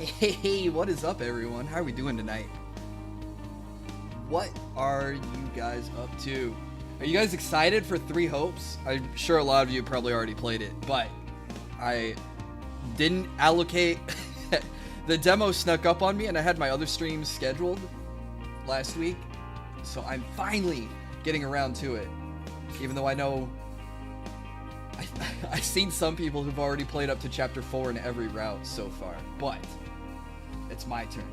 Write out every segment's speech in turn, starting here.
Hey, what is up, everyone? How are we doing tonight? What are you guys up to? Are you guys excited for Three Hopes? I'm sure a lot of you probably already played it, but I didn't allocate. The demo snuck up on me, and I had my other streams scheduled last week, so I'm finally getting around to it. Even though I know I've seen some people who've already played up to Chapter 4 in every route so far, but it's my turn.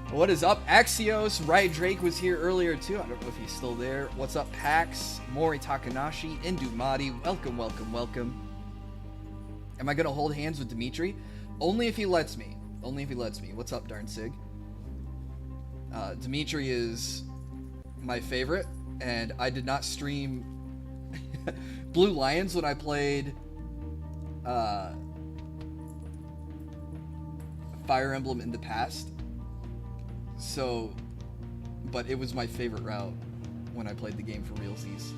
What is up, Axios? Riot Drake was here earlier too. I don't know if he's still there. What's up, Pax? Mori Takanashi, Indumati. Welcome, welcome, welcome. Am I going to hold hands with Dimitri? Only if he lets me. Only if he lets me. What's up, Darn Sig? Dimitri is my favorite, and I did not stream Blue Lions when I played Fire Emblem in the past. So, but it was my favorite route when I played the game for realsies.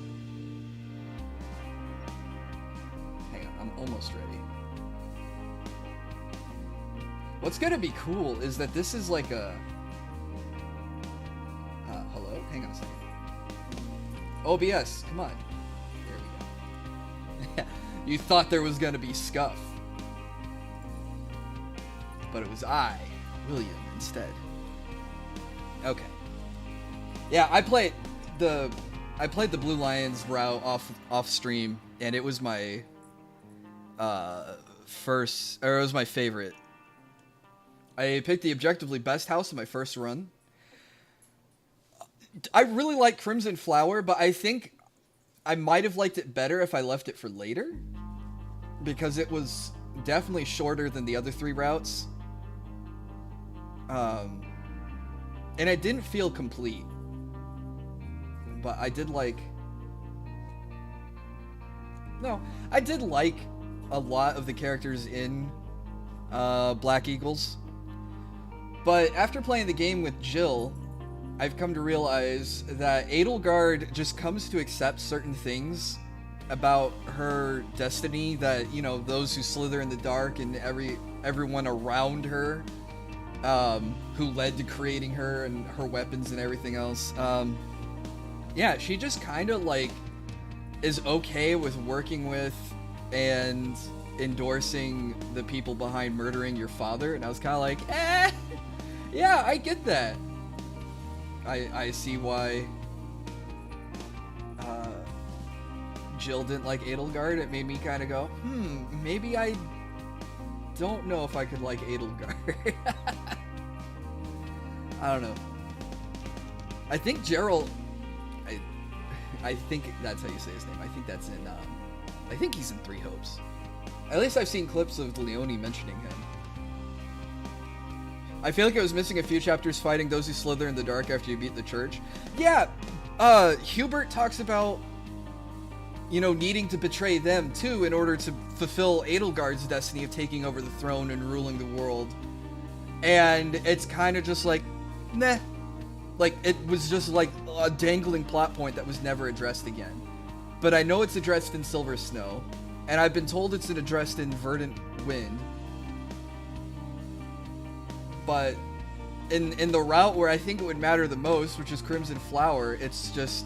Hang on, I'm almost ready. What's gonna be cool is that this is like a... hello? Hang on a second. OBS, come on. There we go. You thought there was gonna be scuff. But it was I, William, instead. Okay. Yeah, I played the Blue Lions route off stream, and it was my it was my favorite. I picked the objectively best house in my first run. I really like Crimson Flower, but I think I might have liked it better if I left it for later, because it was definitely shorter than the other three routes. And it didn't feel complete, but I did like a lot of the characters in Black Eagles. But after playing the game with Jill, I've come to realize that Edelgard just comes to accept certain things about her destiny that, you know, those who slither in the dark and everyone around her, who led to creating her and her weapons and everything else. Yeah, she just kind of like is okay with working with and endorsing the people behind murdering your father. And I was kind of like, yeah, I get that. I see why Jill didn't like Edelgard. It made me kind of go, maybe I don't know if I could like Edelgard. I don't know. I think Gerald... I think that's how you say his name. I think that's in... I think he's in Three Hopes. At least I've seen clips of Leone mentioning him. I feel like I was missing a few chapters fighting those who slither in the dark after you beat the church. Yeah, Hubert talks about, you know, needing to betray them too in order to fulfill Edelgard's destiny of taking over the throne and ruling the world. And it's kind of just like, nah. Like, it was just like a dangling plot point that was never addressed again. But I know it's addressed in Silver Snow, and I've been told it's addressed in Verdant Wind. But in the route where I think it would matter the most, which is Crimson Flower, it's just...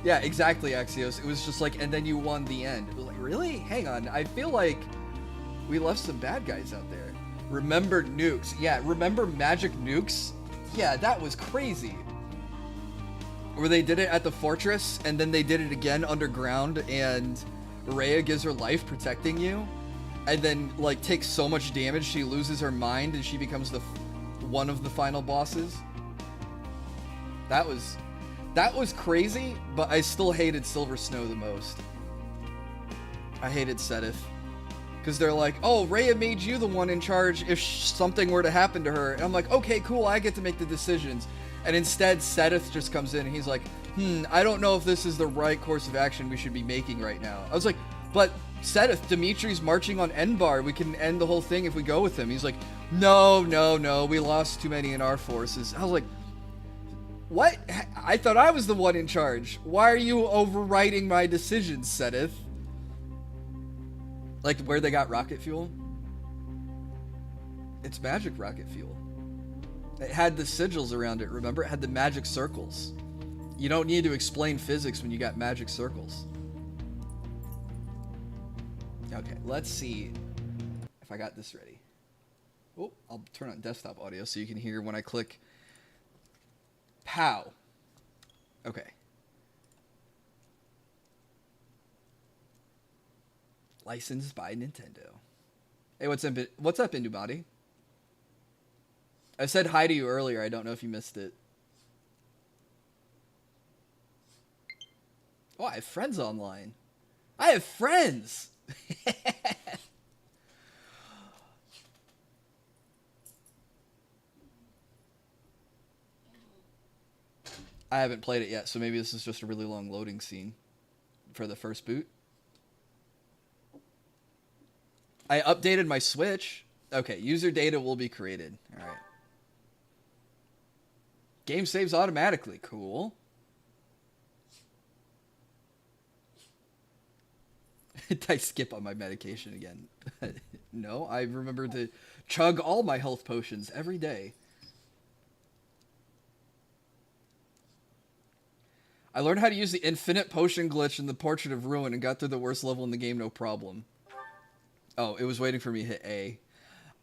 Yeah, exactly, Axios. It was just like, and then you won the end. It was like, really? Hang on. I feel like we left some bad guys out there. Remember nukes. Yeah, remember magic nukes? Yeah, that was crazy. Where they did it at the fortress, and then they did it again underground, and Rhea gives her life protecting you, and then, like, takes so much damage she loses her mind, and she becomes one of the final bosses. That was crazy, but I still hated Silver Snow the most. I hated Sedith. Because they're like, oh, Rhea made you the one in charge if something were to happen to her. And I'm like, okay, cool, I get to make the decisions. And instead, Sedith just comes in and he's like, I don't know if this is the right course of action we should be making right now. I was like, but Sedith, Dimitri's marching on Enbar. We can end the whole thing if we go with him. He's like, no, we lost too many in our forces. I was like, what? I thought I was the one in charge. Why are you overriding my decisions, Sedith? Like where they got rocket fuel? It's magic rocket fuel. It had the sigils around it, remember? It had the magic circles. You don't need to explain physics when you got magic circles. Okay, let's see if I got this ready. Oh, I'll turn on desktop audio so you can hear when I click POW. Okay. Licensed by Nintendo. Hey, what's up, Indubody? I said hi to you earlier. I don't know if you missed it. Oh, I have friends online. I have friends! I haven't played it yet, so maybe this is just a really long loading scene for the first boot. I updated my Switch. Okay, user data will be created. All right. Game saves automatically. Cool. Did I skip on my medication again? No, I remember to chug all my health potions every day. I learned how to use the infinite potion glitch in the Portrait of Ruin and got through the worst level in the game, no problem. Oh, it was waiting for me to hit A.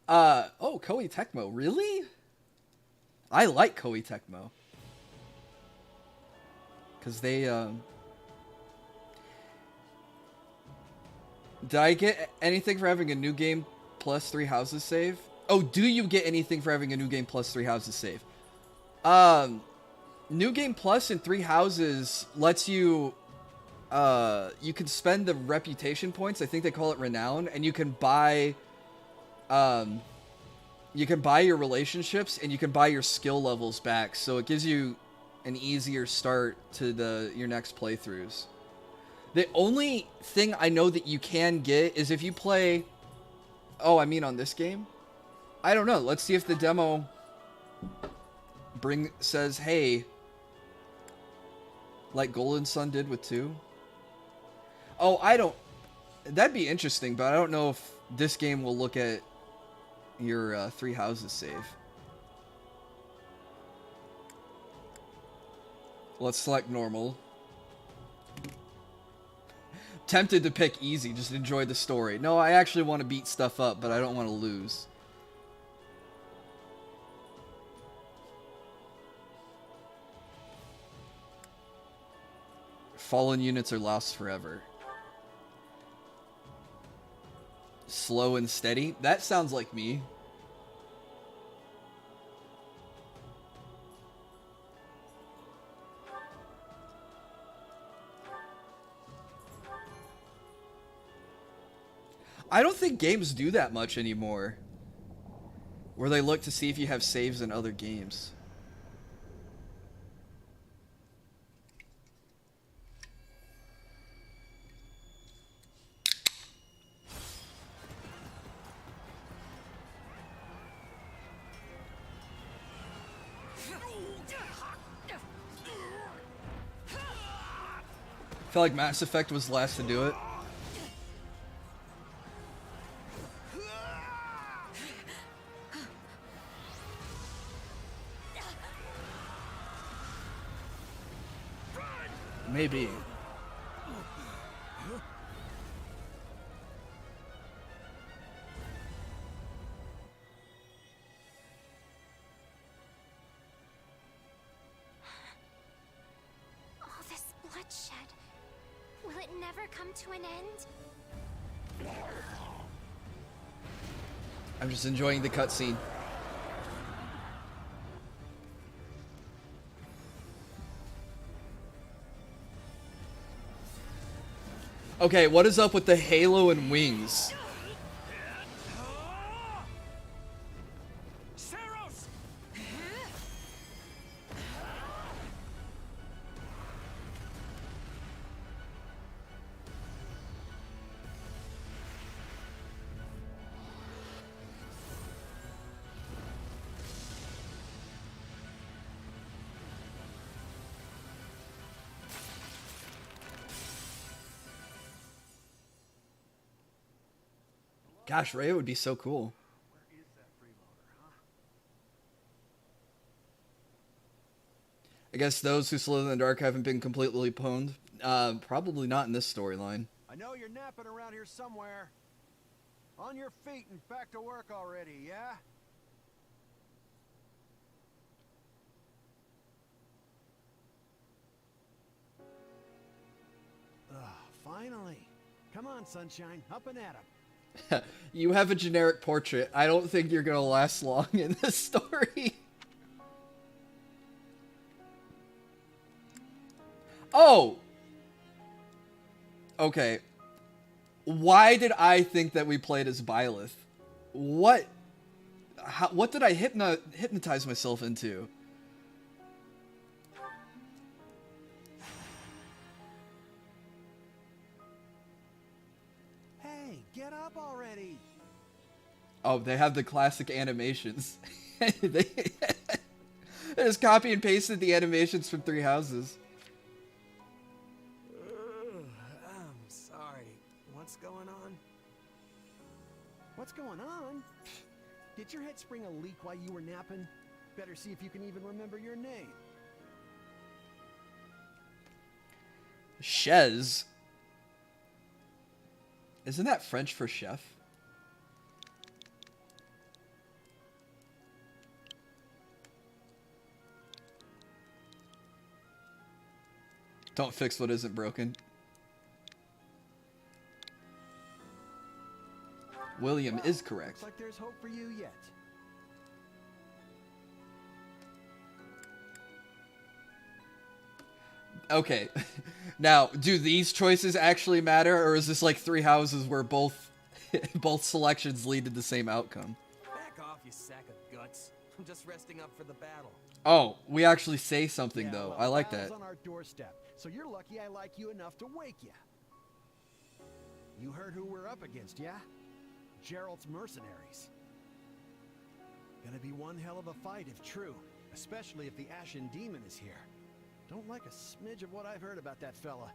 Oh, Koei Tecmo, really? I like Koei Tecmo. Because they, Did I get anything for having a new game plus 3 houses save? Oh, do you get anything for having a new game plus 3 houses save? New game plus and 3 houses lets you, you can spend the reputation points. I think they call it renown, and you can buy, your relationships and you can buy your skill levels back. So it gives you an easier start to your next playthroughs. The only thing I know that you can get is if you play... Oh, I mean on this game? I don't know. Let's see if the demo says, hey, like Golden Sun did with 2. Oh, I don't... That'd be interesting, but I don't know if this game will look at your 3 houses save. Let's select normal. Tempted to pick easy, just enjoy the story. No, I actually want to beat stuff up, but I don't want to lose. Fallen units are lost forever. Slow and steady? That sounds like me. I don't think games do that much anymore, where they look to see if you have saves in other games. I feel like Mass Effect was the last to do it. Maybe. All this bloodshed. Will it never come to an end? I'm just enjoying the cutscene. Okay, what is up with the halo and wings? Gosh, Ray would be so cool. Where is that freeloader? I guess those who slither in the dark haven't been completely pwned. Probably not in this storyline. I know you're napping around here somewhere. On your feet and back to work already, yeah? Finally. Come on, sunshine. Up and at 'em. You have a generic portrait. I don't think you're gonna last long in this story. Oh! Okay. Why did I think that we played as Byleth? What did I hypnotize myself into? Hey, get up already. Oh, they have the classic animations. They just copy and pasted the animations from Three Houses. I'm sorry. What's going on? What's going on? Did your head spring a leak while you were napping? Better see if you can even remember your name. Chez. Isn't that French for chef? Don't fix what isn't broken. William is correct. Looks like there's hope for you yet. Okay. Now, do these choices actually matter, or is this like Three Houses where both selections lead to the same outcome? Back off, you sack of guts. I'm just resting up for the battle. Oh, we actually say something though. Well, I like battle's that. on our doorstep, so you're lucky I like you enough to wake you. You heard who we're up against, yeah? Gerald's mercenaries. Gonna be one hell of a fight if true, especially if the Ashen Demon is here. Don't like a smidge of what I've heard about that fella.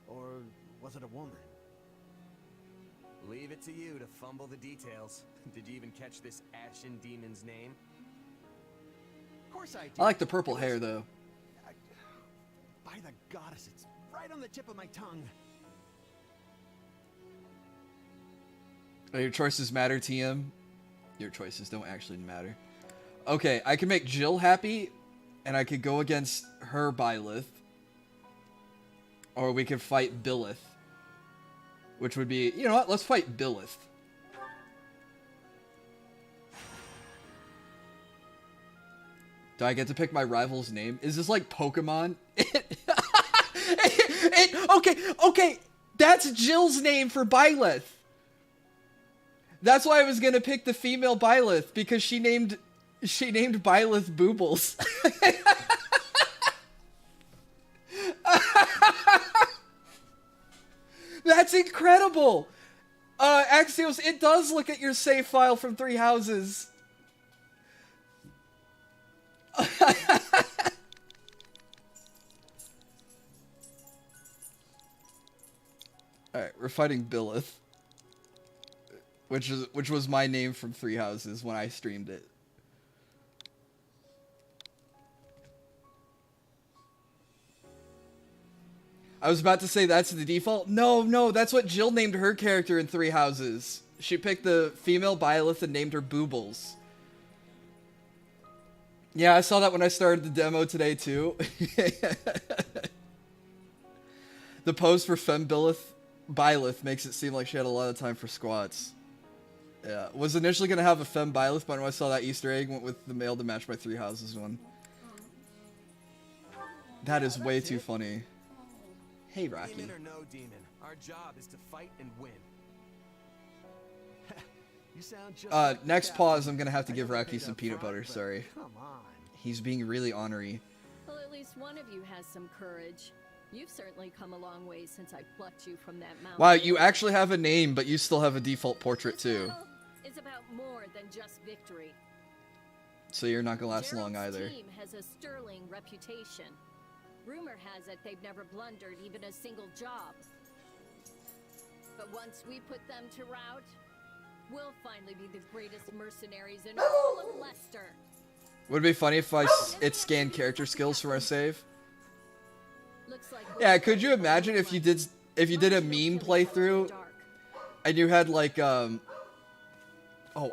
Or was it a woman? Leave it to you to fumble the details. Did you even catch this Ashen Demon's name? Of course I did. I like the purple hair though. By the goddess, it's right on the tip of my tongue. Oh, your choices matter, TM? Your choices don't actually matter. Okay, I can make Jill happy, and I could go against her Byleth. Or we could fight Byleth. Which would be, you know what, let's fight Byleth. Do I get to pick my rival's name? Is this like Pokemon? Okay, that's Jill's name for Byleth. That's why I was gonna pick the female Byleth, because she named Byleth Boobles. That's incredible. Axios, it does look at your save file from Three Houses. Alright, we're fighting Byleth. Which was my name from Three Houses when I streamed it. I was about to say that's the default. No, that's what Jill named her character in Three Houses. She picked the female Byleth and named her Boobles. Yeah, I saw that when I started the demo today too. The pose for Byleth makes it seem like she had a lot of time for squats. Yeah, was initially gonna have a femme Byleth, but when I saw that Easter egg, went with the male to match my Three Houses one. That is way too funny. Hey, Rocky. Demon or no demon, our job is to fight and win. You sound just next pause, I'm gonna have to give Rocky some peanut butter, sorry. Come on. He's being really ornery. Well, at least one of you has some courage. You've certainly come a long way since I plucked you from that mountain. Wow, you actually have a name, but you still have a default portrait too. This battle is about more than just victory. So you're not gonna last long Gerald's either. team has a sterling reputation. Rumor has it they've never blundered even a single job. But once we put them to rout, we'll finally be the greatest mercenaries in all of Leicester. Would it be funny if it scanned character skills from our save? Looks like Yeah, could you imagine if you did a meme playthrough and you had like oh,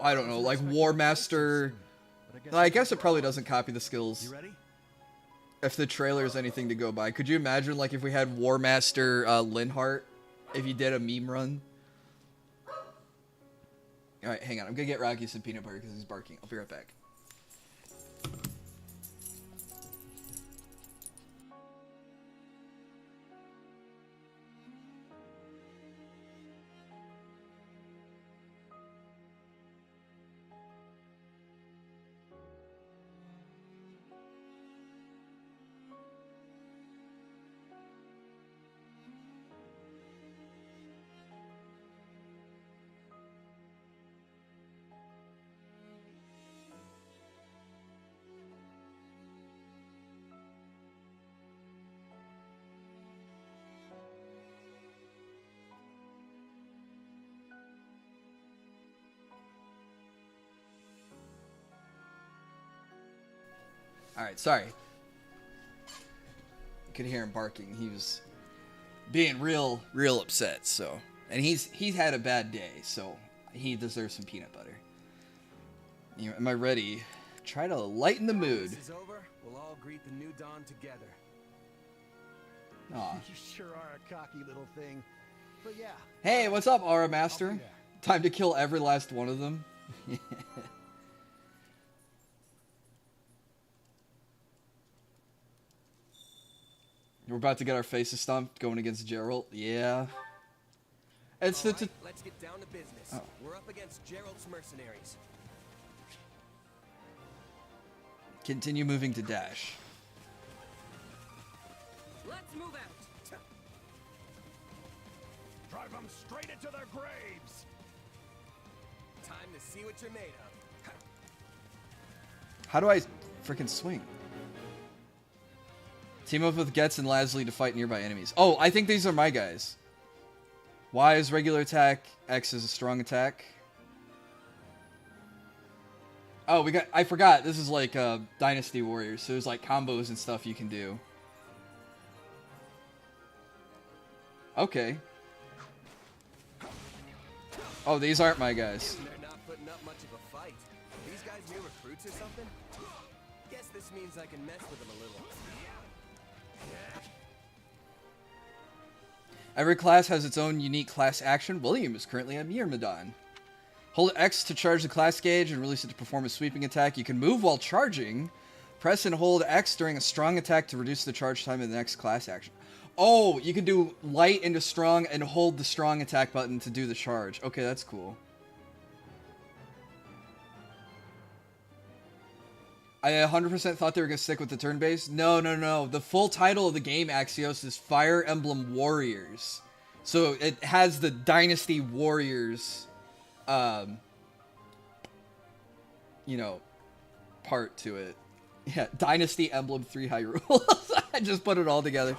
I don't know, like War Master. I guess it probably doesn't copy the skills. You ready? If the trailer is anything to go by, could you imagine like if we had War Master Linhart, if you did a meme run? All right, hang on. I'm gonna get Rocky some peanut butter because he's barking. I'll be right back. Alright, sorry. You could hear him barking. He was being real upset, so. And he's had a bad day, so he deserves some peanut butter. Am I ready? Try to lighten the mood. This is over. We'll all greet the new dawn together. Aw. You sure are a cocky little thing. But yeah. Hey, what's up, Aura Master? I'll be there. Time to kill every last one of them. We're about to get our faces stomped going against Geralt. Yeah. It's All the... right, let's get down to business. Oh. We're up against Geralt's mercenaries. Continue moving to dash. Let's move out. Drive them straight into their graves. Time to see what you're made of. How do I freaking swing? Team up with Getz and Lasley to fight nearby enemies. Oh, I think these are my guys. Y is regular attack. X is a strong attack. Oh, I forgot. This is like Dynasty Warriors. So there's like combos and stuff you can do. Okay. Oh, these aren't my guys. They're not putting up much of a fight. Are these guys new recruits or something? Guess this means I can mess with them a little. Every class has its own unique class action. William is currently a Myrmidon. Hold X to charge the class gauge and release it to perform a sweeping attack. You can move while charging. Press and hold X during a strong attack to reduce the charge time of the next class action. Oh, you can do light into strong and hold the strong attack button to do the charge. Okay, that's cool. I 100% thought they were going to stick with the turn-based. No, no, no. The full title of the game, Axios, is Fire Emblem Warriors. So it has the Dynasty Warriors, you know, part to it. Yeah, Dynasty Emblem 3 Hyrule. I just put it all together.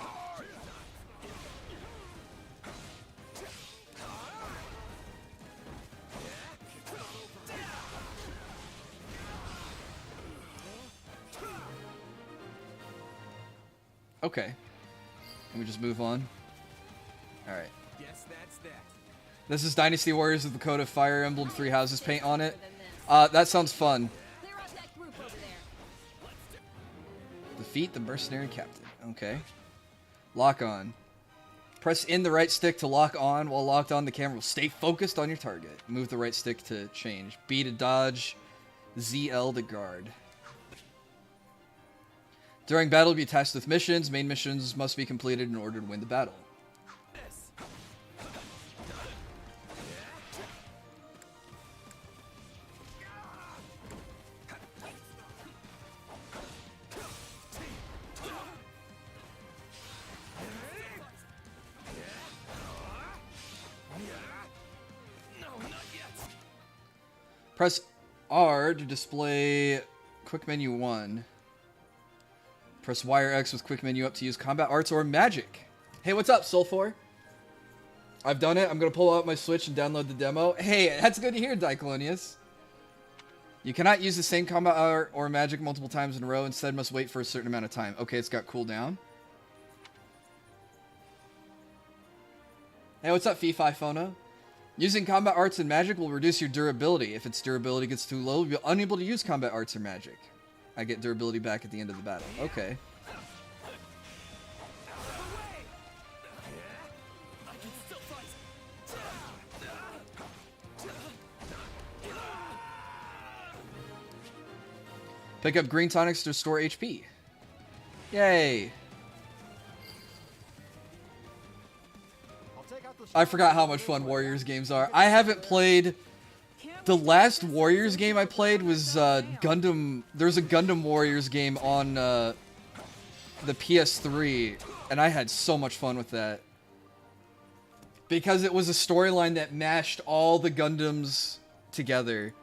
Okay. Can we just move on? Alright. Guess that's that. This is Dynasty Warriors with the coat of Fire Emblem 3 Houses paint on it. That sounds fun. Clear out that group over there. Defeat the mercenary captain. Okay. Lock on. Press in the right stick to lock on. While locked on, the camera will stay focused on your target. Move the right stick to change. B to dodge. ZL to guard. During battle, be tasked with missions. Main missions must be completed in order to win the battle. Press R to display quick menu 1. Press Y or X with quick menu up to use combat arts or magic. Hey, what's up, Soul4? I've done it. I'm going to pull out my Switch and download the demo. Hey, that's good to hear, Dicolonius. You cannot use the same combat art or magic multiple times in a row. Instead, must wait for a certain amount of time. Okay, it's got cooldown. Hey, what's up, Fee-Fi Phono? Using combat arts and magic will reduce your durability. If its durability gets too low, you'll be unable to use combat arts or magic. I get durability back at the end of the battle. Okay. Pick up green tonics to restore HP. Yay. I forgot how much fun Warriors games are. I haven't played... The last Warriors game I played was Gundam... There's a Gundam Warriors game on the PS3, and I had so much fun with that. Because it was a storyline that mashed all the Gundams together.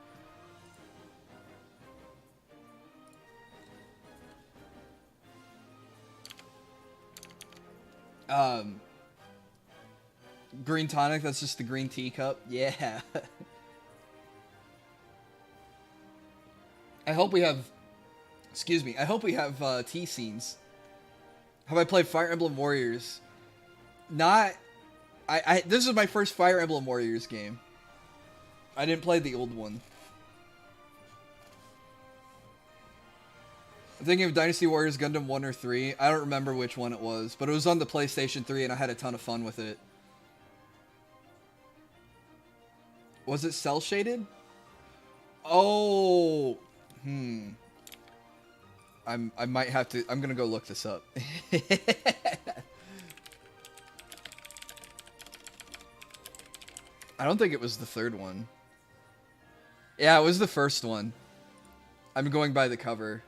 Green tonic, that's just the green teacup. Yeah. I hope we have... Excuse me. I hope we have tea scenes. Have I played Fire Emblem Warriors? Not... This is my first Fire Emblem Warriors game. I didn't play the old one. I'm thinking of Dynasty Warriors Gundam 1 or 3. I don't remember which one it was, but it was on the PlayStation 3 and I had a ton of fun with it. Was it cell shaded? Oh, I might have to. I'm gonna go look this up. I don't think it was the third one. Yeah, it was the first one. I'm going by the cover.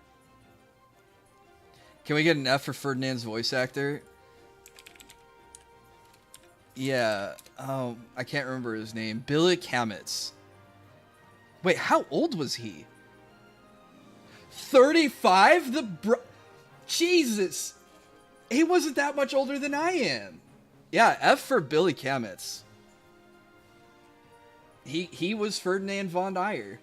Can we get an F for Ferdinand's voice actor? Yeah, I can't remember his name. Billy Kametz. Wait, how old was he? 35? Jesus! He wasn't that much older than I am. Yeah, F for Billy Kametz. He was Ferdinand von Aegir.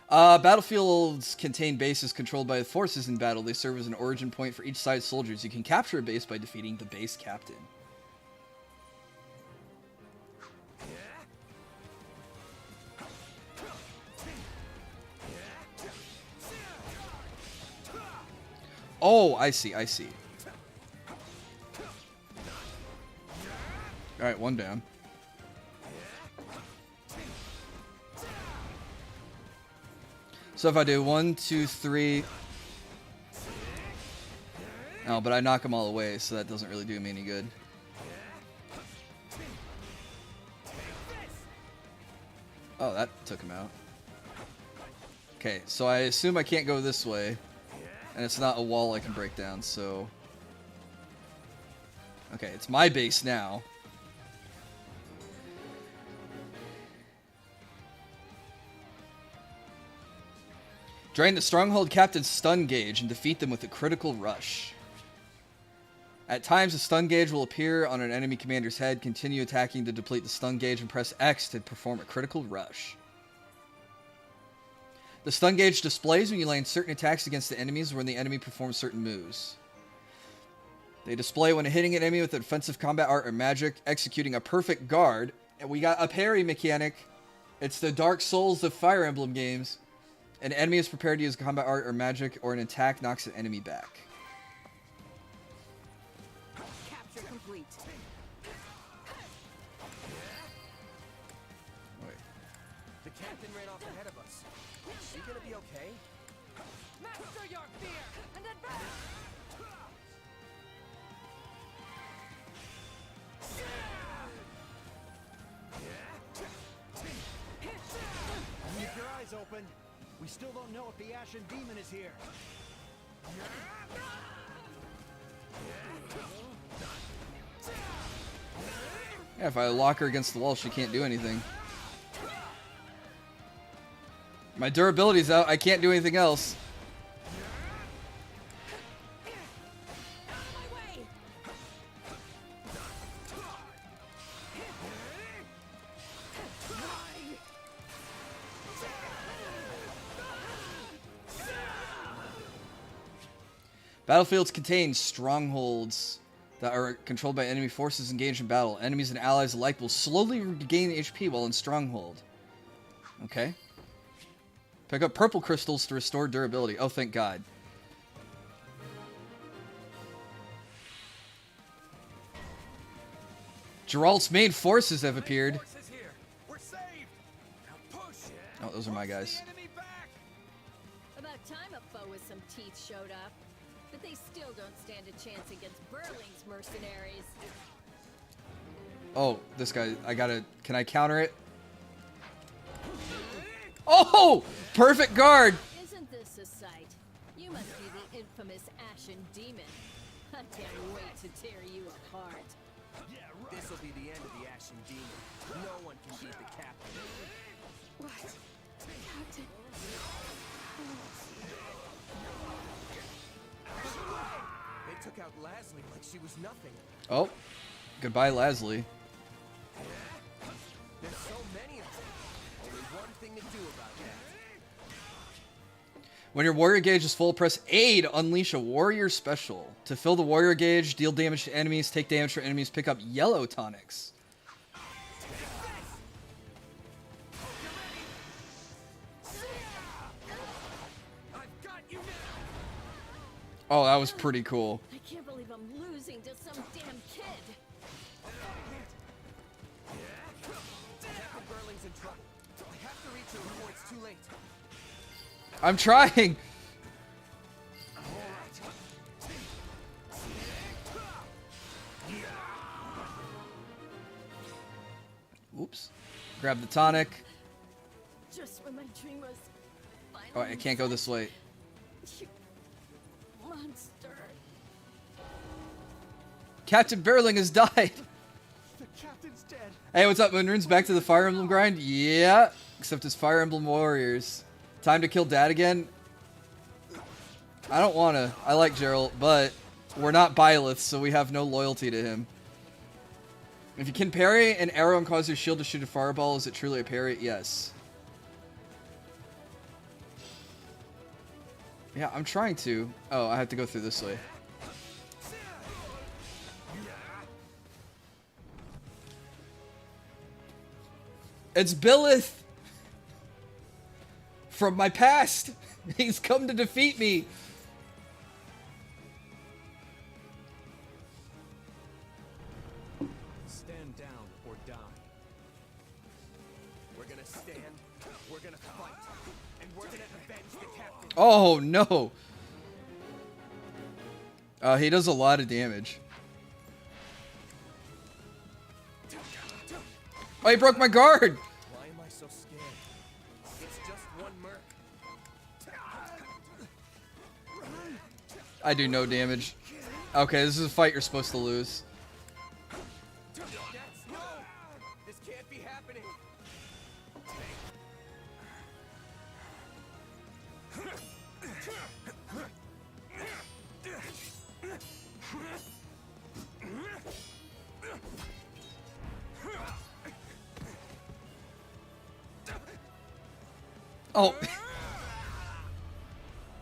Battlefields contain bases controlled by the forces in battle. They serve as an origin point for each side's soldiers. You can capture a base by defeating the base captain. Oh, I see, I see. Alright, one down. So if I do 1, 2, 3... Oh, but I knock them all away, so that doesn't really do me any good. Oh, that took him out. Okay, so I assume I can't go this way. And it's not a wall I can break down, so... Okay, it's my base now. Drain the Stronghold Captain's stun gauge and defeat them with a critical rush. At times, a stun gauge will appear on an enemy commander's head. Continue attacking to deplete the stun gauge and press X to perform a critical rush. The stun gauge displays when you land certain attacks against the enemies or when the enemy performs certain moves. They display when hitting an enemy with a defensive combat art or magic, executing a perfect guard. And we got a parry mechanic. It's the Dark Souls of Fire Emblem games. An enemy is prepared to use combat art or magic, or an attack knocks an enemy back. Capture complete. Wait. The captain ran off ahead of us. Is she gonna be okay? Master your fear and advance. Keep your eyes open. We still don't know if the Ashen Demon is here. Yeah, if I lock her against the wall, she can't do anything. My durability's out. I can't do anything else. Battlefields contain strongholds that are controlled by enemy forces engaged in battle. Enemies and allies alike will slowly regain HP while in stronghold. Okay. Pick up purple crystals to restore durability. Oh, thank God. Geralt's main forces have appeared. Oh, those are my guys. About time a foe with some teeth showed up. But they still don't stand a chance against Burling's mercenaries. Oh, this guy. Can I counter it? Oh! Perfect guard! Isn't this a sight? You must be the infamous Ashen Demon. I can't wait to tear you apart. This'll be the end of the Ashen Demon. No one can beat the captain. What? Captain? They took out Leslie like she was nothing. Oh. Goodbye, Leslie. There's so many of them. Only one thing to do about that. When your warrior gauge is full, press A to unleash a warrior special. To fill the warrior gauge, deal damage to enemies, take damage from enemies, pick up yellow tonics. Oh, that was pretty cool. I can't believe I'm losing to some damn kid. Captain Burling's in trouble. I have to reach her before it's too late. I'm trying. Oops. Grab the tonic. Just when my dream was Oh, I can't go this way. You monster. Captain Burling has died. The captain's dead. Hey, what's up, Moonrunes? Back to the Fire Emblem grind? Yeah. Except it's Fire Emblem Warriors. Time to kill Dad again? I don't want to. I like Geralt, but we're not Byleth, so we have no loyalty to him. If you can parry an arrow and cause your shield to shoot a fireball, is it truly a parry? Yes. Yeah, I'm trying to. Oh, I have to go through this way. It's Byleth! From my past! He's come to defeat me! Stand down or die. We're gonna stand, we're gonna fight, and we're gonna avenge the captain. Oh, no! He does a lot of damage. Oh, he broke my guard! Why am I so scared? It's just one merc. I do no damage. Okay, this is a fight you're supposed to lose. That's no! This can't be happening. Oh.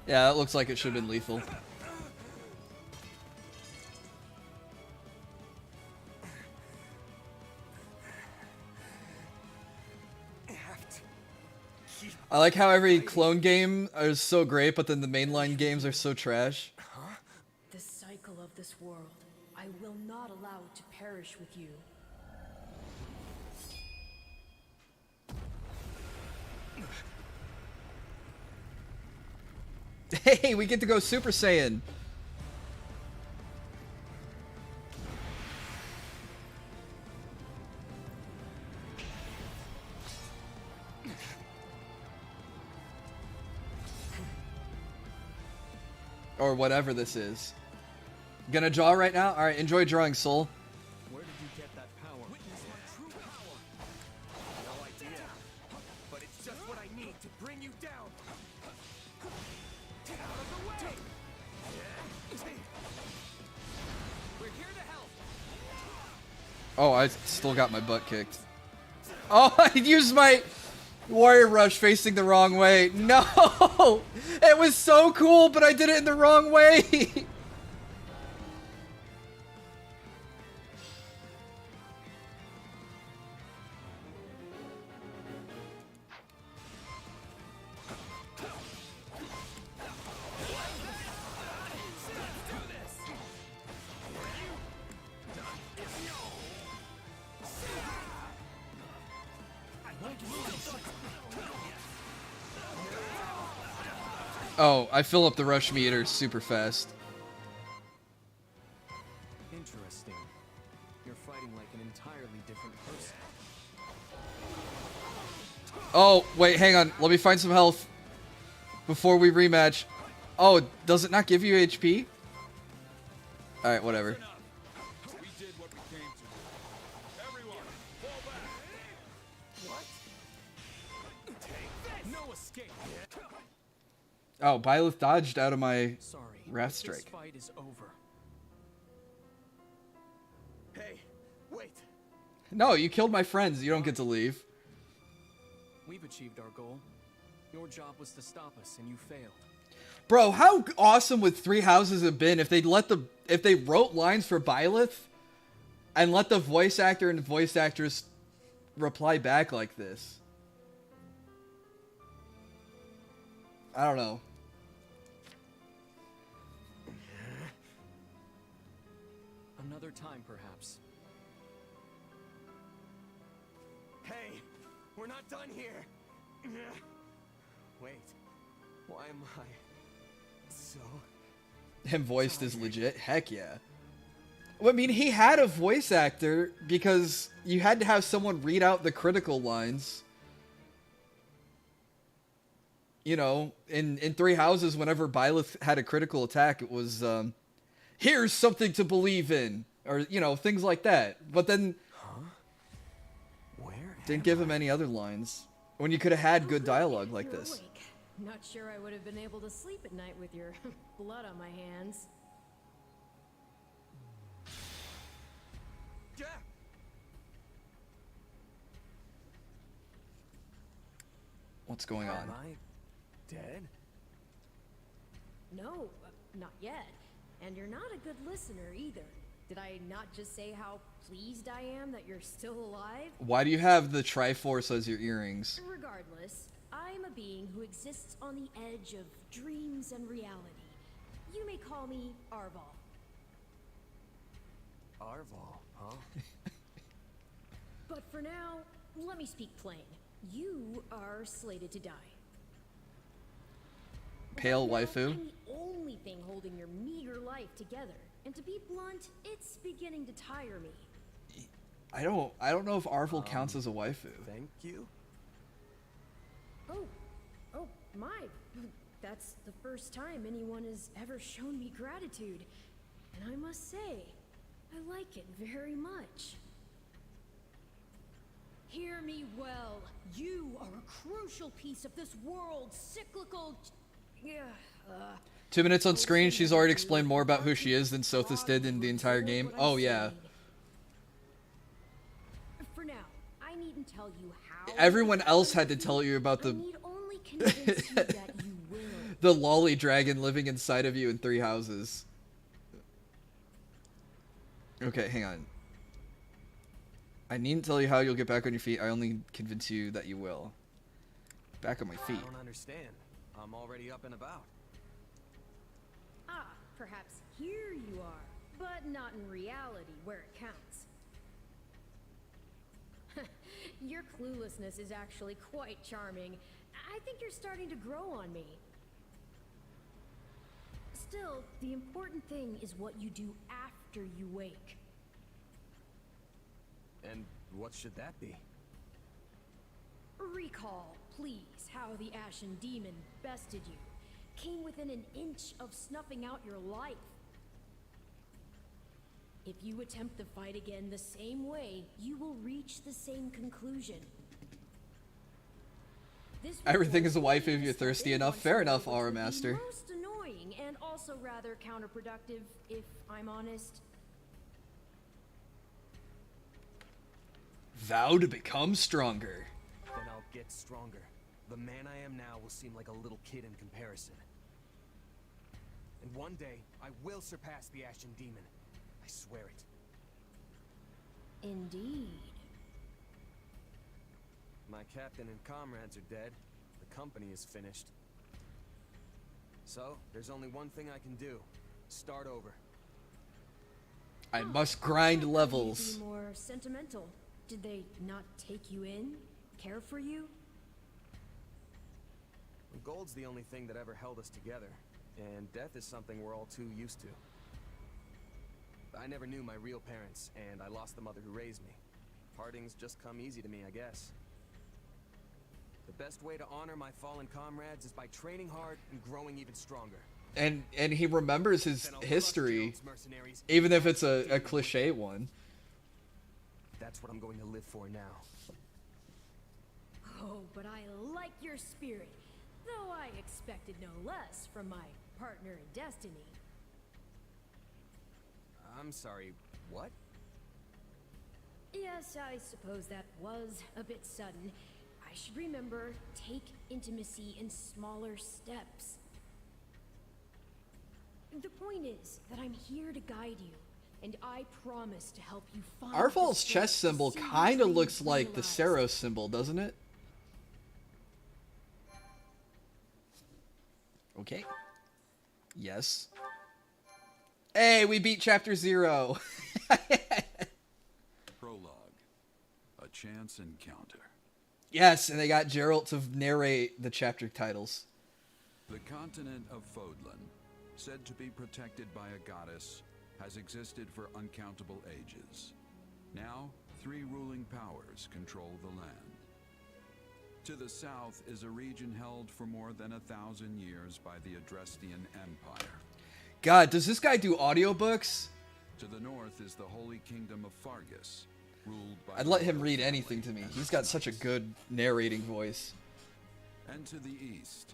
Yeah, that looks like it should have been lethal. I like how every clone game is so great, but then the mainline games are so trash. The cycle of this world, I will not allow it to perish with you. Hey, we get to go Super Saiyan. Or whatever this is. Gonna draw right now? Alright, enjoy drawing, Soul. Where did you get that power? Witness my true power. No idea. But it's just what I need to bring you down. Out of the way! We're here to help. Oh, I still got my butt kicked. Oh, I used my Warrior Rush facing the wrong way. No! It was so cool, but I did it in the wrong way! Oh, I fill up the rush meter super fast. Interesting. You're fighting like an entirely different person. Oh, wait, hang on. Let me find some health before we rematch. Oh, does it not give you HP? Alright, whatever. We did what we came to do. Everyone, fall back. What? Take no escape. Oh, Byleth dodged out of my Sorry. Wrath This Strike. fight is over. Hey, wait. No, you killed my friends. You don't get to leave. We've achieved our goal. Your job was to stop us, and you failed. Bro, how awesome would Three Houses have been if they wrote lines for Byleth and let the voice actor and voice actress reply back like this? I don't know. Another time, perhaps. Hey, we're not done here. Wait, why am I so... Him voiced is legit. Heck yeah. Well, I mean, he had a voice actor because you had to have someone read out the critical lines. You know, in Three Houses, whenever Byleth had a critical attack, it was, here's something to believe in. Or, you know, things like that. But then... Huh? Where didn't give him any other lines. When you could have had good dialogue like You're this. awake. Not sure I would have been able to sleep at night with your blood on my hands. Yeah. What's going on? Am I dead? No, not yet. And you're not a good listener either. Did I not just say how pleased I am that you're still alive? Why do you have the Triforce as your earrings? Regardless, I'm a being who exists on the edge of dreams and reality. You may call me Arval. Arval, huh? But for now, let me speak plain. You are slated to die. Pale Right now, waifu? I'm the only thing holding your meager life together. And to be blunt, it's beginning to tire me. I don't know if Arvel counts as a waifu. Thank you. Oh my. That's the first time anyone has ever shown me gratitude. And I must say, I like it very much. Hear me well. You are a crucial piece of this world's cyclical... 2 minutes on screen, she's already explained more about who she is than Sothis did in the entire game. Oh yeah. For now, I needn't tell you how... Everyone else had to tell you about I the need only convince you that you will. the lolly dragon living inside of you in Three Houses. Okay, hang on. I needn't tell you how you'll get back on your feet. I only convince you that you will. Back on my feet. I don't understand. I'm already up and about. Ah, perhaps here you are, but not in reality where it counts. Your cluelessness is actually quite charming. I think you're starting to grow on me. Still, the important thing is what you do after you wake. And what should that be? Recall, please, how the Ashen Demon bested you. Came within an inch of snuffing out your life. If you attempt the fight again the same way, you will reach the same conclusion. This Everything is a requires waifu if you're step thirsty in enough. once Fair more, enough, which Aura would be Master. Most annoying and also rather counterproductive, if I'm honest. Vow to become stronger. Then I'll get stronger. The man I am now will seem like a little kid in comparison. And one day, I will surpass the Ashen Demon. I swear it. Indeed. My captain and comrades are dead. The company is finished. So, there's only one thing I can do. Start over. I must grind I thought you'd levels. be more sentimental. Did they not take you in? Care for you? gold's the only thing that ever held us together, and death is something we're all too used to. I never knew my real parents, and I lost the mother who raised me. Partings just come easy to me, I guess. The best way to honor my fallen comrades is by training hard and growing even stronger. And he remembers his Then I'll crush history, Gerald's mercenaries, even if it's a demon. cliche one. That's what I'm going to live for now. Oh, but I like your spirit, though I expected no less from my partner in destiny. I'm sorry, what? Yes, I suppose that was a bit sudden. I should remember, take intimacy in smaller steps. The point is that I'm here to guide you, and I promise to help you find Arval's the chest strength symbol to see kind of what you looks like the realize. Saros symbol, doesn't it? Okay. Yes. Hey, we beat chapter 0. Prologue. A chance encounter. Yes, and they got Geralt to narrate the chapter titles. The continent of Fodlan, said to be protected by a goddess, has existed for uncountable ages. Now, 3 ruling powers control the land. To the south is a region held for more than 1,000 years by the Adrestian Empire. God, does this guy do audiobooks? To the north is the Holy Kingdom of Fargus, ruled by... I'd let him read anything to me. He's got such a good narrating voice. And to the east,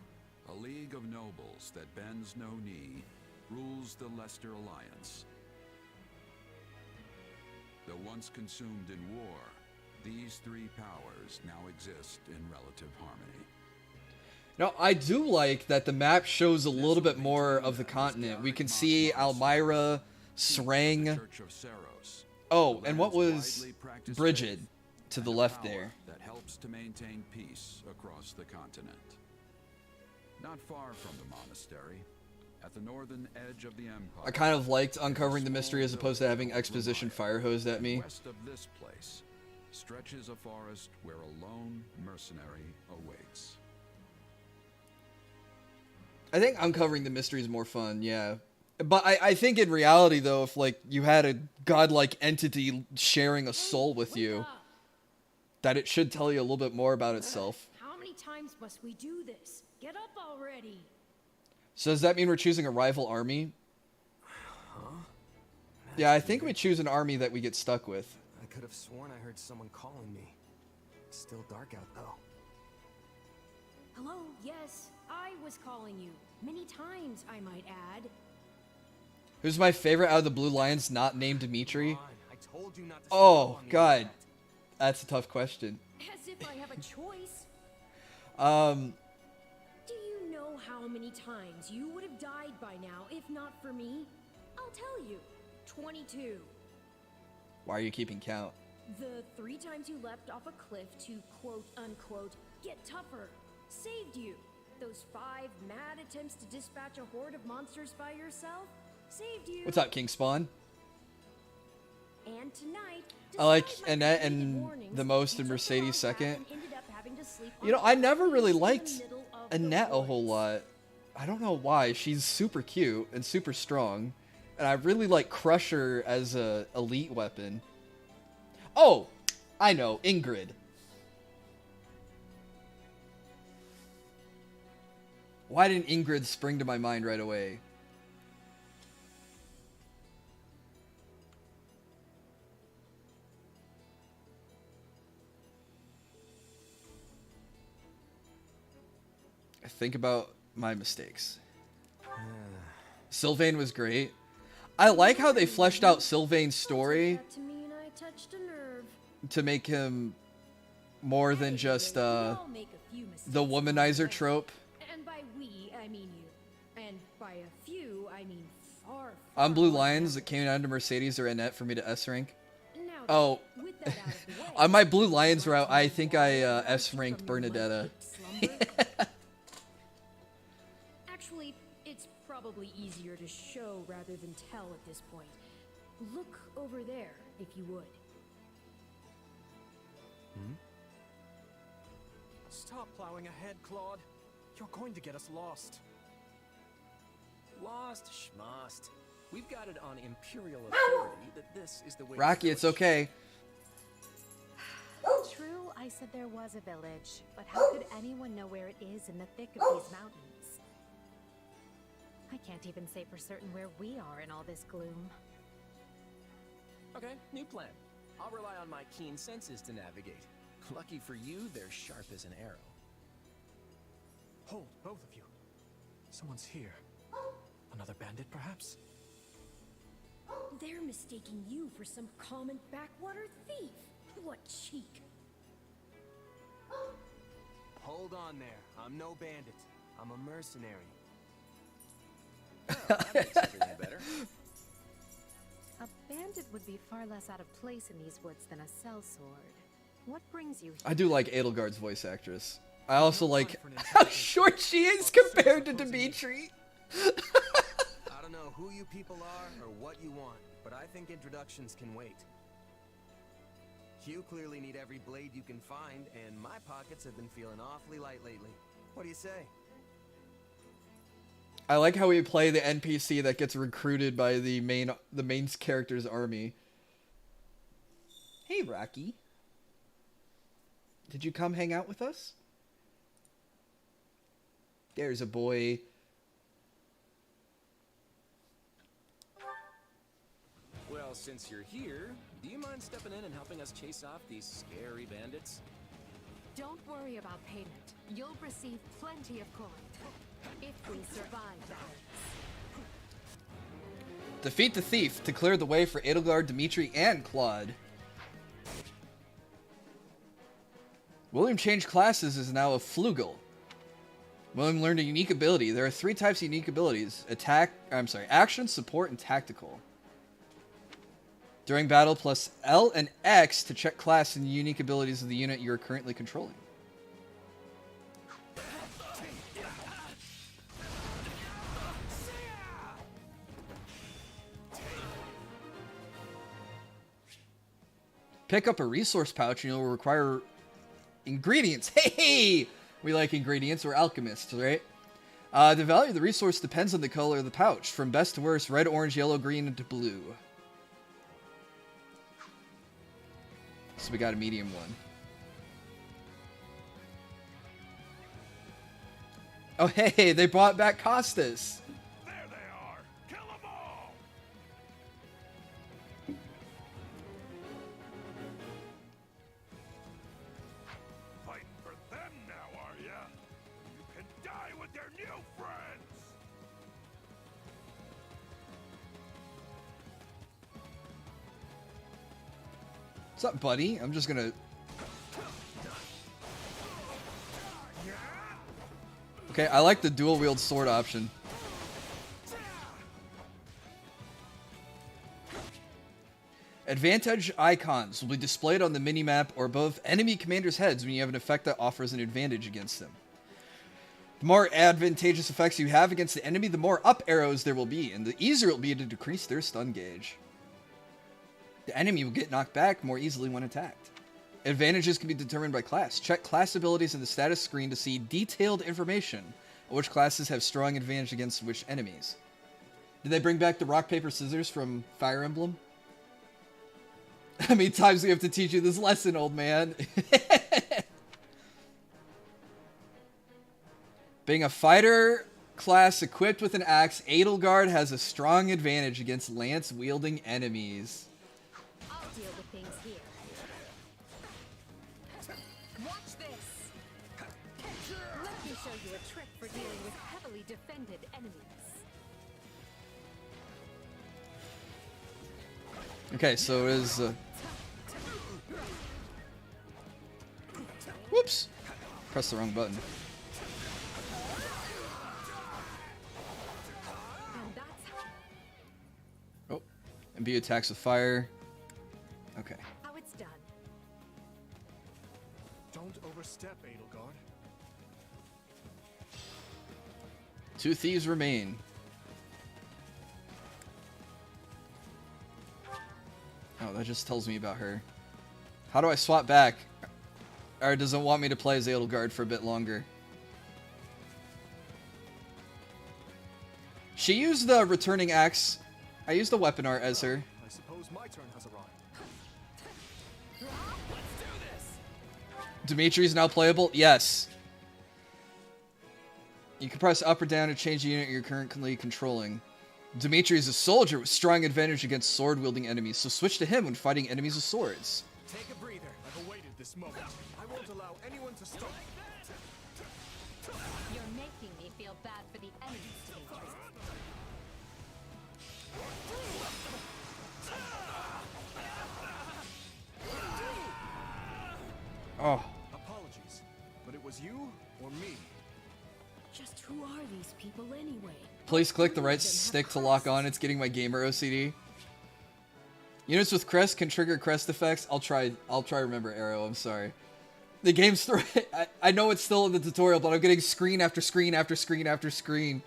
a league of nobles that bends no knee, rules the Leicester Alliance. Though once consumed in war, these 3 powers now exist in relative harmony. Now, I do like that the map shows a little bit more of the continent. We can see Almyra, Sreng. Church of Saros, Oh, the and what land's was widely practiced Brigid faith, to and the a left power there? that helps to maintain peace across the continent. Not far from the monastery, at the northern edge of the empire. I kind of liked uncovering the mystery as opposed to having exposition fire hosed at me. West of this place stretches a forest where a lone mercenary awaits. I think uncovering the mystery is more fun, yeah. But I think in reality, though, if like you had a godlike entity sharing a soul with Wake you, up. that it should tell you a little bit more about itself. How many times must we do this? Get up already. So does that mean we're choosing a rival army? Yeah, I think we choose an army that we get stuck with. I could have sworn I heard someone calling me. It's still dark out though. Hello, yes, I was calling you. Many times, I might add. Who's my favorite out of the Blue Lions not named Dimitri? Come on, I told you not to Oh, sneak up on me God. like that. That's a tough question. As if I have a choice. Um, Do you know how many times you would have died by now if not for me? I'll tell you. 22. why are you keeping count? The 3 times you leapt off a cliff to quote-unquote get tougher saved you. Those 5 mad attempts to dispatch a horde of monsters by yourself saved you. What's up, King Spawn? And tonight, I like despite my Annette repeated and warnings, the most you and took the Mercedes wrong second. path and ended up having to sleep You know, on I the never really in the liked middle of the Annette a whole woods. lot. I don't know why. She's super cute and super strong. And I really like Crusher as a elite weapon. Oh, I know, Ingrid. Why didn't Ingrid spring to my mind right away? I think about my mistakes. Sylvain was great. I like how they fleshed out Sylvain's story That to me and I touched a nerve. to make him more than just We all make a few mistakes the along the womanizer way. trope. And by we, I mean you. And by a few, I mean far, On far Blue more Lions, than it came down to Mercedes or Annette for me to S rank. Now, Oh, with that out of the way, on my Blue Lions would you route, I like to think know I why S from ranked your Bernadetta. light-deep slumber? Actually, it's probably easier to show rather than tell at this point. Look over there, if you would. Stop plowing ahead, Claude. You're going to get us lost. Lost schmost. We've got it on Imperial authority that this is the way. Rocky, it's okay. True, I said there was a village, but how could anyone know where it is in the thick of these mountains? I can't even say for certain where we are in all this gloom. Okay, new plan. I'll rely on my keen senses to navigate. Lucky for you, they're sharp as an arrow. Hold, both of you. Someone's here. Another bandit, perhaps? They're mistaking you for some common backwater thief. What cheek. Hold on there. I'm no bandit. I'm a mercenary. Well, that makes everything better. A bandit would be far less out of place in these woods than a sellsword. What brings you here? I do like Edelgard's voice actress. I also like how short she is compared to Dimitri. I don't know who you people are or what you want, but I think introductions can wait. You clearly need every blade you can find, and my pockets have been feeling awfully light lately. What do you say? I like how we play the NPC that gets recruited by the main character's army. Hey, Rocky. Did you come hang out with us? There's a boy. Well, since you're here, do you mind stepping in and helping us chase off these scary bandits? Don't worry about payment. You'll receive plenty of coin. If we survive that. Defeat the thief to clear the way for Edelgard, Dimitri, and Claude. William changed classes is now a Flugel. William learned a unique ability. There are 3 types of unique abilities. Action, support, and tactical. During battle, plus L and X to check class and unique abilities of the unit you are currently controlling. Pick up a resource pouch and you'll require ingredients. Hey! We like ingredients. We're alchemists, right? The value of the resource depends on the color of the pouch. From best to worst, red, orange, yellow, green, and to blue. So we got a medium one. Oh, hey, they brought back Costas. There they are! Kill them all! Fighting for them now, are ya? You can die with their new friends! What's up, buddy? I'm just gonna... Okay, I like the dual-wield sword option. Advantage icons will be displayed on the minimap or above enemy commanders' heads when you have an effect that offers an advantage against them. The more advantageous effects you have against the enemy, the more up arrows there will be, and the easier it will be to decrease their stun gauge. The enemy will get knocked back more easily when attacked. Advantages can be determined by class. Check class abilities in the status screen to see detailed information on which classes have strong advantage against which enemies. Did they bring back the rock, paper, scissors from Fire Emblem? How many times do we have to teach you this lesson, old man? Being a fighter class equipped with an axe, Edelgard has a strong advantage against lance-wielding enemies. I'll deal with things here. Watch this. Let me show you a trick for dealing with heavily defended enemies. Okay, so it is... Whoops! Pressed the wrong button. Oh, imbue attacks with fire. Okay. How it's done. Don't overstep, Edelgard. 2 thieves remain. Oh, that just tells me about her. How do I swap back? Or does it want me to play as Edelgard for a bit longer? She used the returning axe. I used the weapon art as her. I suppose my turn has arrived. Dimitri's now playable? Yes. You can press up or down to change the unit you're currently controlling. Dimitri is a soldier with strong advantage against sword-wielding enemies, so switch to him when fighting enemies with swords. Take a breather. I've awaited this moment. I won't allow anyone to stop. You're making me feel bad for the enemies, Dimitri. Oh. Apologies, but it was you or me? Just who are these people anyway? Please click the right stick to lock on. It's getting my gamer OCD. Units with crest can trigger crest effects. I'll try remember arrow. I'm sorry. The game's I know it's still in the tutorial, but I'm getting screen after screen after screen after screen.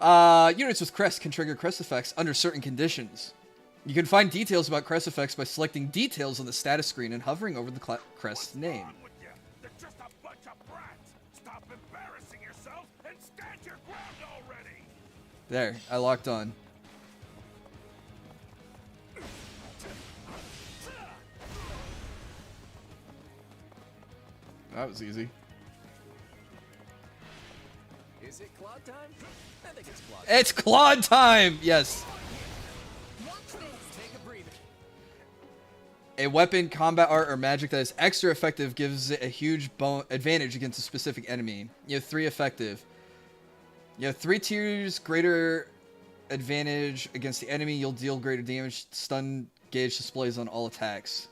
Units with crest can trigger crest effects under certain conditions. You can find details about crest effects by selecting details on the status screen and hovering over the crest's name. They're just a bunch of brats. Stop embarrassing yourself and stand your ground already. There, I locked on. That was easy. Is it Claude time? I think it's Claude. It's Claude time! Yes. Take a breather. A weapon, combat art, or magic that is extra effective gives it a huge advantage against a specific enemy. You have 3 effective. You have 3 tiers greater advantage against the enemy. You'll deal greater damage. Stun gauge displays on all attacks.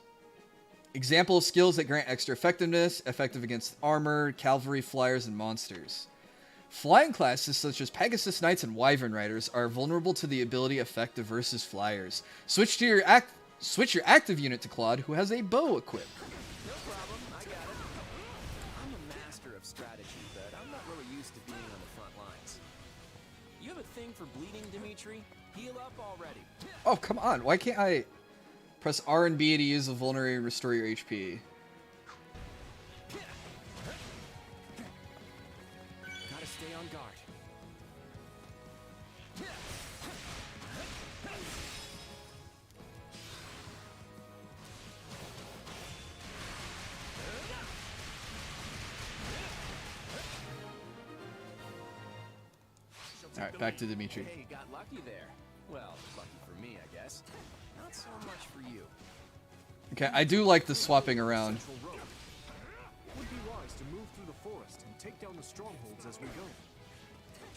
Example of skills that grant extra effectiveness. Effective against armor, cavalry, flyers, and monsters. Flying classes such as Pegasus Knights and Wyvern Riders are vulnerable to the ability effective versus flyers. Switch your active unit to Claude, who has a bow equipped. No problem, I got it. I'm a master of strategy, but I'm not really used to being on the front lines. You have a thing for bleeding, Dimitri? Heal up already. Oh, come on. Why can't I press R and B to use the vulnerary and restore your HP? Gotta stay on guard. Alright, back to Dimitri. Hey, got lucky there. Well, lucky for me, I guess. Not so much for you. Okay, I do like the swapping around. Central road. Would be wise to move through the forest and take down the strongholds as we go.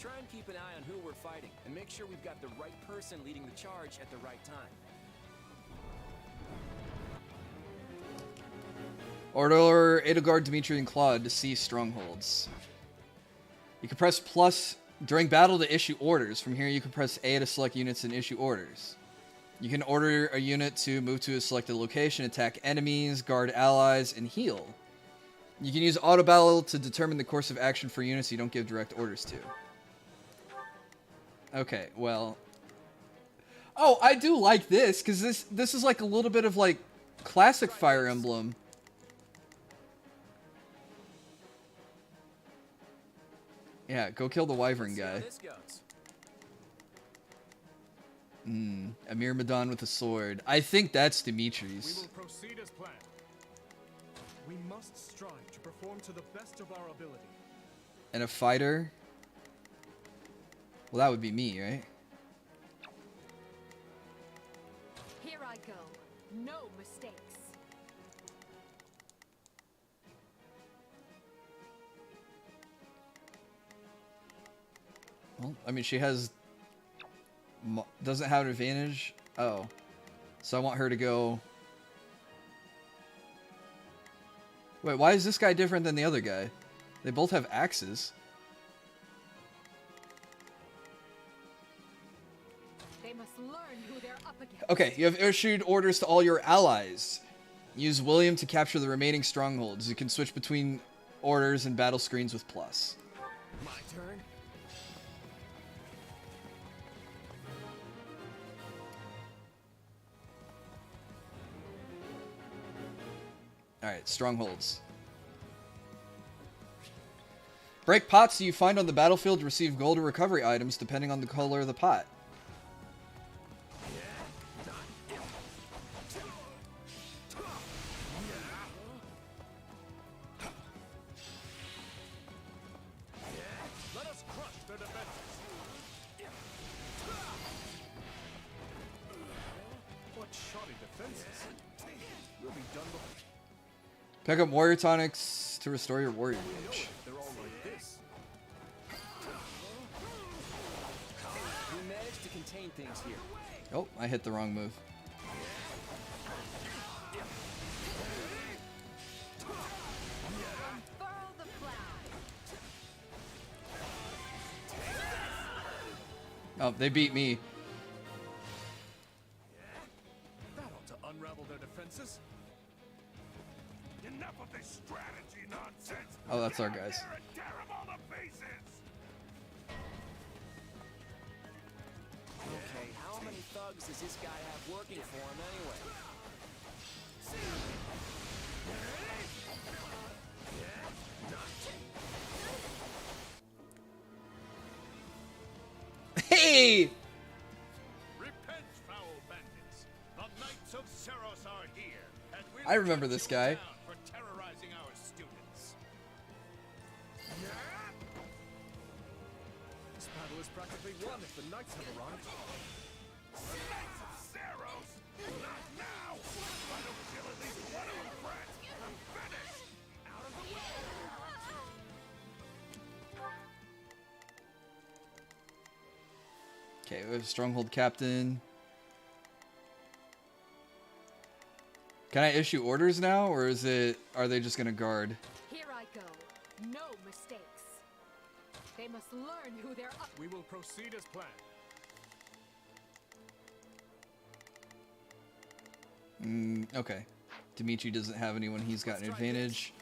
Try and keep an eye on who we're fighting, and make sure we've got the right person leading the charge at the right time. Order Edelgard, Dimitri, and Claude to seize strongholds. You can press plus during battle to issue orders. From here, you can press A to select units and issue orders. You can order a unit to move to a selected location, attack enemies, guard allies, and heal. You can use auto battle to determine the course of action for units you don't give direct orders to. Okay, well. Oh, I do like this, because this is like a little bit of like classic Fire Emblem. Yeah, go kill the Wyvern guy. Amir Madan with a sword. I think that's Dimitri's. We will proceed as planned. We must strive to perform to the best of our ability. And a fighter? Well, that would be me, right? Here I go. No mistakes. Well, I mean, she has... doesn't have an advantage. Oh. So I want her to go... Wait, why is this guy different than the other guy? They both have axes. They must learn who they're up against. Okay, you have issued orders to all your allies. Use William to capture the remaining strongholds. You can switch between orders and battle screens with plus. My turn. Alright, strongholds. Break pots you find on the battlefield to receive gold or recovery items depending on the color of the pot. Let us crush their defenses. What shoddy defenses? We'll be done before. Pick up warrior tonics to restore your warrior gauge. They're all like this. We managed to contain things here. Oh, I hit the wrong move. Furl the flag. Oh, they beat me. That ought to unravel their defenses. Enough of this strategy nonsense. Oh, that's our guys. Tear and tear 'em all to pieces. Okay, how many thugs does this guy have working for him anyway? Hey! Repent, foul bandits. The Knights of Ceros are here, and we'll I remember cut this you guy. down for terrorizing our students. This battle is practically won if the knights have arrived. Knights of Ceros? Not now! If I don't kill at least one of them, friends, I'm finished! Out of the way! Okay, we have Stronghold Captain. Can I issue orders now, or are they just gonna guard? Here I go. No mistakes. They must learn who they're up. We will proceed as planned. Okay. Dimitri doesn't have anyone, he's got an advantage.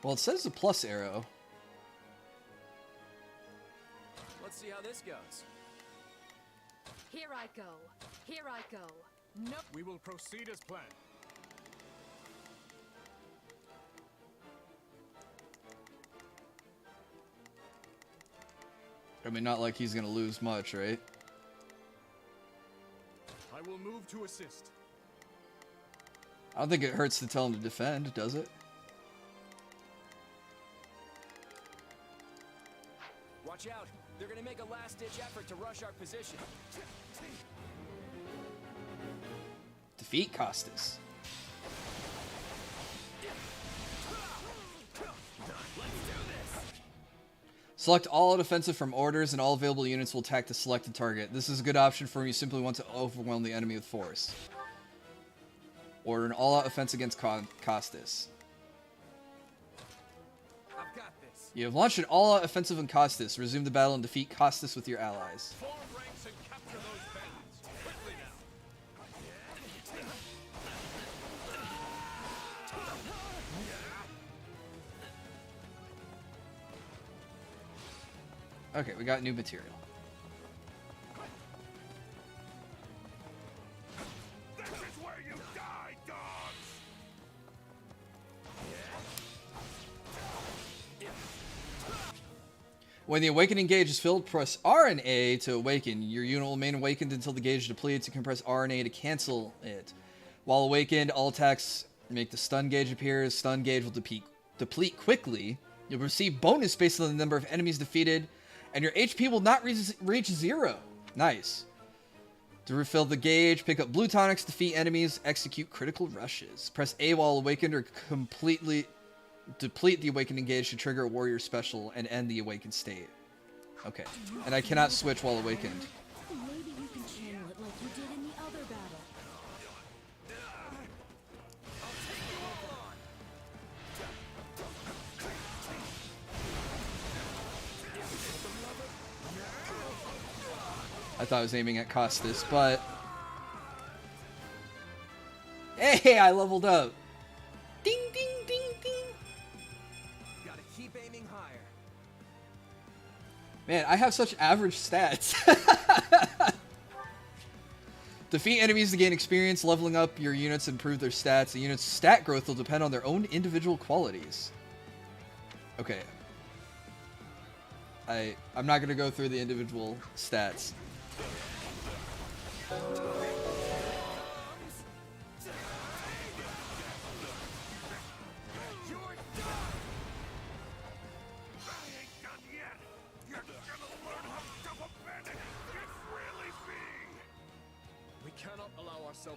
Well, it says a plus arrow. Let's see how this goes. Here I go. Here I go. No. We will proceed as planned. I mean, not like he's gonna lose much, right? I will move to assist. I don't think it hurts to tell him to defend, does it? Watch out. They're gonna make a last-ditch effort to rush our position. Defeat Costas. Select all defensive from orders, and all available units will attack the selected target. This is a good option for when you simply want to overwhelm the enemy with force. Order an all-out offense against Costas. I've got this. You have launched an all-out offensive on Costas. Resume the battle and defeat Costas with your allies. Form ranks and capture those bandits. Quickly now. Okay, we got new material. This is where you die, dogs! When the awakening gauge is filled, press R and A to awaken. Your unit will remain awakened until the gauge depletes. You can press R and A to cancel it. While awakened, all attacks make the stun gauge appear. Stun gauge will deplete quickly. You'll receive bonus based on the number of enemies defeated, and your HP will not reach 0. Nice. To refill the gauge, pick up blue tonics, defeat enemies, execute critical rushes. Press A while awakened or completely deplete the awakening gauge to trigger a warrior special and end the awakened state. Okay. And I cannot switch while awakened. Maybe you can channel it like you did in the other battle. I thought I was aiming at Costas, but... Hey, I leveled up! Ding, ding, ding, ding! Gotta keep aiming higher. Man, I have such average stats. Defeat enemies to gain experience. Leveling up your units improve their stats. The unit's stat growth will depend on their own individual qualities. Okay. I'm not going to go through the individual stats.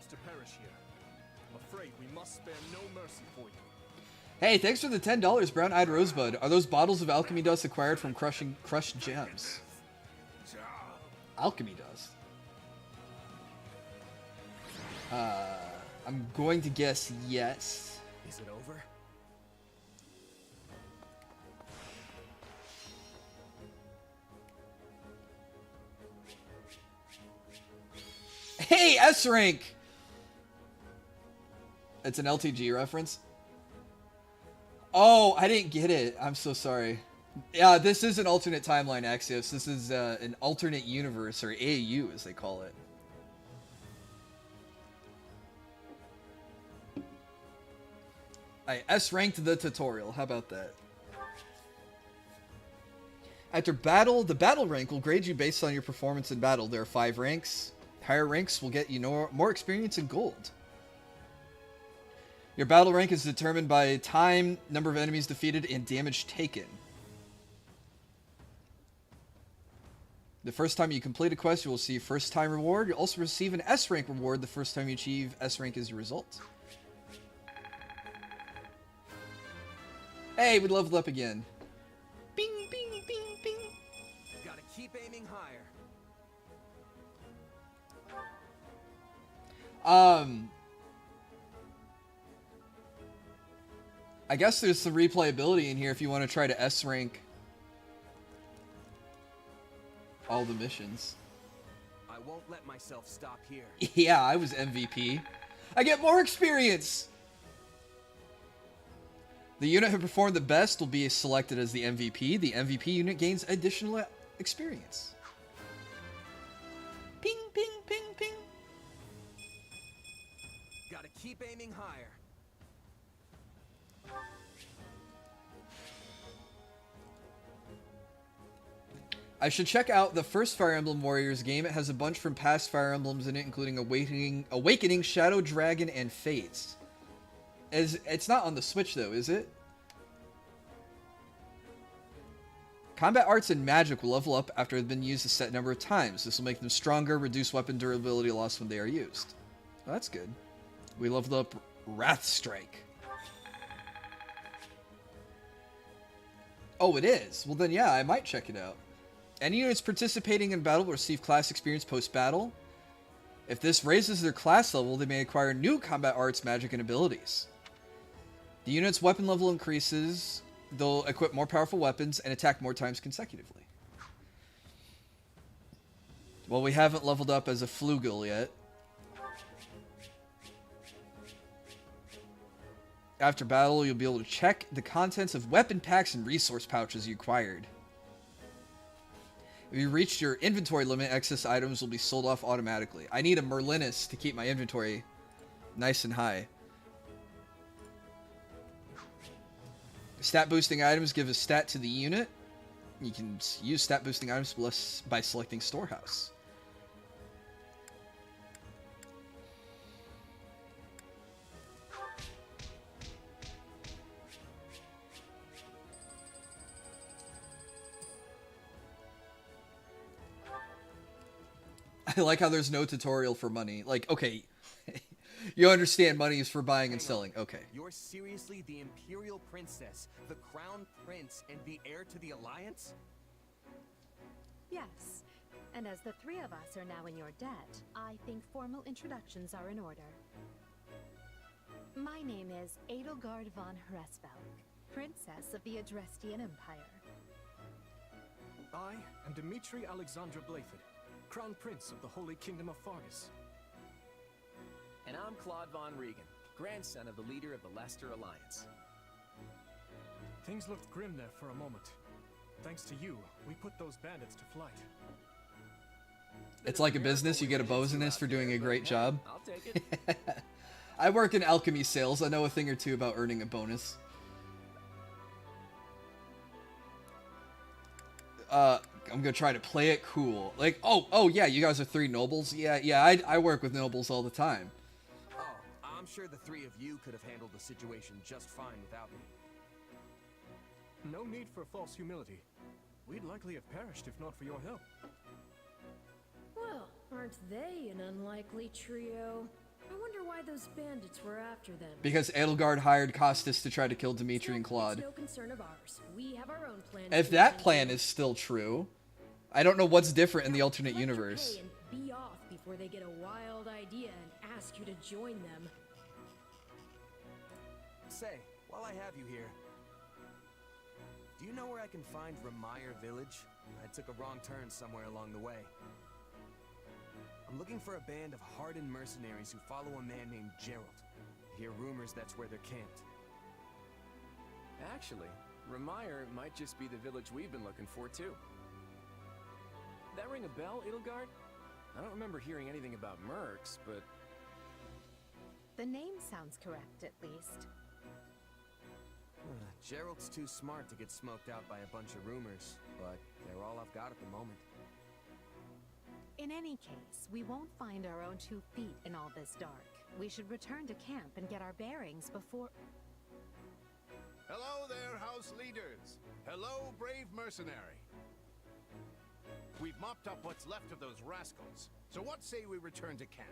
To perish here. I'm afraid we must spare no mercy for you. Hey, thanks for the $10, Brown-Eyed Rosebud. Are those bottles of alchemy dust acquired from crushing crushed gems? Alchemy dust. I'm going to guess yes. Is it over? Hey, S-Rank! It's an LTG reference. Oh, I didn't get it. I'm so sorry. Yeah, this is an alternate timeline, Axios. This is an alternate universe, or AU as they call it. I S-ranked the tutorial. How about that? After battle, the battle rank will grade you based on your performance in battle. There are 5 ranks. Higher ranks will get you more experience and gold. Your battle rank is determined by time, number of enemies defeated, and damage taken. The first time you complete a quest, you will receive first time reward. You'll also receive an S rank reward the first time you achieve S rank as a result. Hey, we leveled up again. Bing, bing, bing, bing. Gotta keep aiming higher. I guess there's some replayability in here if you want to try to S rank all the missions. I won't let myself stop here. Yeah, I was MVP. I get more experience! The unit who performed the best will be selected as the MVP. The MVP unit gains additional experience. Ping, ping, ping, ping. Gotta keep aiming higher. I should check out the first Fire Emblem Warriors game. It has a bunch from past Fire Emblems in it, including Awakening, Shadow Dragon, and Fates. It's not on the Switch, though, is it? Combat arts and magic will level up after they've been used a set number of times. This will make them stronger, reduce weapon durability loss when they are used. Well, that's good. We leveled up Wrath Strike. Oh, it is? Well, then, yeah, I might check it out. Any units participating in battle will receive class experience post-battle. If this raises their class level, they may acquire new combat arts, magic, and abilities. The unit's weapon level increases. They'll equip more powerful weapons and attack more times consecutively. Well, we haven't leveled up as a Flugel yet. After battle, you'll be able to check the contents of weapon packs and resource pouches you acquired. If you reach your inventory limit, excess items will be sold off automatically. I need a Merlinus to keep my inventory nice and high. Stat boosting items give a stat to the unit. You can use stat boosting items by selecting Storehouse. I like how there's no tutorial for money. Like, okay, you understand money is for buying and selling. Okay. You're seriously the Imperial Princess, the Crown Prince, and the heir to the Alliance? Yes. And as the 3 of us are now in your debt, I think formal introductions are in order. My name is Edelgard von Hresvelg, Princess of the Adrestian Empire. I am Dimitri Alexandra Blaford, Crown Prince of the Holy Kingdom of Fargus. And I'm Claude von Regan, grandson of the leader of the Leicester Alliance. Things looked grim there for a moment. Thanks to you, we put those bandits to flight. It's like a business. You get a bonus for doing a great job. I'll take it. I work in alchemy sales. I know a thing or two about earning a bonus. I'm gonna try to play it cool. Like, oh yeah, you guys are 3 nobles. Yeah, I work with nobles all the time. Oh, I'm sure the 3 of you could have handled the situation just fine without me. No need for false humility. We'd likely have perished if not for your help. Well, aren't they an unlikely trio? I wonder why those bandits were after them. Because Edelgard hired Costas to try to kill Dimitri Still, and Claude. It's no concern of ours. We have our own plan. If that plan is still true, I don't know what's different in the alternate Collect your universe. pay and be off before they get a wild idea and ask you to join them. Say, while I have you here, do you know where I can find Remire Village? I took a wrong turn somewhere along the way. I'm looking for a band of hardened mercenaries who follow a man named Gerald. I hear rumors that's where they're camped. Actually, Remire might just be the village we've been looking for, too. That ring a bell, Edelgard? I don't remember hearing anything about mercs, but... The name sounds correct, at least. Gerald's too smart to get smoked out by a bunch of rumors, but they're all I've got at the moment. In any case, we won't find our own 2 feet in all this dark. We should return to camp and get our bearings before... Hello there, house leaders. Hello, brave mercenary. We've mopped up what's left of those rascals, so what say we return to camp?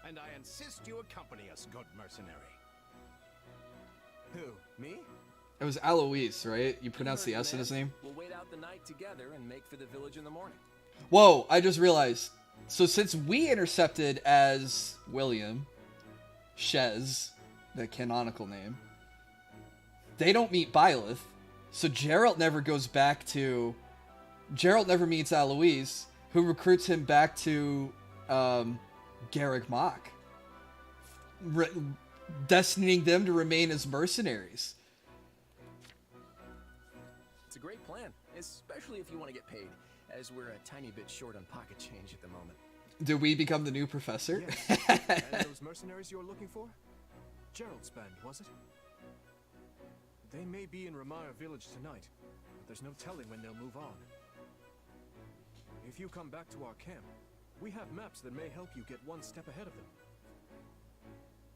And I insist you accompany us, good mercenary. Who? Me? It was Alois, right? You pronounced the S in his name? We'll wait out the night together and make for the village in the morning. Whoa, I just realized. So since we intercepted as William, Shez, the canonical name, they don't meet Byleth, so Geralt never goes back to... Geralt never meets Alois, who recruits him back to Garrick Mach, destining them to remain as mercenaries. It's a great plan, especially if you want to get paid, as we're a tiny bit short on pocket change at the moment. Do we become the new professor? Yes. And those mercenaries you're looking for? Gerald's band, was it? They may be in Remire Village tonight, but there's no telling when they'll move on. If you come back to our camp, we have maps that may help you get one step ahead of them.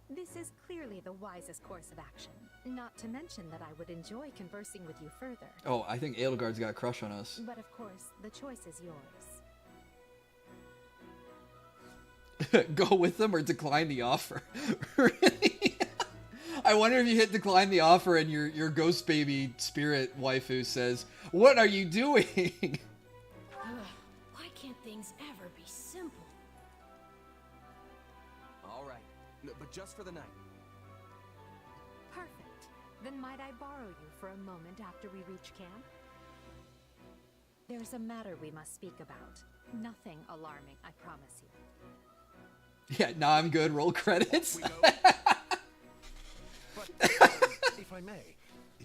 This is clearly the wisest course of action. Not to mention that I would enjoy conversing with you further. Oh, I think Edelgard's got a crush on us. But of course, the choice is yours. Go with them or decline the offer. Really? I wonder if you hit decline the offer and your ghost baby spirit waifu says, "What are you doing?" Why can't things ever be simple? All right, but just for the night. Perfect. Then might I borrow you for a moment after we reach camp? There's a matter we must speak about. Nothing alarming, I promise you. Yeah, nah, I'm good. Roll credits. But, if I may,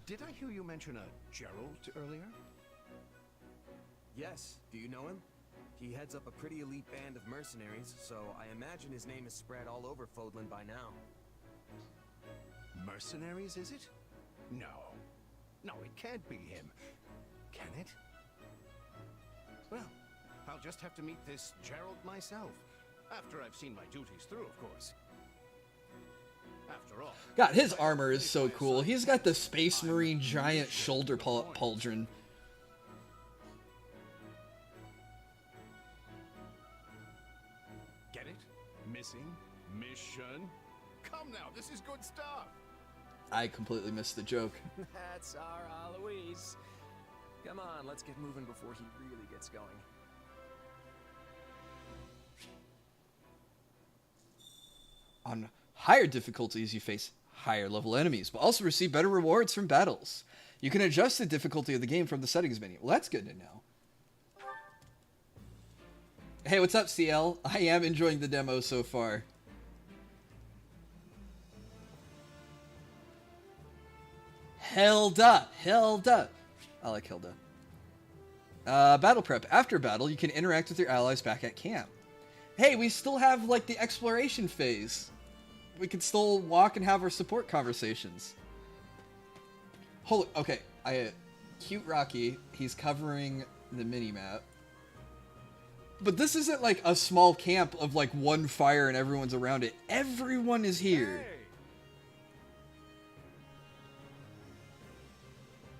did I hear you mention a Gerald earlier? Yes, do you know him? He heads up a pretty elite band of mercenaries, so I imagine his name is spread all over Fodlan by now. Mercenaries, is it? No. No, it can't be him. Can it? Well, I'll just have to meet this Gerald myself. After I've seen my duties through, of course. After all... God, his armor is so cool. He's got the Space Marine giant shoulder pauldron. Get it? Missing? Mission? Come now, this is good stuff! I completely missed the joke. That's our Alois. Come on, let's get moving before he really gets going. On higher difficulties, you face higher level enemies, but also receive better rewards from battles. You can adjust the difficulty of the game from the settings menu. Well, that's good to know. Hey, what's up, CL? I am enjoying the demo so far. Hilda! Hilda! I like Hilda. Battle prep. After battle, you can interact with your allies back at camp. Hey, we still have, like, the exploration phase. We can still walk and have our support conversations. Holy, okay, cute Rocky, he's covering the mini-map. But this isn't, like, a small camp of, like, one fire and everyone's around it. Everyone is here. Hey.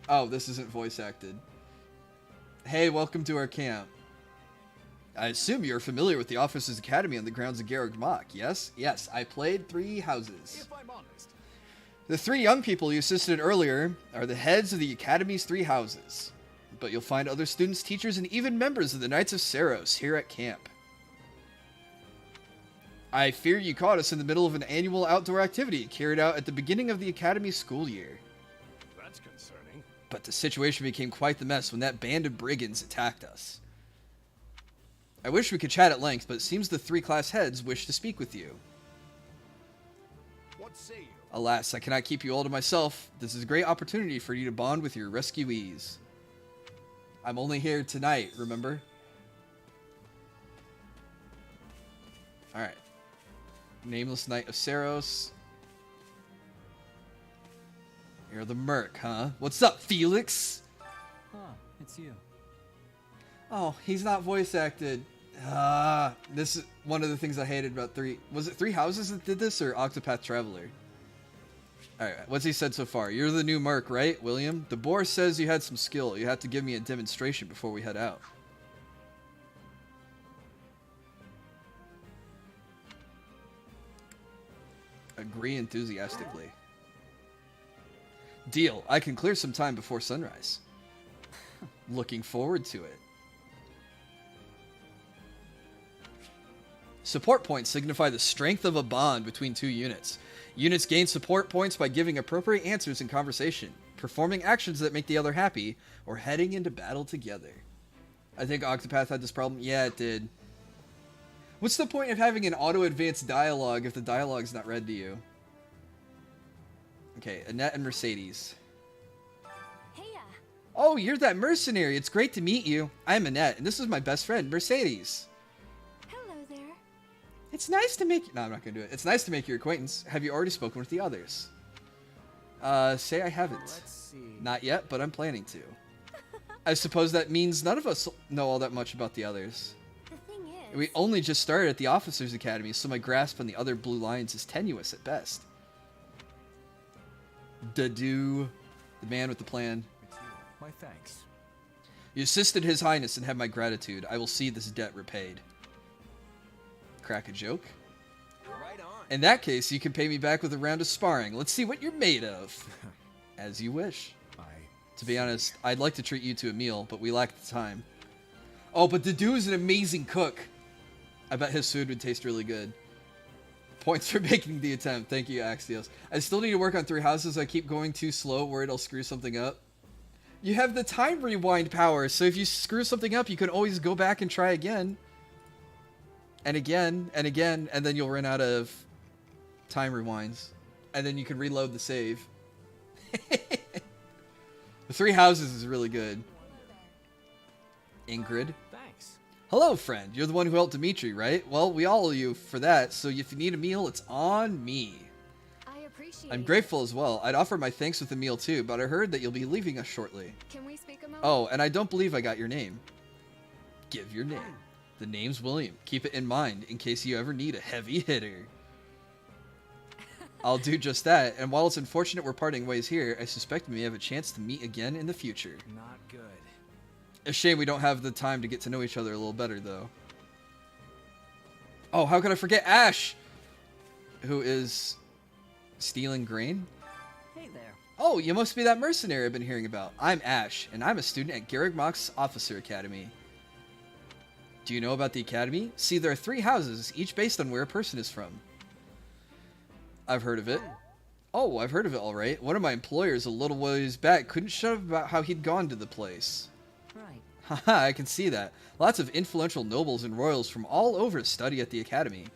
Oh, this isn't voice acted. Hey, welcome to our camp. I assume you're familiar with the Officers Academy on the grounds of Garreg Mach, yes? Yes, I played 3 houses. If I'm honest. The 3 young people you assisted earlier are the heads of the Academy's 3 houses. But you'll find other students, teachers, and even members of the Knights of Seiros here at camp. I fear you caught us in the middle of an annual outdoor activity carried out at the beginning of the Academy's school year. That's concerning. But the situation became quite the mess when that band of brigands attacked us. I wish we could chat at length, but it seems the 3 class heads wish to speak with you. What say you? Alas, I cannot keep you all to myself. This is a great opportunity for you to bond with your rescuees. I'm only here tonight, remember? Alright. Nameless Knight of Seiros. You're the Merc, huh? What's up, Felix? Huh, it's you. Oh, he's not voice acted. This is one of the things I hated about 3... Was it 3 houses that did this, or Octopath Traveler? Alright, what's he said so far? You're the new Merc, right, William? The boar says you had some skill. You have to give me a demonstration before we head out. Agree enthusiastically. Deal. I can clear some time before sunrise. Looking forward to it. Support points signify the strength of a bond between 2 units. Units gain support points by giving appropriate answers in conversation, performing actions that make the other happy, or heading into battle together. I think Octopath had this problem. Yeah, it did. What's the point of having an auto-advanced dialogue if the dialogue's not read to you? Okay, Annette and Mercedes. Heya. Oh, you're that mercenary. It's great to meet you. I'm Annette, and this is my best friend, Mercedes. Hello there. It's nice to make... No, I'm not going to do it. It's nice to make your acquaintance. Have you already spoken with the others? Say I haven't. Let's see. Not yet, but I'm planning to. I suppose that means none of us know all that much about the others. The thing is... We only just started at the Officers Academy, so my grasp on the other Blue Lions is tenuous at best. Dadu, the man with the plan. It's you. My thanks. You assisted His Highness and have my gratitude. I will see this debt repaid. Crack a joke? Right on. In that case, you can pay me back with a round of sparring. Let's see what you're made of. As you wish. To be honest, I'd like to treat you to a meal, but we lack the time. Oh, but Dadu is an amazing cook. I bet his food would taste really good. Points for making the attempt. Thank you, Axios. I still need to work on 3 houses. I keep going too slow, worried I'll screw something up. You have the time rewind power, so if you screw something up, you can always go back and try again. And again, and again, and then you'll run out of time rewinds. And then you can reload the save. The 3 houses is really good. Ingrid. Thanks. Hello, friend. You're the one who helped Dimitri, right? Well, we all owe you for that, so if you need a meal, it's on me. I appreciate I'm it. grateful as well. I'd offer my thanks with a meal too, but I heard that you'll be leaving us shortly. Can we speak a moment? Oh, and I don't believe I got your name. Give your name. The name's William. Keep it in mind in case you ever need a heavy hitter. I'll do just that, and while it's unfortunate we're parting ways here, I suspect we may have a chance to meet again in the future. Not good. A shame we don't have the time to get to know each other a little better, though. Oh, how could I forget Ash? Who is stealing grain? Hey there. Oh, you must be that mercenary I've been hearing about. I'm Ash, and I'm a student at Garreg Mach's Officer Academy. Do you know about the Academy? See, there are 3 houses, each based on where a person is from. I've heard of it. Oh, I've heard of it all right. One of my employers a little ways back couldn't shut up about how he'd gone to the place. Right. Haha, I can see that. Lots of influential nobles and royals from all over study at the Academy.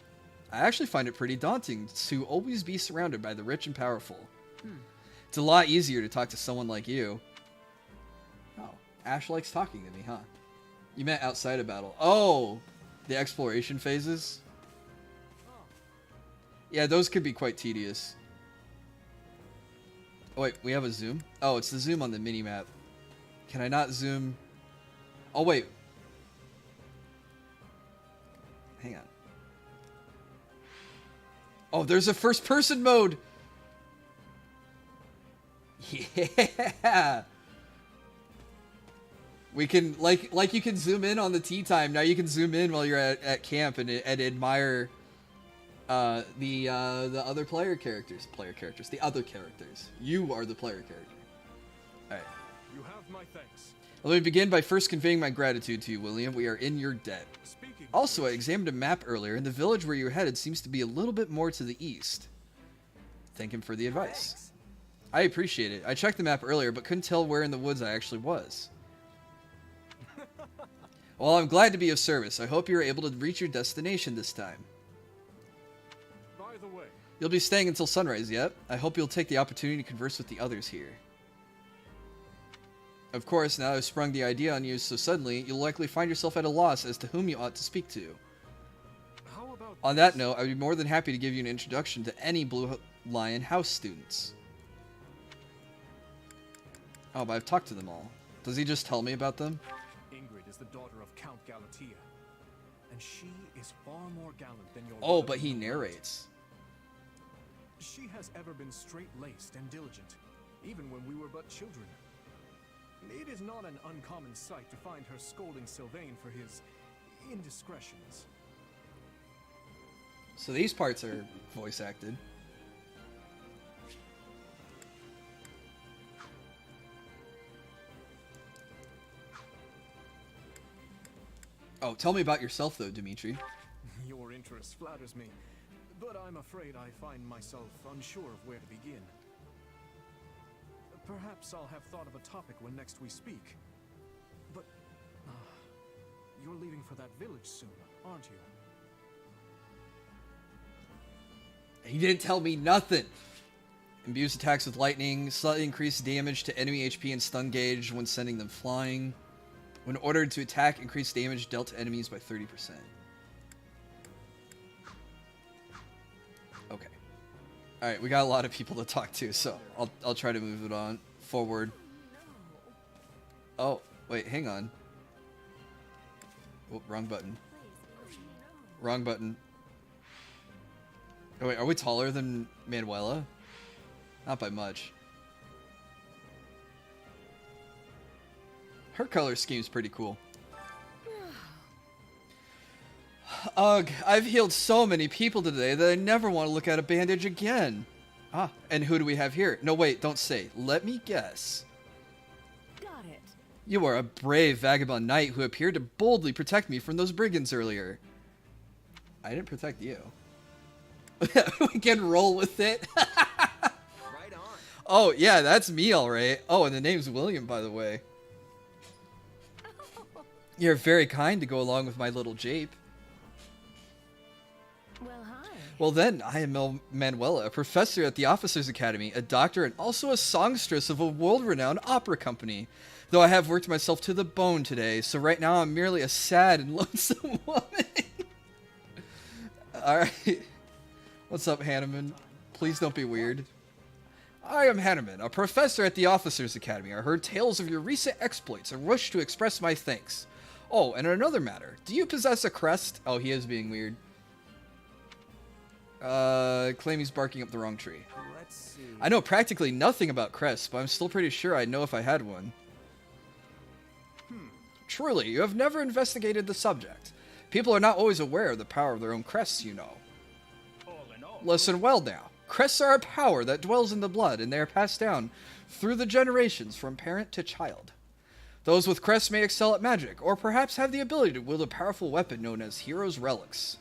I actually find it pretty daunting to always be surrounded by the rich and powerful. It's a lot easier to talk to someone like you. Oh, Ash likes talking to me, huh? You meant outside of battle. Oh, the exploration phases? Yeah, those could be quite tedious. Oh wait, we have a zoom? Oh, it's the zoom on the mini-map. Can I not zoom? Oh wait. Hang on. Oh, there's a first-person mode! Yeah! We can, like you can zoom in on the tea time, now you can zoom in while you're at camp and admire the other player characters. The other characters. You are the player character. Alright. You have my thanks. Let me begin by first conveying my gratitude to you, William. We are in your debt. Also, I examined a map earlier, and the village where you're headed seems to be a little bit more to the east. Thank him for the advice. Thanks. I appreciate it. I checked the map earlier, but couldn't tell where in the woods I actually was. Well, I'm glad to be of service. I hope you're able to reach your destination this time. By the way, You'll be staying until sunrise, yep? I hope you'll take the opportunity to converse with the others here. Of course, now I've sprung the idea on you so suddenly, you'll likely find yourself at a loss as to whom you ought to speak to. how about On that note, I'd be more than happy to give you an introduction to any Blue Lion House students. Oh, but I've talked to them all. Does he just tell me about them? Ingrid is the daughter of Count Galatea, and she is far more gallant than your Oh, brother but he Leonard. narrates. She has ever been straight-laced and diligent, even when we were but children. It is not an uncommon sight to find her scolding Sylvain for his indiscretions. So these parts are voice acted. Oh, tell me about yourself though, Dimitri. Your interest flatters me, but I'm afraid I find myself unsure of where to begin. Perhaps I'll have thought of a topic when next we speak. But, you're leaving for that village soon, aren't you? He didn't tell me nothing. Imbues attacks with lightning, slightly increased damage to enemy HP and stun gauge when sending them flying. When ordered to attack, increase damage dealt to enemies by 30%. Okay. Alright, we got a lot of people to talk to, so I'll try to move it on forward. Oh, wait, hang on. Oh, wrong button. Wrong button. Oh wait, are we taller than Manuela? Not by much. Her color scheme's pretty cool. Ugh, I've healed so many people today that I never want to look at a bandage again. Ah, and who do we have here? No, wait, don't say. Let me guess. Got it. You are a brave vagabond knight who appeared to boldly protect me from those brigands earlier. I didn't protect you. We can roll with it. Right on. Oh, yeah, that's me, all right. Oh, and the name's William, by the way. You're very kind to go along with my little jape. Well, hi. Well then, I am Manuela, a professor at the Officers Academy, a doctor, and also a songstress of a world-renowned opera company. Though I have worked myself to the bone today, so right now I'm merely a sad and lonesome woman. Alright. What's up, Hanneman? Please don't be weird. I am Hanneman, a professor at the Officers Academy. I heard tales of your recent exploits and wish to express my thanks. Oh, and another matter. Do you possess a crest? Oh, he is being weird. Claim he's barking up the wrong tree. Let's see. I know practically nothing about crests, but I'm still pretty sure I'd know if I had one. Truly, you have never investigated the subject. People are not always aware of the power of their own crests, you know. Listen well now. Crests are a power that dwells in the blood, and they are passed down through the generations from parent to child. Those with crests may excel at magic, or perhaps have the ability to wield a powerful weapon known as Hero's Relics.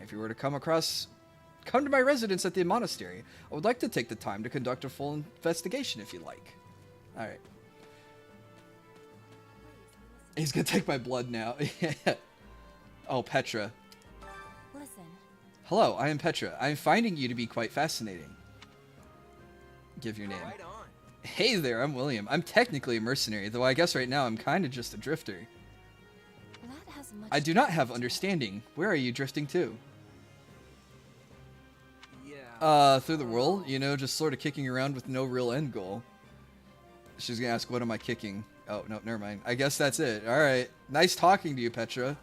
If you were to come to my residence at the monastery, I would like to take the time to conduct a full investigation if you like. Alright. He's gonna take my blood now. Oh, Petra. Listen. Hello, I am Petra. I am finding you to be quite fascinating. Give your name. Right on. Hey there, I'm William. I'm technically a mercenary, though I guess right now I'm kind of just a drifter. I do not have understanding. Where are you drifting to? Yeah. Through the world, you know, just sort of kicking around with no real end goal. She's gonna ask, what am I kicking? Oh, no, never mind. I guess that's it. Alright. Nice talking to you, Petra.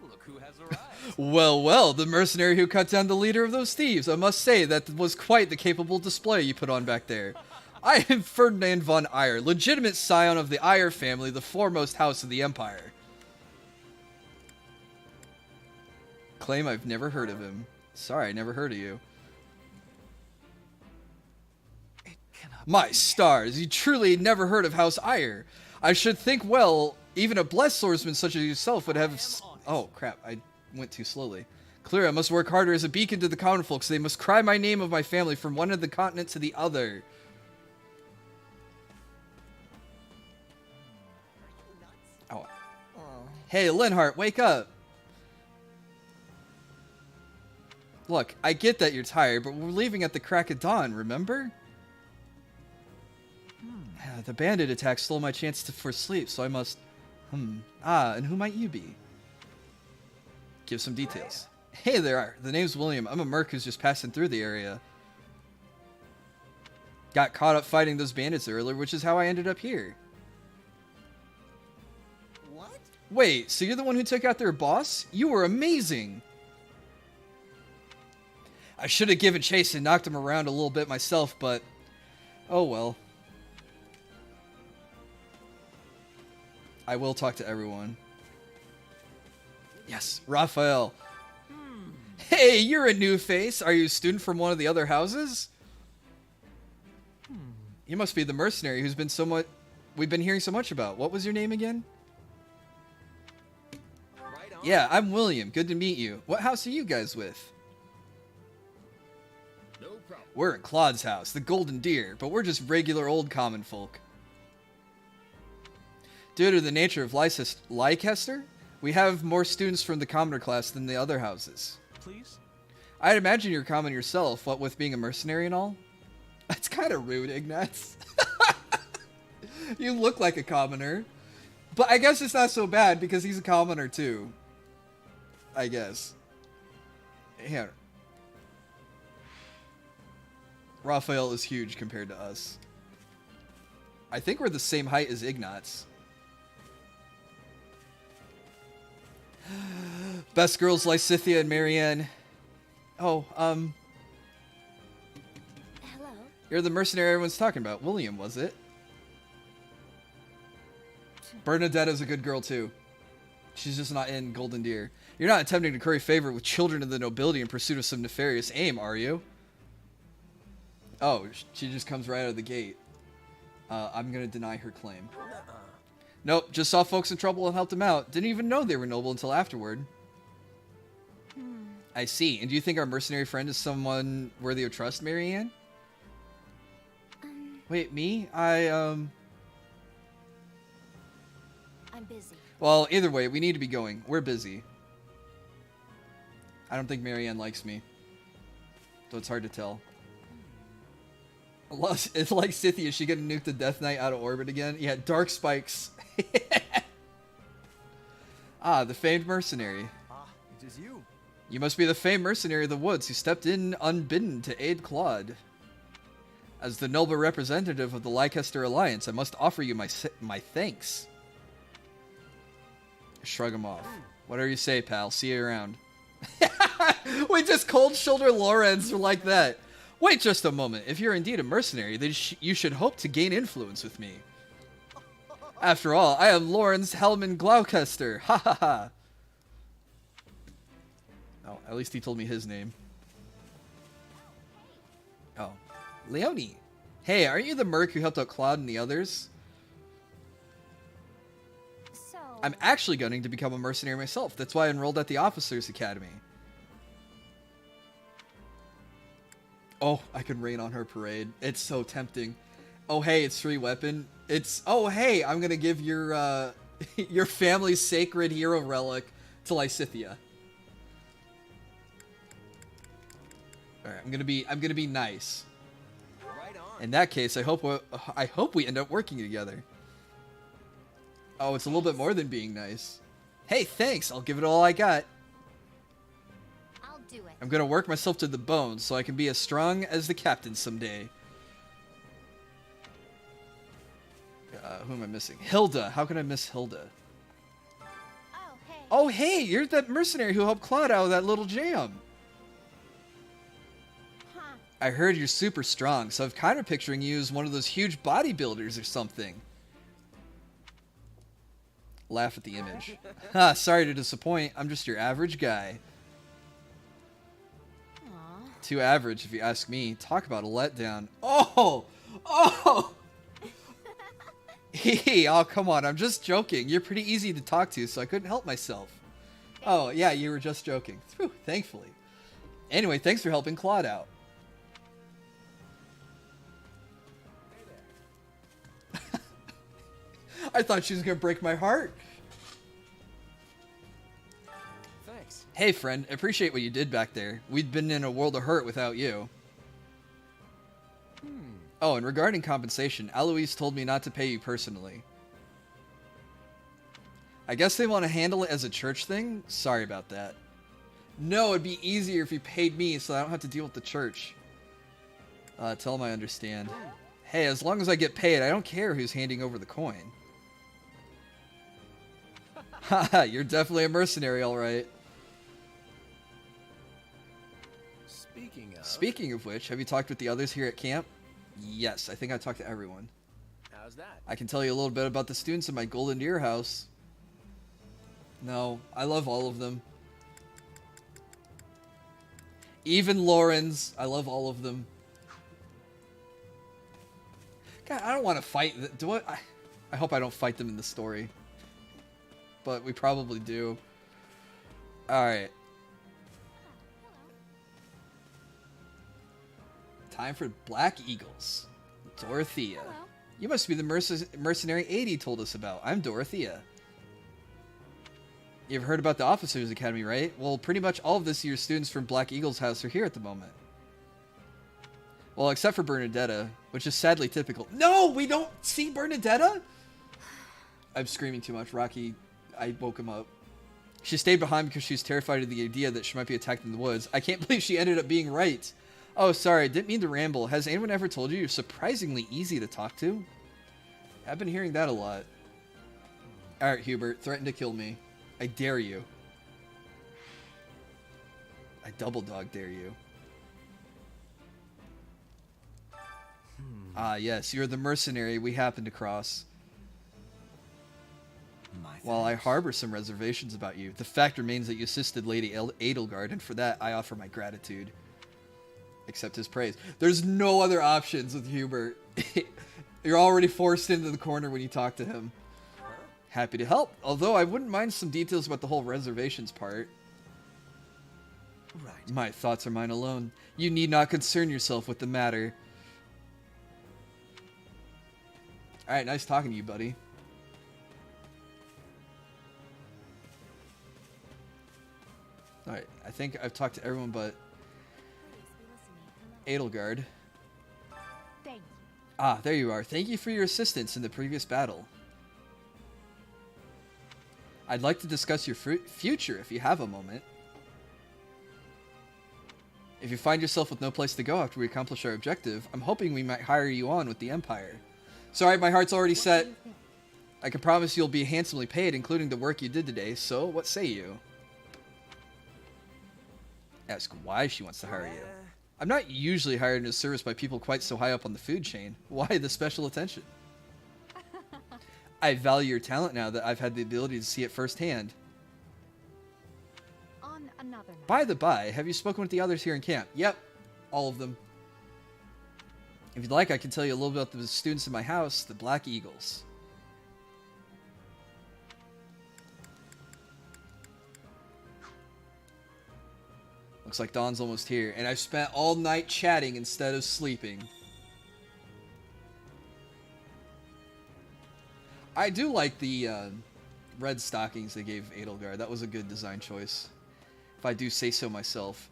Look who has arrived. Well, the mercenary who cut down the leader of those thieves. I must say, that was quite the capable display you put on back there. I am Ferdinand von Eyre, legitimate scion of the Eyre family, the foremost house of the Empire. Claim I've never heard of him. Sorry, I never heard of you. My stars, you truly never heard of House Eyre. I should think, well, even a blessed swordsman such as yourself would have... Oh, crap, I went too slowly. Clear, I must work harder as a beacon to the common folks. They must cry my name of my family from one end of the continent to the other. Oh. Hey, Linhart, wake up. Look, I get that you're tired, but we're leaving at the crack of dawn, remember? The bandit attack stole my chance for sleep, so I must... and who might you be? Give some details. Hey there, the name's William. I'm a merc who's just passing through the area. Got caught up fighting those bandits earlier, which is how I ended up here. What? Wait, so you're the one who took out their boss? You were amazing! I should have given chase and knocked him around a little bit myself, but... Oh well. I will talk to everyone. Yes, Raphael. Hey, you're a new face. Are you a student from one of the other houses? You must be the mercenary who's been we've been hearing so much about. What was your name again? Right on. Yeah, I'm William. Good to meet you. What house are you guys with? No problem. We're in Claude's house, the Golden Deer, but we're just regular old common folk. Due to the nature of Leicester, we have more students from the commoner class than the other houses. Please? I'd imagine you're common yourself, what with being a mercenary and all. That's kind of rude, Ignatz. You look like a commoner. But I guess it's not so bad because he's a commoner too. I guess. Here. Raphael is huge compared to us. I think we're the same height as Ignatz. Best girls Lysithia and Marianne. Oh, Hello? you're the mercenary everyone's talking about. William, was it? Bernadetta's a good girl too. She's just not in Golden Deer. You're not attempting to curry favor with children of the nobility in pursuit of some nefarious aim, are you? Oh, she just comes right out of the gate. I'm gonna deny her claim. Nope, just saw folks in trouble and helped them out. Didn't even know they were noble until afterward. I see. And do you think our mercenary friend is someone worthy of trust, Marianne? Wait, me? I'm busy. Well, either way, we need to be going. We're busy. I don't think Marianne likes me. So it's hard to tell. It's like Scythia. Is she gonna nuke the Death Knight out of orbit again? Yeah, dark spikes. Ah, the famed mercenary. Ah, it is you. You must be the famed mercenary of the woods who stepped in unbidden to aid Claude. As the noble representative of the Leicester Alliance, I must offer you my thanks. Shrug him off. Whatever you say, pal. See you around. We just cold shoulder Lorenz like that. Wait just a moment. If you're indeed a mercenary, then you should hope to gain influence with me. After all, I am Lorenz Hellman Gloucester. Ha ha ha. Oh, at least he told me his name. Oh. Leonie. Hey, aren't you the merc who helped out Claude and the others? So... I'm actually gunning to become a mercenary myself. That's why I enrolled at the Officers Academy. Oh, I can rain on her parade. It's so tempting. Oh, hey, it's free weapon. Oh, hey, I'm gonna give your your family's sacred hero relic to Lysithia. All right, I'm gonna be nice. Right on. In that case, I hope we end up working together. Oh, it's a little bit more than being nice. Hey, thanks. I'll give it all I got. I'll do it. I'm gonna work myself to the bone so I can be as strong as the captain someday. Who am I missing? Hilda. How can I miss Hilda? Oh, hey. Oh, hey, you're that mercenary who helped Claude out of that little jam. Huh. I heard you're super strong, so I'm kind of picturing you as one of those huge bodybuilders or something. Laugh at the image. Ha, sorry to disappoint. I'm just your average guy. Aw. Too average, if you ask me. Talk about a letdown. Oh! Oh! Hee, oh, come on. I'm just joking. You're pretty easy to talk to, so I couldn't help myself. Oh, yeah, you were just joking. Whew, thankfully. Anyway, thanks for helping Claude out. I thought she was going to break my heart. Thanks. Hey, friend. Appreciate what you did back there. We'd been in a world of hurt without you. Oh, and regarding compensation, Eloise told me not to pay you personally. I guess they want to handle it as a church thing? Sorry about that. No, it'd be easier if you paid me so I don't have to deal with the church. Tell them I understand. Hey, as long as I get paid, I don't care who's handing over the coin. Haha, you're definitely a mercenary, alright. Speaking of which, have you talked with the others here at camp? Yes, I think I talked to everyone. How's that? I can tell you a little bit about the students in my Golden Deer house. No, I love all of them. Even Lauren's, I love all of them. God, I don't want to fight. I hope I don't fight them in the story. But we probably do. Alright. Time for Black Eagles. Dorothea. Hello. You must be the mercenary 80 told us about. I'm Dorothea. You've heard about the Officers Academy, right? Well, pretty much all of this year's students from Black Eagle's house are here at the moment. Well, except for Bernadetta, which is sadly typical. No, we don't see Bernadetta? I'm screaming too much. Rocky, I woke him up. She stayed behind because she was terrified of the idea that she might be attacked in the woods. I can't believe she ended up being right. Oh, sorry, didn't mean to ramble. Has anyone ever told you you're surprisingly easy to talk to? I've been hearing that a lot. Alright, Hubert, threaten to kill me. I dare you. I double dog dare you. Ah, yes, you're the mercenary we happened to cross. While I harbor some reservations about you, the fact remains that you assisted Lady Edelgard, and for that I offer my gratitude. Accept his praise. There's no other options with Hubert. You're already forced into the corner when you talk to him. Happy to help, although I wouldn't mind some details about the whole reservations part. Right. My thoughts are mine alone. You need not concern yourself with the matter. Alright, nice talking to you, buddy. Alright, I think I've talked to everyone but Edelgard. Thank you. Ah, there you are. Thank you for your assistance in the previous battle. I'd like to discuss your future if you have a moment. If you find yourself with no place to go after we accomplish our objective, I'm hoping we might hire you on with the Empire. Sorry, my heart's already set. I can promise you'll be handsomely paid, including the work you did today, so what say you? Ask why she wants to hire you. I'm not usually hired into service by people quite so high up on the food chain. Why the special attention? I value your talent now that I've had the ability to see it firsthand. On another note. By the by, have you spoken with the others here in camp? Yep, all of them. If you'd like, I can tell you a little bit about the students in my house, the Black Eagles. Looks like Dawn's almost here, and I've spent all night chatting instead of sleeping. I do like the red stockings they gave Edelgard. That was a good design choice, if I do say so myself.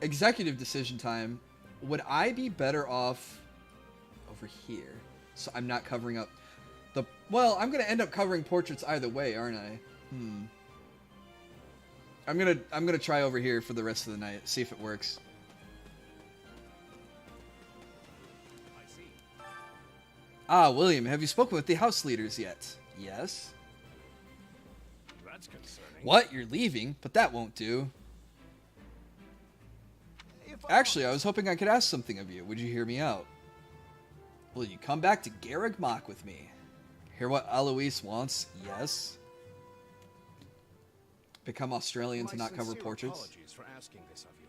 Executive decision time. Would I be better off over here? So I'm not covering up. Well, I'm gonna end up covering portraits either way, aren't I? I'm gonna try over here for the rest of the night, see if it works. I see. Ah, William, have you spoken with the house leaders yet? Yes. That's concerning. What? You're leaving? But that won't do. Actually, I was hoping I could ask something of you. Would you hear me out? Will you come back to Garreg Mach with me? Hear what Eloise wants? Yes. Become Australian to not cover portraits? Apologies for asking this of you.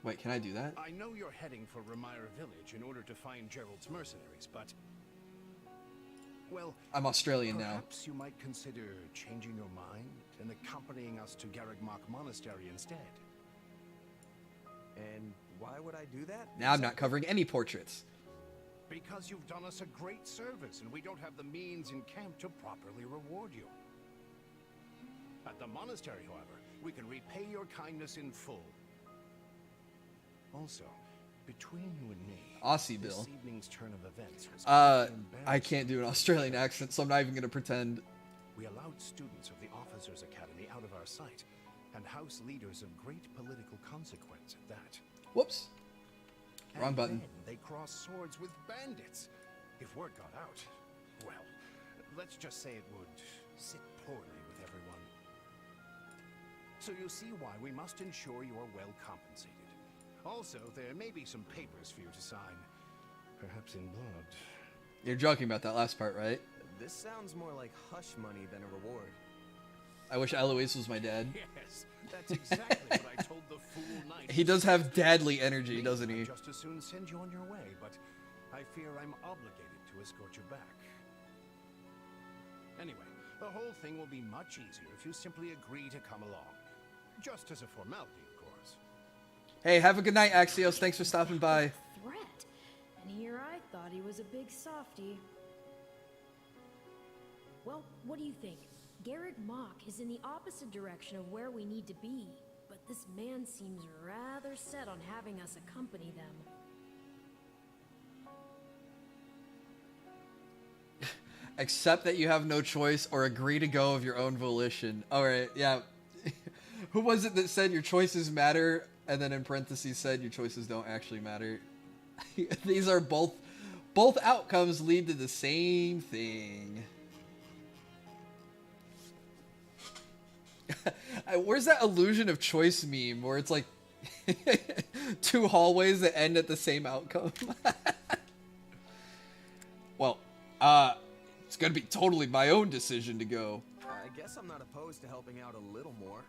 Wait, can I do that? I know you're heading for Remire Village in order to find Gerald's mercenaries, but... Well, I'm Australian now. perhaps you might consider changing your mind and accompanying us to Garreg Mach Monastery instead. And why would I do that? Now I'm not covering any portraits. Because you've done us a great service, and we don't have the means in camp to properly reward you. At the monastery, however, we can repay your kindness in full. Also, between you and me, Aussie Bill. this evening's turn of events was I can't do an Australian accent, so I'm not even gonna pretend. We allowed students of the Officers' Academy out of our sight, and house leaders of great political consequence at that. Whoops. Wrong And button. then they crossed swords with bandits. If word got out, well, let's just say it would sit poorly with everyone. So you see why we must ensure you are well compensated. Also, there may be some papers for you to sign, perhaps in blood. You're joking about that last part, right? This sounds more like hush money than a reward. I wish Eloise was my dad. Yes, that's exactly what I told the fool knight. He does have dadly energy, doesn't he? I'd just as soon send you on your way, but I fear I'm obligated to escort you back. Anyway, the whole thing will be much easier if you simply agree to come along. Just as a formality, of course. Hey, have a good night, Axios. Thanks for stopping by. Threat. And here I thought he was a big softy. Well, what do you think? Garreg Mach is in the opposite direction of where we need to be, but this man seems rather set on having us accompany them. Accept that you have no choice or agree to go of your own volition. Alright, yeah. Who was it that said your choices matter, and then in parentheses said your choices don't actually matter? These are both outcomes lead to the same thing. Where's that illusion of choice meme where it's like two hallways that end at the same outcome? Well, it's gonna be totally my own decision to go. I guess I'm not opposed to helping out a little more.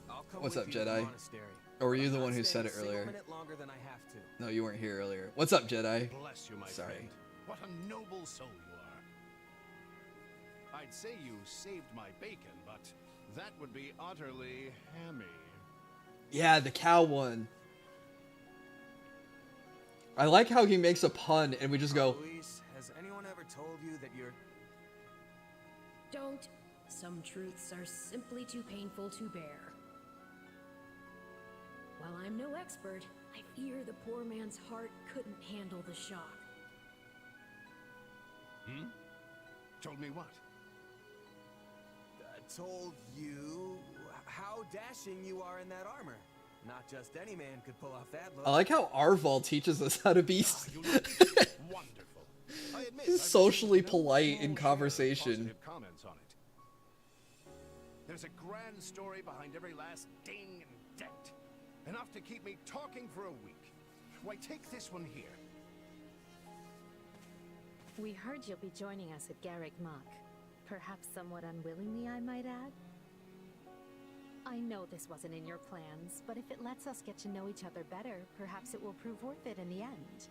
I'll come What's with up, you to the Jedi? monastery. Or were you I'm the not one who said staying it a single earlier? minute longer than I have to. No, you weren't here earlier. What's up, Jedi? Bless you, my Sorry. friend. What a noble soul you are. I'd say you saved my bacon, but that would be utterly hammy. Yeah, the cow one. I like how he makes a pun and we just go, Luis, has anyone ever told you that you're... Don't. Some truths are simply too painful to bear. While I'm no expert, I fear the poor man's heart couldn't handle the shock. Told me what? told you how dashing you are in that armor. Not just any man could pull off that look. I like how Arval teaches us how to be Wonderful. I admit, I've socially seen no polite small in share of conversation. positive comments on it. There's a grand story behind every last ding and dent. Enough to keep me talking for a week. Why, take this one here. We heard you'll be joining us at Garreg Mach. Perhaps somewhat unwillingly, I might add. I know this wasn't in your plans, but if it lets us get to know each other better, perhaps it will prove worth it in the end.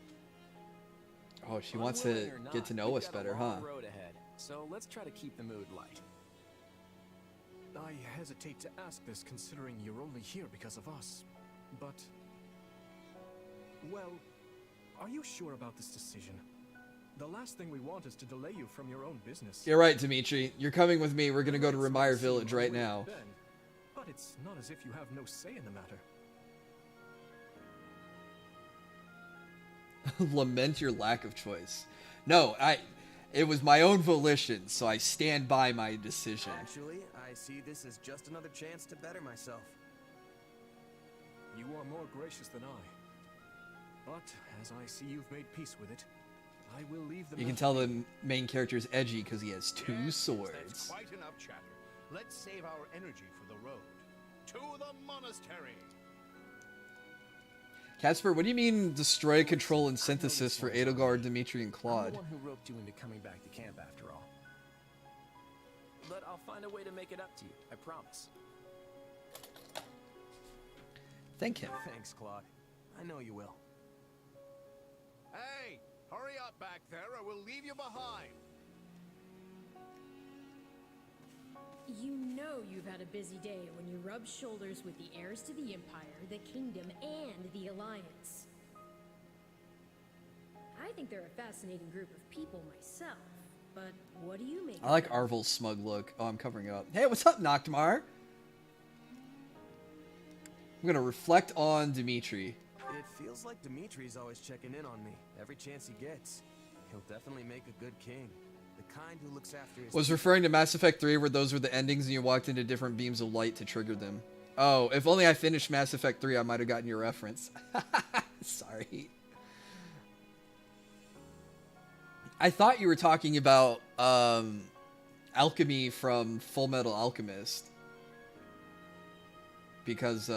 Oh, she wants to Unwilling or get not, to know we've us got a better, huh? long road ahead, so let's try to keep the mood light. I hesitate to ask this considering you're only here because of us, but... Well, are you sure about this decision? The last thing we want is to delay you from your own business. You're right, Dimitri. You're coming with me. We're gonna go to It's Remire gonna seem Village right unwilling now. then, but it's not as if you have no say in the matter. Lament your lack of choice. No, It was my own volition, so I stand by my decision. Actually, I see this as just another chance to better myself. You are more gracious than I. But as I see you've made peace with it, I will leave the You can tell the main character is edgy because he has two swords. That's quite enough chatter. Let's save our energy for the road. To the monastery. Casper, what do you mean destroy control and synthesis for Edelgard, Dimitri, and I'm Claude? the one who roped you into coming back to camp after all. But I'll find a way to make it up to you, I promise. Thank him. Thanks, Claude. I know you will. Hey, hurry up back there or we'll leave you behind. You know you've had a busy day when you rub shoulders with the heirs to the Empire, the Kingdom, and the Alliance. I think they're a fascinating group of people myself, but what do you make I like Arvel's smug look. Oh, I'm covering up. Hey, what's up, Noctmar? I'm gonna reflect on Dimitri. It feels like Dimitri's always checking in on me. Every chance he gets. He'll definitely make a good king. The kind who looks after his... Was referring to Mass Effect 3 where those were the endings and you walked into different beams of light to trigger them. Oh, if only I finished Mass Effect 3, I might have gotten your reference. Sorry. I thought you were talking about alchemy from Full Metal Alchemist. Because,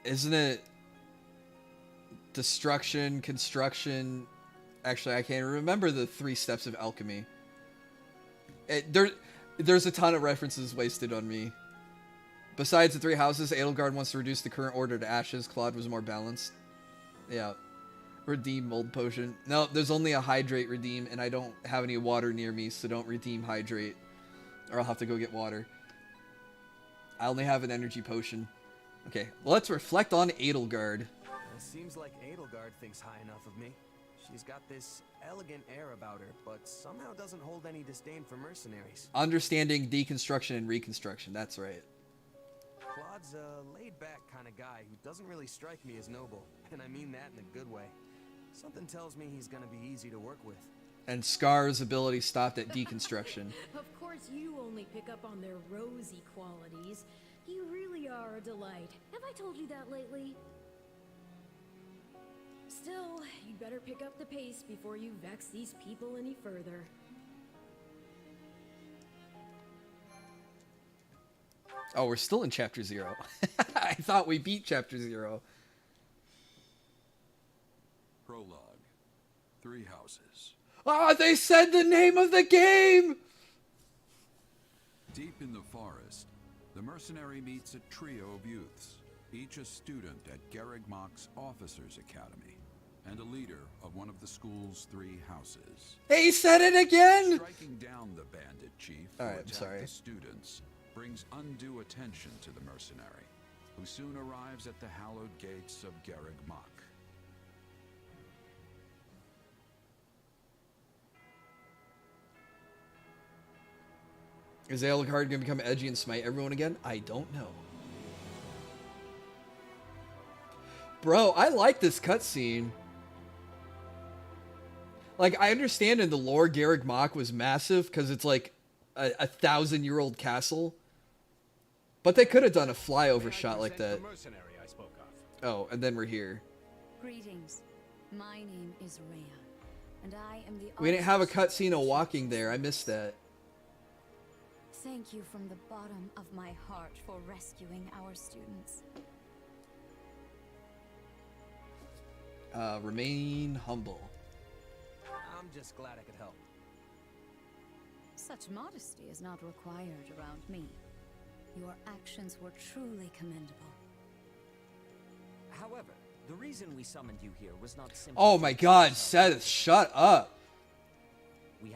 isn't it destruction, construction... Actually, I can't remember the 3 steps of alchemy. There's a ton of references wasted on me. Besides the 3 houses, Edelgard wants to reduce the current order to ashes. Claude was more balanced. Yeah. Redeem mold potion. No, there's only a hydrate redeem, and I don't have any water near me, so don't redeem hydrate. Or I'll have to go get water. I only have an energy potion. Okay, well, let's reflect on Edelgard. It seems like Edelgard thinks high enough of me. She's got this elegant air about her, but somehow doesn't hold any disdain for mercenaries. Understanding deconstruction and reconstruction, that's right. Claude's a laid-back kind of guy who doesn't really strike me as noble, and I mean that in a good way. Something tells me he's gonna be easy to work with. And Scar's ability stopped at deconstruction. Of course you only pick up on their rosy qualities. You really are a delight. Have I told you that lately? Still, you'd better pick up the pace before you vex these people any further. Oh, we're still in Chapter 0. I thought we beat Chapter 0. Prologue. 3 houses. Ah, they said the name of the game! Deep in the forest, the mercenary meets a trio of youths, each a student at Garreg Mach's Officers' Academy, and a leader of one of the school's 3 houses. He said it again! Striking down the bandit chief who attacked the students brings undue attention to the mercenary, who soon arrives at the hallowed gates of Garreg Mach. Is Edelgard gonna become edgy and smite everyone again? I don't know. Bro, I like this cutscene. Like, I understand in the lore Garreg Mach was massive because it's like a 1,000-year-old castle. But they could have done a flyover shot like that. Oh, and then we're here. Greetings. My name is Rhea, and I am the... We didn't have a cutscene of walking there. I missed that. Thank you from the bottom of my heart for rescuing our students. Remain humble. I'm just glad I could help. Such modesty is not required around me. Your actions were truly commendable. However, the reason we summoned you here was not simply... Oh my god, Seth, shut up.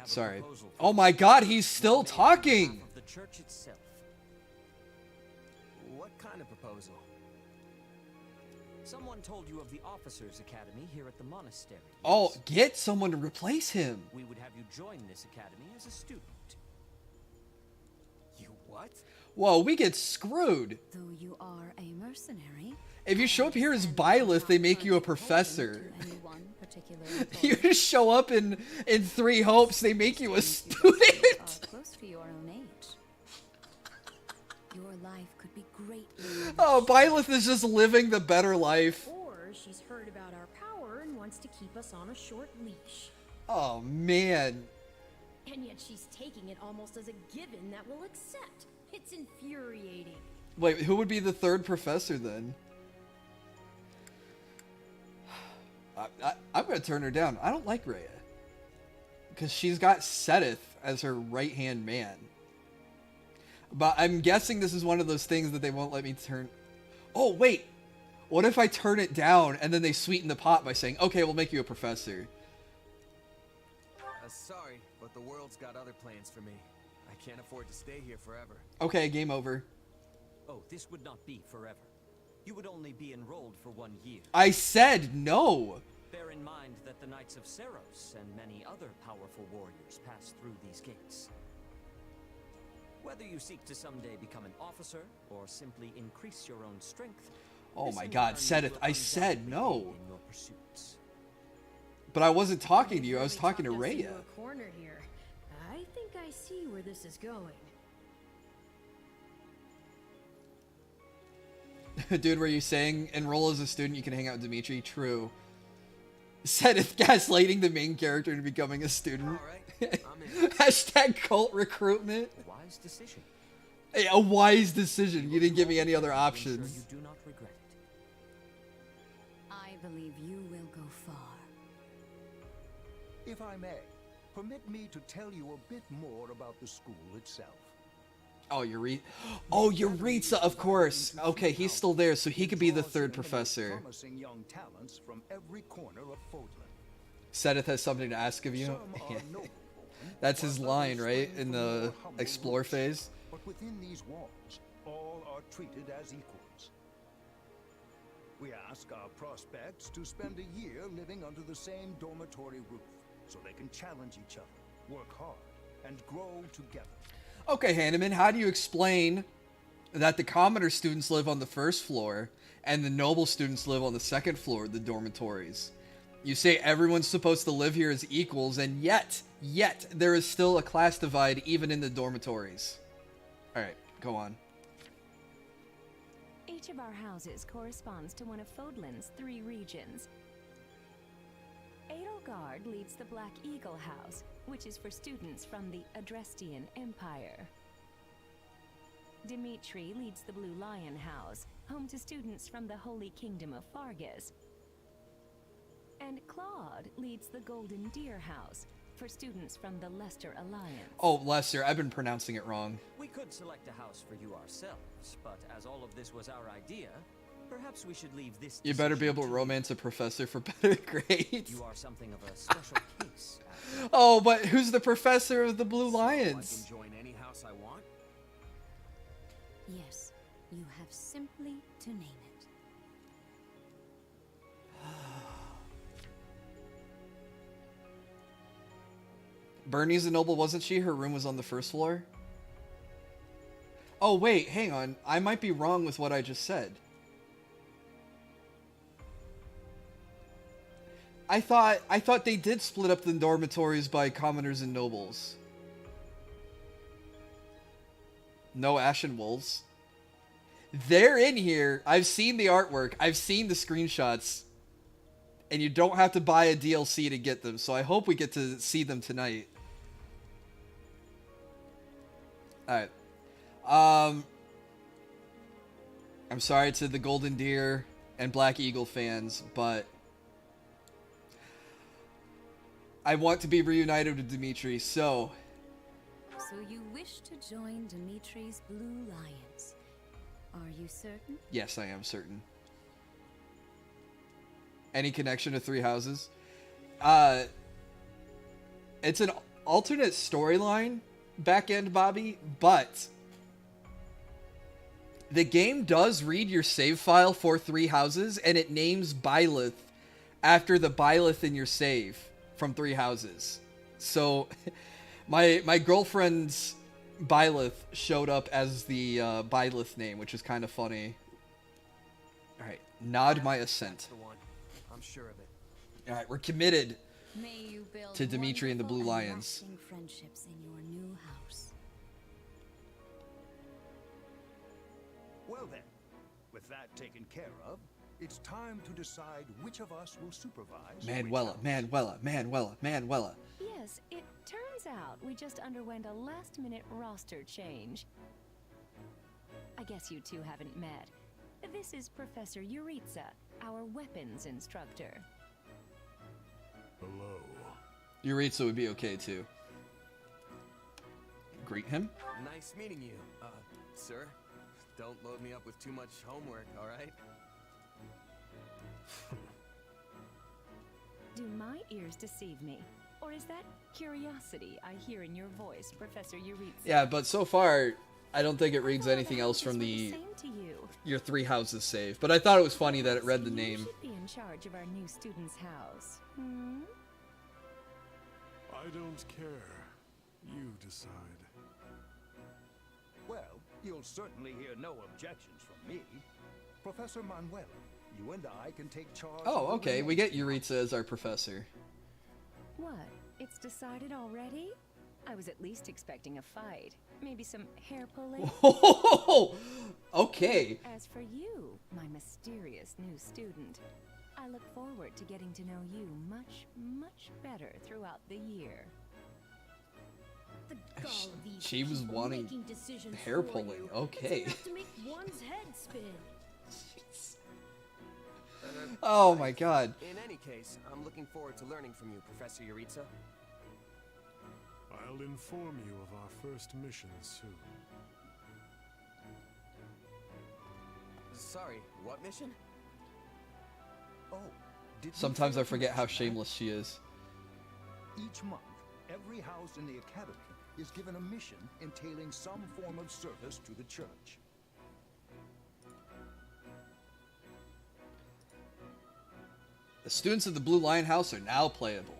Sorry. Oh my god, he's still talking! ...of the church itself. What kind of proposal? Someone told you of the Officers' Academy here at the monastery. Oh, get someone to replace him. We would have you join this academy as a student. You what? Whoa, we get screwed. Though you are a mercenary, If you show up here as Byleth, they make you a professor. to anyone particular You employer. just show up in Three Hopes, they make you a Seems you both student. are close to your own age. Your life could be greatly Oh, Byleth is just living the better life. Or she's heard about our power and wants to keep us on a short leash. Oh, man. And yet she's taking it almost as a given that we'll accept. It's infuriating. Wait, who would be the third professor then? I'm gonna turn her down. I don't like Rhea. Because she's got Sedith as her right-hand man. But I'm guessing this is one of those things that they won't let me turn... Oh, wait! What if I turn it down and then they sweeten the pot by saying, okay, we'll make you a professor? Sorry, but the world's got other plans for me. I can't afford to stay here forever. Okay, game over. Oh, this would not be forever. You would only be enrolled for 1 year. I said no! Bear in mind that the Knights of Seros and many other powerful warriors pass through these gates. Whether you seek to someday become an officer or simply increase your own strength. Oh this my in god, turn Sedith, will I said undoubtedly no. aid in your pursuits. But I wasn't talking to you, I was You've talking to really talked us Rhea. into a corner here. I think I see where this is going. Dude, were you saying enroll as a student, you can hang out with Dimitri? True. Sedith gaslighting the main character into becoming a student. Alright, I'm in. Hashtag cult recruitment. A wise decision. Hey, a wise decision. You didn't give me any other I'm sure options. you do not regret it. I believe you will go far. If I may, permit me to tell you a bit more about the school itself. Oh, Yuritsa, of course. Okay, he's still there, so he could be the third professor. Promising young talents from every corner of Fodlan. Sedith has something to ask of you. Some are noble, That's his while line, others right? strain In from the more humble explore roots. phase. But within these walls, all are treated as equals. We ask our prospects to spend a year living under the same dormitory roof, so they can challenge each other, work hard, and grow together. Okay, Hanneman, how do you explain that the commoner students live on the first floor and the noble students live on the second floor of the dormitories? You say everyone's supposed to live here as equals, and yet there is still a class divide even in the dormitories. Alright, go on. Each of our houses corresponds to one of Fodlan's 3 regions. Edelgard leads the Black Eagle House, which is for students from the Adrestian Empire. Dimitri leads the Blue Lion House, home to students from the Holy Kingdom of Fargus. And Claude leads the Golden Deer House, for students from the Leicester Alliance. Oh, Lester, I've been pronouncing it wrong. We could select a house for you ourselves, but as all of this was our idea, perhaps we should leave this. You better be able to romance a professor for better grades. You are something of a special case. Oh, but who's the professor of the Blue Lions? I can join any house I want? Yes, you have simply to name it. Bernie's a noble, wasn't she? Her room was on the first floor? Oh, wait, hang on. I might be wrong with what I just said. I thought they did split up the dormitories by commoners and nobles. No Ashen Wolves. They're in here. I've seen the artwork. I've seen the screenshots. And you don't have to buy a DLC to get them, so I hope we get to see them tonight. Alright. I'm sorry to the Golden Deer and Black Eagle fans, but I want to be reunited with Dimitri, so... So you wish to join Dimitri's Blue Lions. Are you certain? Yes, I am certain. Any connection to Three Houses? It's an alternate storyline, back end Bobby, but the game does read your save file for Three Houses, and it names Byleth after the Byleth in your save from Three Houses. So my girlfriend's Byleth showed up as the Byleth name, which is kind of funny. Alright, nod my assent. The one. I'm sure of it. All right, we're committed May you build to Dimitri and the Blue wonderful and Lions. lasting friendships in your new house. Well then, with that taken care of, it's time to decide which of us will supervise. Manuela. Yes, it turns out we just underwent a last-minute roster change. I guess you two haven't met. This is Professor Yuritsa, our weapons instructor. Hello. Yuritsa would be okay too. Greet him. Nice meeting you, sir. Don't load me up with too much homework, alright? Do my ears deceive me? Or is that curiosity I hear in your voice, Professor Yuritsa? Yeah, but so far, I don't think it reads anything else from the the same to you. your 3 houses save. But I thought it was funny that it read the You name. should be in charge of our new student's house. Hmm? I don't care. You decide. Well, you'll certainly hear no objections from me. Professor Manuel, you and I can take charge. Oh, of the okay. We get Yuritsa as our professor. What? It's decided already? I was at least expecting a fight. Maybe some hair pulling. Okay. As for you, my mysterious new student, I look forward to getting to know you much, much better throughout the year. The gall of these She was people wanting making decisions hair for pulling. you. Okay. It's enough to make one's head spin. Oh my god. In any case, I'm looking forward to learning from you, Professor Yuritsa. I'll inform you of our first mission soon. Sorry, what mission? Oh, did Sometimes I forget how shameless she is. Each month, every house in the academy is given a mission entailing some form of service to the church. The students of the Blue Lion House are now playable.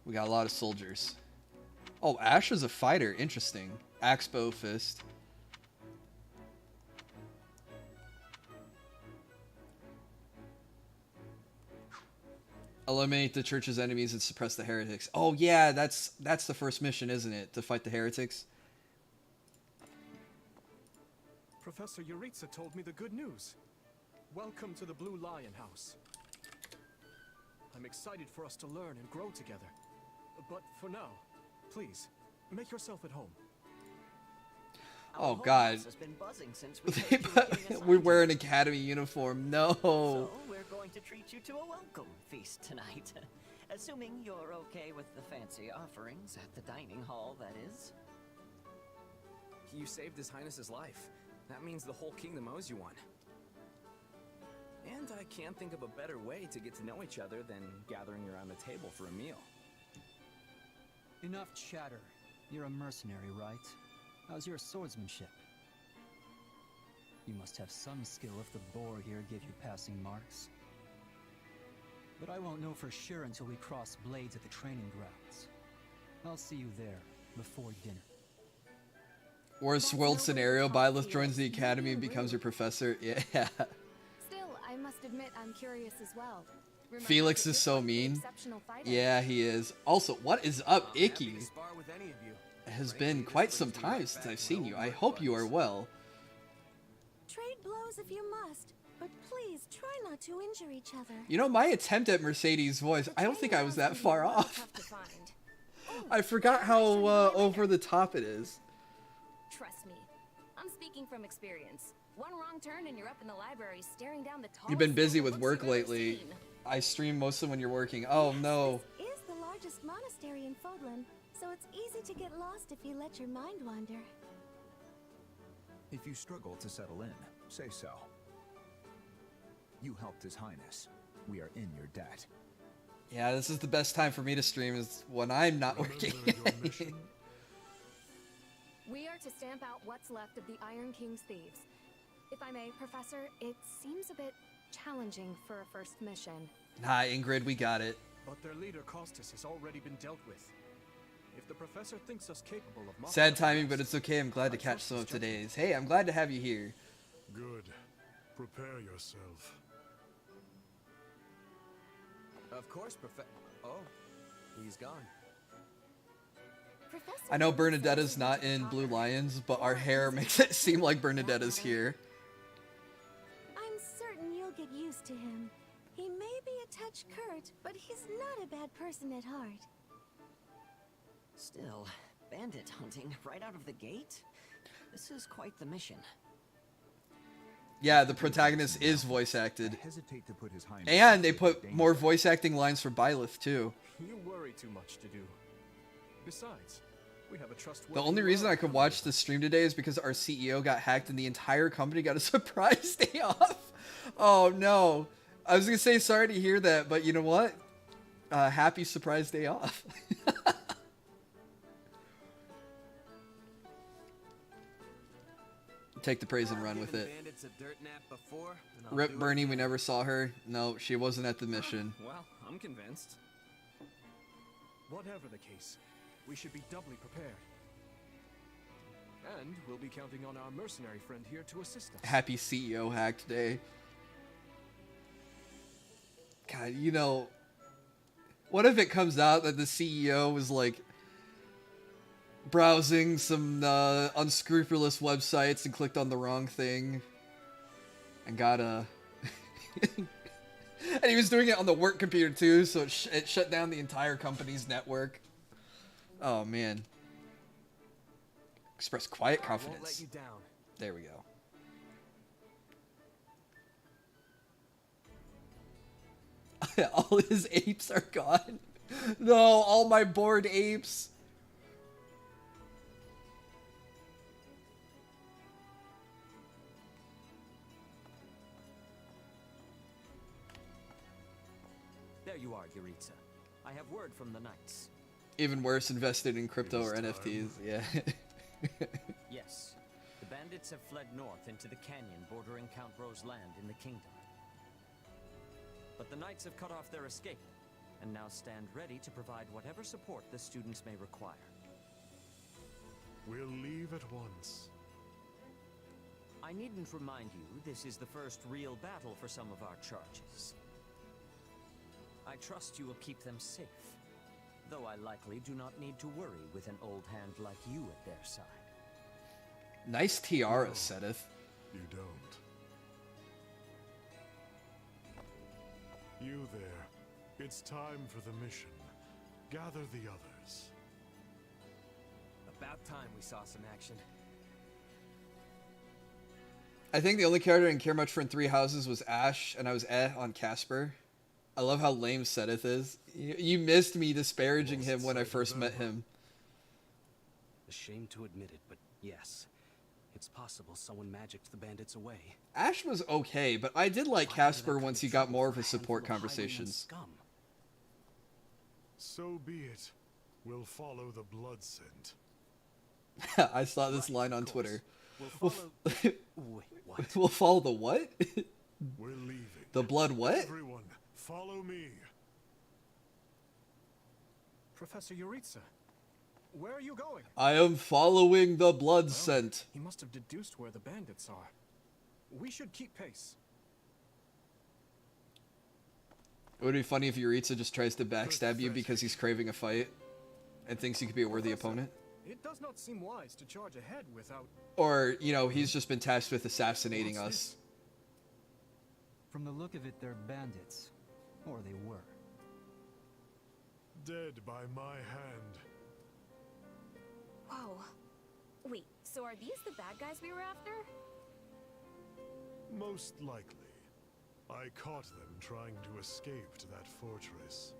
We got a lot of soldiers. Oh, Ash is a fighter. Interesting. Axe, bow, fist. Eliminate the church's enemies and suppress the heretics. Oh yeah, that's the first mission, isn't it? To fight the heretics. Professor Yuritsa told me the good news. Welcome to the Blue Lion House. I'm excited for us to learn and grow together. But for now, please, make yourself at home. Oh god. Has been buzzing since we heard you were giving us We wear an academy uniform. No. So we're going to treat you to a welcome feast tonight. Assuming you're okay with the fancy offerings at the dining hall, that is. You saved His Highness's life. That means the whole kingdom owes you one. And I can't think of a better way to get to know each other than gathering around the table for a meal. Enough chatter. You're a mercenary, right? How's your swordsmanship? You must have some skill if the boar here gave you passing marks. But I won't know for sure until we cross blades at the training grounds. I'll see you there before dinner. Worst world scenario, Byleth joins the academy and becomes your professor. Yeah. Still, I must admit I'm curious as well. Remember Felix that is you're so quite the mean. exceptional fighter. Yeah, he is. Also, what is up, Icky? To spar with any of you. It has been quite some time since I've seen you. I hope you are well. Trade blows if you must, but please try not to injure each other. You know, my attempt at Mercedes' voice, I don't think I was that far off. Tough to find. I forgot how over the top it is. Trust me, I'm speaking from experience. One wrong turn and you're up in the library staring down the tall. You've been busy with work lately. I stream mostly when you're working. Oh no. This is the largest monastery in Fodlan, so it's easy to get lost if you let your mind wander. If you struggle to settle in, say so. You helped His Highness. We are in your debt. Yeah, this is the best time for me to stream is when I'm not working. We are to stamp out what's left of the Iron King's thieves. If I may, Professor, it seems a bit challenging for a first mission. Nah, Ingrid, we got it. But their leader, Costas, has already been dealt with. If the professor thinks us capable of Sad timing, but it's okay. I'm glad to catch some of today's. Hey, I'm glad to have you here. Good. Prepare yourself. Of course, Oh, he's gone. I know Bernadetta's not in Blue Lions, but our hair makes it seem like Bernadetta's here. I'm certain you'll get used to him. He may be a touch curt, but he's not a bad person at heart. Still, bandit hunting right out of the gate? This is quite the mission. Yeah, the protagonist is voice acted. Hesitate to put his Highness And they put more voice acting lines for Byleth, too. You worry too much to do. Besides, we have a trustworthy... The only reason I could watch the stream today is because our CEO got hacked and the entire company got a surprise day off. Oh, no. I was going to say sorry to hear that, but you know what? Happy surprise day off. Take the praise and run with it. Rip Bernie, we never saw her. No, she wasn't at the mission. Well, I'm convinced. Whatever the case, we should be doubly prepared. And we'll be counting on our mercenary friend here to assist us. Happy CEO hacked day. God, you know, what if it comes out that the CEO was like browsing some unscrupulous websites and clicked on the wrong thing and got a and he was doing it on the work computer too, so it shut down the entire company's network. Oh man. Express quiet confidence. I won't let you down. There we go. All his apes are gone. No, all my bored apes. There you are, Yuritsa. I have word from the Knights. Even worse, invested in crypto or NFTs. Yeah. Yes. The bandits have fled north into the canyon bordering Count Ro's land in the kingdom. But the Knights have cut off their escape, and now stand ready to provide whatever support the students may require. We'll leave at once. I needn't remind you, this is the first real battle for some of our charges. I trust you will keep them safe, though I likely do not need to worry with an old hand like you at their side. Nice tiara, Sedith. You don't. You there. It's time for the mission. Gather the others. About time we saw some action. I think the only character I didn't care much for in Three Houses was Ash, and I was on Casper. I love how lame Sedith is. You missed me disparaging him when I first met him. A shame to admit it, but yes. It's possible someone magicked the bandits away. Ash was okay, but I did like Casper once he got more of his support conversations. So be it. We'll follow the blood scent. I saw this line on Twitter. We'll follow... Wait, what? We'll follow the what? We're leaving. The blood what? Everyone, follow me. Professor Yuritsa, where are you going? I am following the blood scent. He must have deduced where the bandits are. We should keep pace. It would be funny if Yuritsa just tries to backstab you because he's craving a fight and thinks he could be a worthy opponent. It does not seem wise to charge ahead without... Or, you know, he's just been tasked with assassinating us. From the look of it, they're bandits. Or they were. Dead by my hand. Whoa. Wait, so are these the bad guys we were after? Most likely. I caught them trying to escape to that fortress.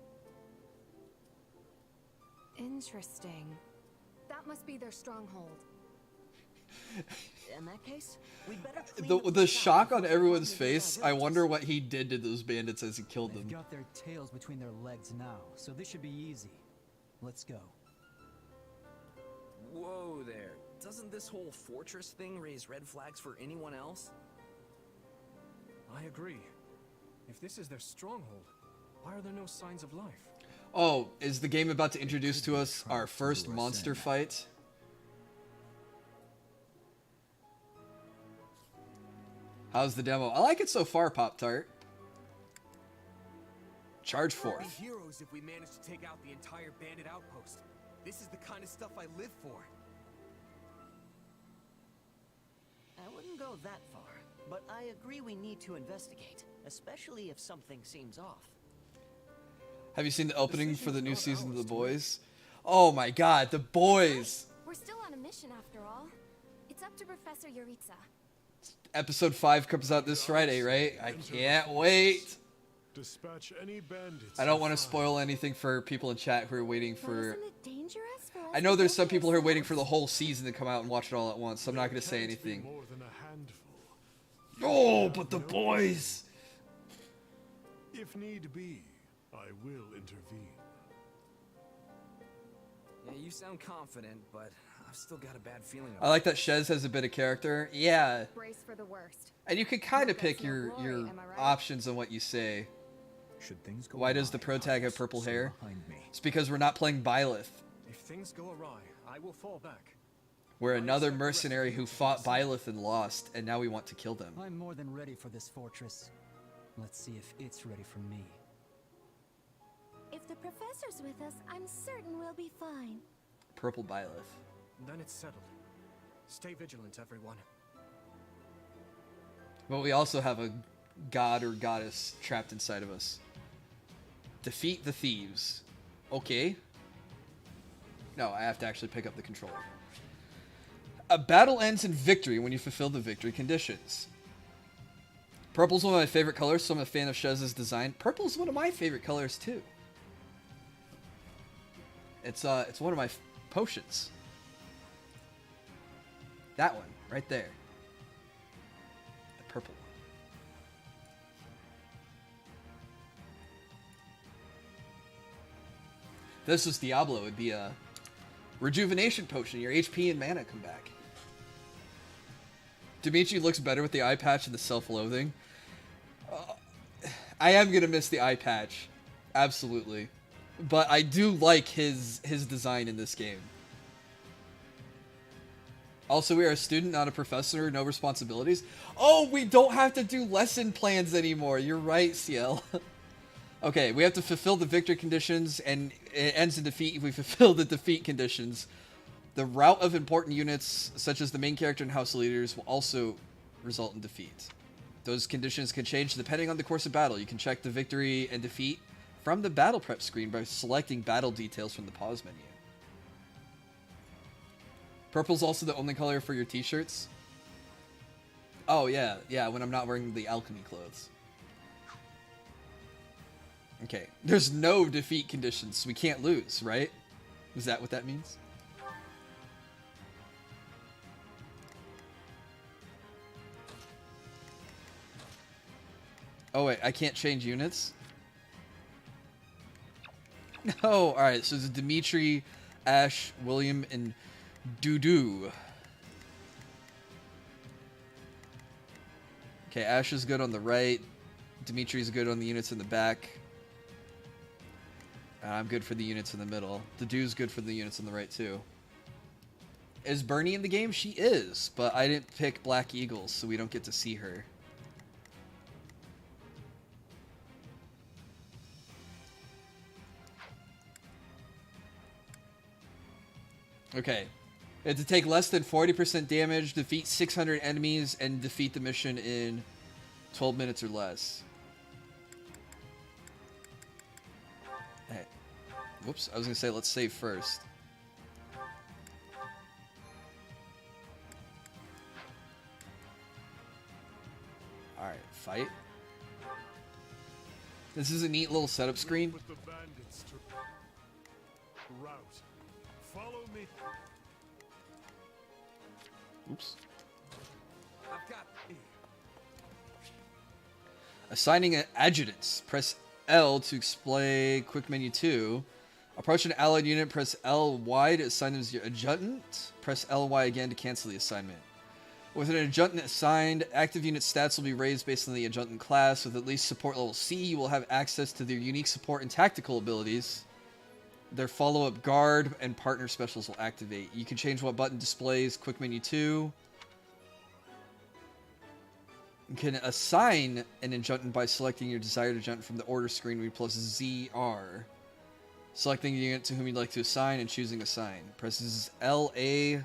Interesting. That must be their stronghold. In that case, we'd better clean up The shock on everyone's face, I wonder what he did to those bandits as he killed them. They've got their tails between their legs now, so this should be easy. Let's go. Whoa there. Doesn't this whole fortress thing raise red flags for anyone else? I agree. If this is their stronghold, why are there no signs of life? Oh, is the game about to introduce to us our first monster fight? How's the demo? I like it so far, Pop-Tart. Charge We'll forth. be heroes if we manage to take out the entire bandit outpost. This is the kind of stuff I live for. I wouldn't go that far, but I agree we need to investigate, especially if something seems off. Have you seen the opening for the new season of The Boys? Oh my god, The Boys! We're still on a mission after all. It's up to Professor Yuritsa. Episode 5 comes out this Friday, right? I can't wait! Dispatch any bandits. I don't want to spoil anything for people in chat who are waiting for... Isn't it dangerous for us I know to there's go some for people who are waiting ourselves? for the whole season to come out and watch it all at once, so I'm not going to say anything. More than a handful. Oh, but The Boys! If need be, I will intervene. Yeah, you sound confident, but I've still got a bad feeling I like that Shez has a bit of character. Yeah. Brace for the worst. And you can kind of pick no your glory, am I right? options on what you say. Should things go Why does the awry, pro tag have Goddess, purple stay hair? behind me. It's because we're not playing Byleth. If things go awry, I will fall back. We're another mercenary who fought Byleth and lost, and now we want to kill them. I'm more than ready for this fortress. Let's see if it's ready for me. If the professor's with us, I'm certain we'll be fine. Purple Byleth. Then it's settled. Stay vigilant, everyone. But we also have a god or goddess trapped inside of us. Defeat the thieves. Okay. No, I have to actually pick up the controller. A battle ends in victory when you fulfill the victory conditions. Purple's one of my favorite colors, so I'm a fan of Shez's design. Purple's one of my favorite colors too. It's one of my potions. That one, right there. The purple one. If this was Diablo, it'd be a rejuvenation potion. Your HP and mana come back. Dimitri looks better with the eye patch and the self-loathing. I am gonna miss the eye patch, absolutely, but I do like his design in this game. Also, we are a student, not a professor. No responsibilities. Oh, we don't have to do lesson plans anymore. You're right, CL. Okay, we have to fulfill the victory conditions, and it ends in defeat if we fulfill the defeat conditions. The route of important units, such as the main character and house leaders, will also result in defeat. Those conditions can change depending on the course of battle. You can check the victory and defeat from the battle prep screen by selecting battle details from the pause menu. Purple's also the only color for your t-shirts. Oh yeah, when I'm not wearing the alchemy clothes. Okay, there's no defeat conditions, so we can't lose, right? Is that what that means? Oh wait, I can't change units? No, alright, so it's Dimitri, Ash, William, and Dudu. Okay, Ash is good on the right. Dimitri's good on the units in the back. I'm good for the units in the middle. Dudu's good for the units on the right too. Is Bernie in the game? She is, but I didn't pick Black Eagles, so we don't get to see her. Okay. You have to take less than 40% damage, defeat 600 enemies, and defeat the mission in 12 minutes or less. Hey. Whoops, I was going to say let's save first. Alright, fight. This is a neat little setup screen. With the bandits to rout. Follow me. Oops. I've got... Assigning adjutants. Press L to display quick menu 2. Approach an allied unit. Press LY to assign them as your adjutant. Press LY again to cancel the assignment. With an adjutant assigned, active unit stats will be raised based on the adjutant class. With at least support level C, you will have access to their unique support and tactical abilities. Their follow-up guard and partner specials will activate. You can change what button displays quick menu 2. You can assign an adjutant by selecting your desired adjutant from the order screen where you plus ZR. Selecting the unit to whom you'd like to assign and choosing assign. Presses LA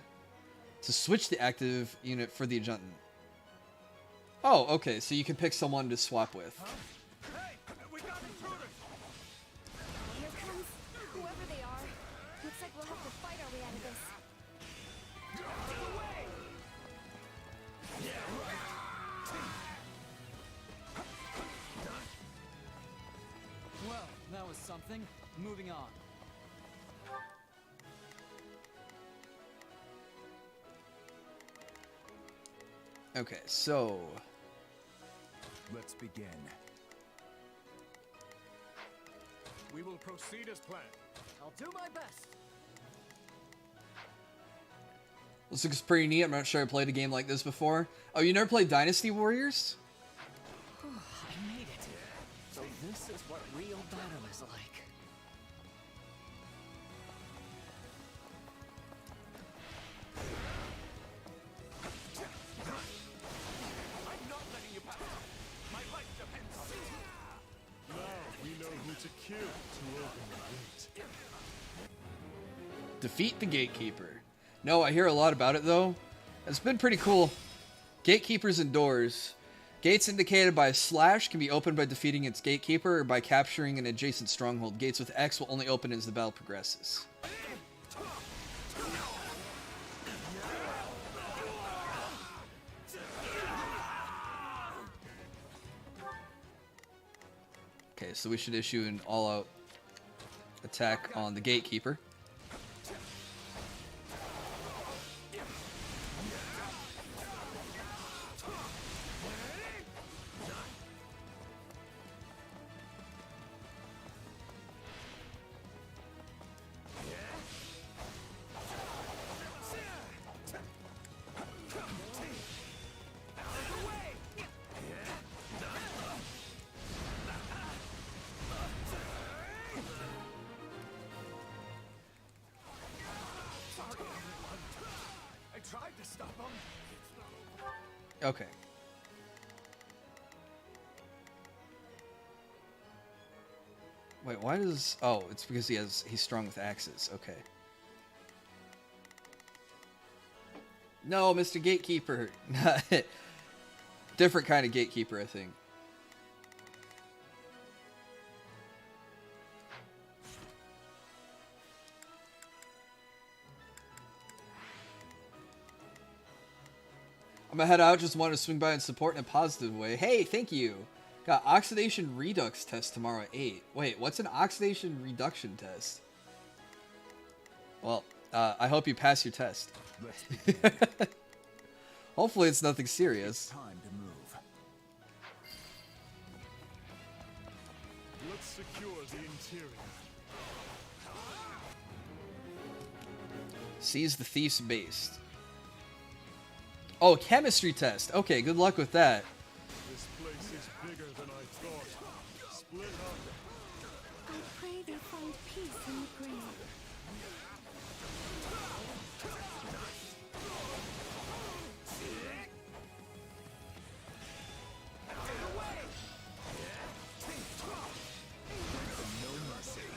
to switch the active unit for the adjutant. Oh, okay, so you can pick someone to swap with. Here comes whoever they are. Looks like we'll have to fight our way out of this. Well, that was something. Moving on. Okay, so let's begin. We will proceed as planned. I'll do my best. this looks pretty neat. I'm not sure I played a game like this before. Oh, you never played Dynasty Warriors? I made it. So this is what real battle is like. I'm not letting you pass. My life depends on it. Now we know who to kill to open the gate. Defeat the Gatekeeper. No, I hear a lot about it though. It's been pretty cool. Gatekeepers and doors. Gates indicated by a slash can be opened by defeating its gatekeeper or by capturing an adjacent stronghold. Gates with X will only open as the battle progresses. Okay, so we should issue an all-out attack on the gatekeeper. Okay. Wait, why does... Oh, it's because he's strong with axes. Okay. No, Mr. Gatekeeper. Different kind of gatekeeper, I think. I'm gonna head out, just wanted to swing by and support in a positive way. Hey, thank you. Got oxidation redux test tomorrow at 8. Wait, what's an oxidation reduction test? Well, I hope you pass your test. Hopefully it's nothing serious. Time to move. Let's secure the interior. Seize the thief's base. Oh, chemistry test. Okay, good luck with that. This place is bigger than I thought. Split up. I pray they find peace in the grave. No mercy.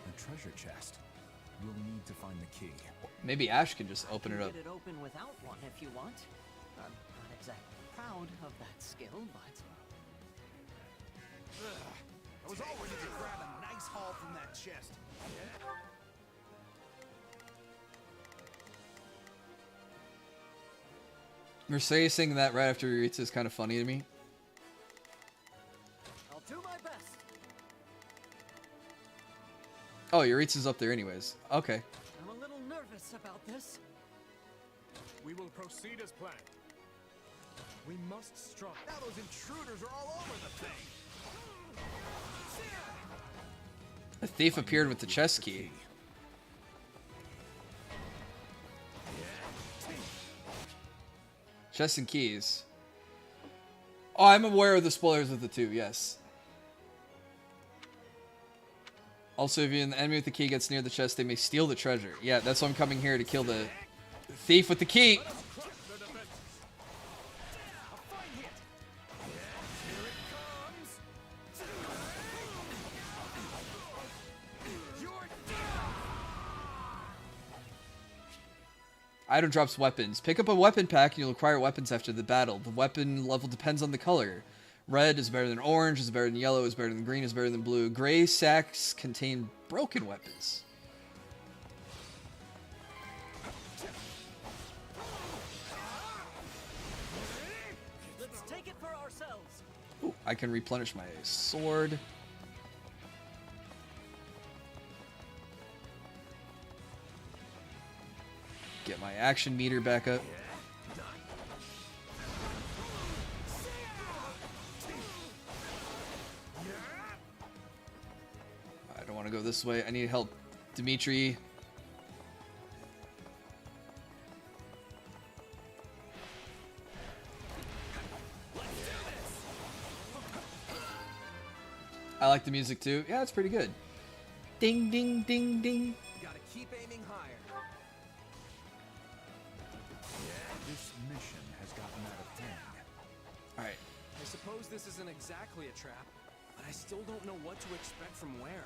A treasure chest. We'll need to find the key. Maybe Ash can just open it up. Get it open without one if you want. I'm not exactly proud of that skill, but... I was all ready to grab a nice haul from that chest. Mercedes saying that right after Yuritsa is kind of funny to me. I'll do my best. Oh, Yuritsa's up there anyways. Okay. I'm a little nervous about this. We will proceed as planned. We must strike. Now those intruders are all over the thing. A thief appeared with the chest key. Chest and keys. Oh, I'm aware of the spoilers of the two, yes. Also, if the enemy with the key gets near the chest, they may steal the treasure. Yeah, that's why I'm coming here to kill the thief with the key. Item drops weapons. Pick up a weapon pack and you'll acquire weapons after the battle. The weapon level depends on the color. Red is better than orange, is better than yellow, is better than green, is better than blue. Gray sacks contain broken weapons. Let's take it for ourselves. Ooh, I can replenish my sword. Get my action meter back up. I don't want to go this way. I need help. Dimitri. I like the music too. Yeah, it's pretty good. Ding, ding, ding, ding. Gotta keep aiming higher. This mission has gotten out of hand. Alright. I suppose this isn't exactly a trap, but I still don't know what to expect from where.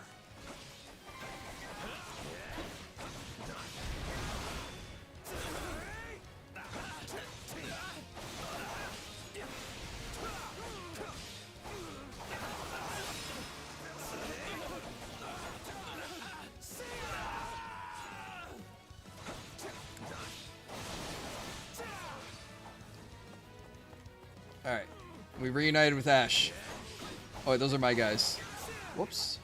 Alright. We reunited with Ash. Oh, wait, those are my guys. Whoops.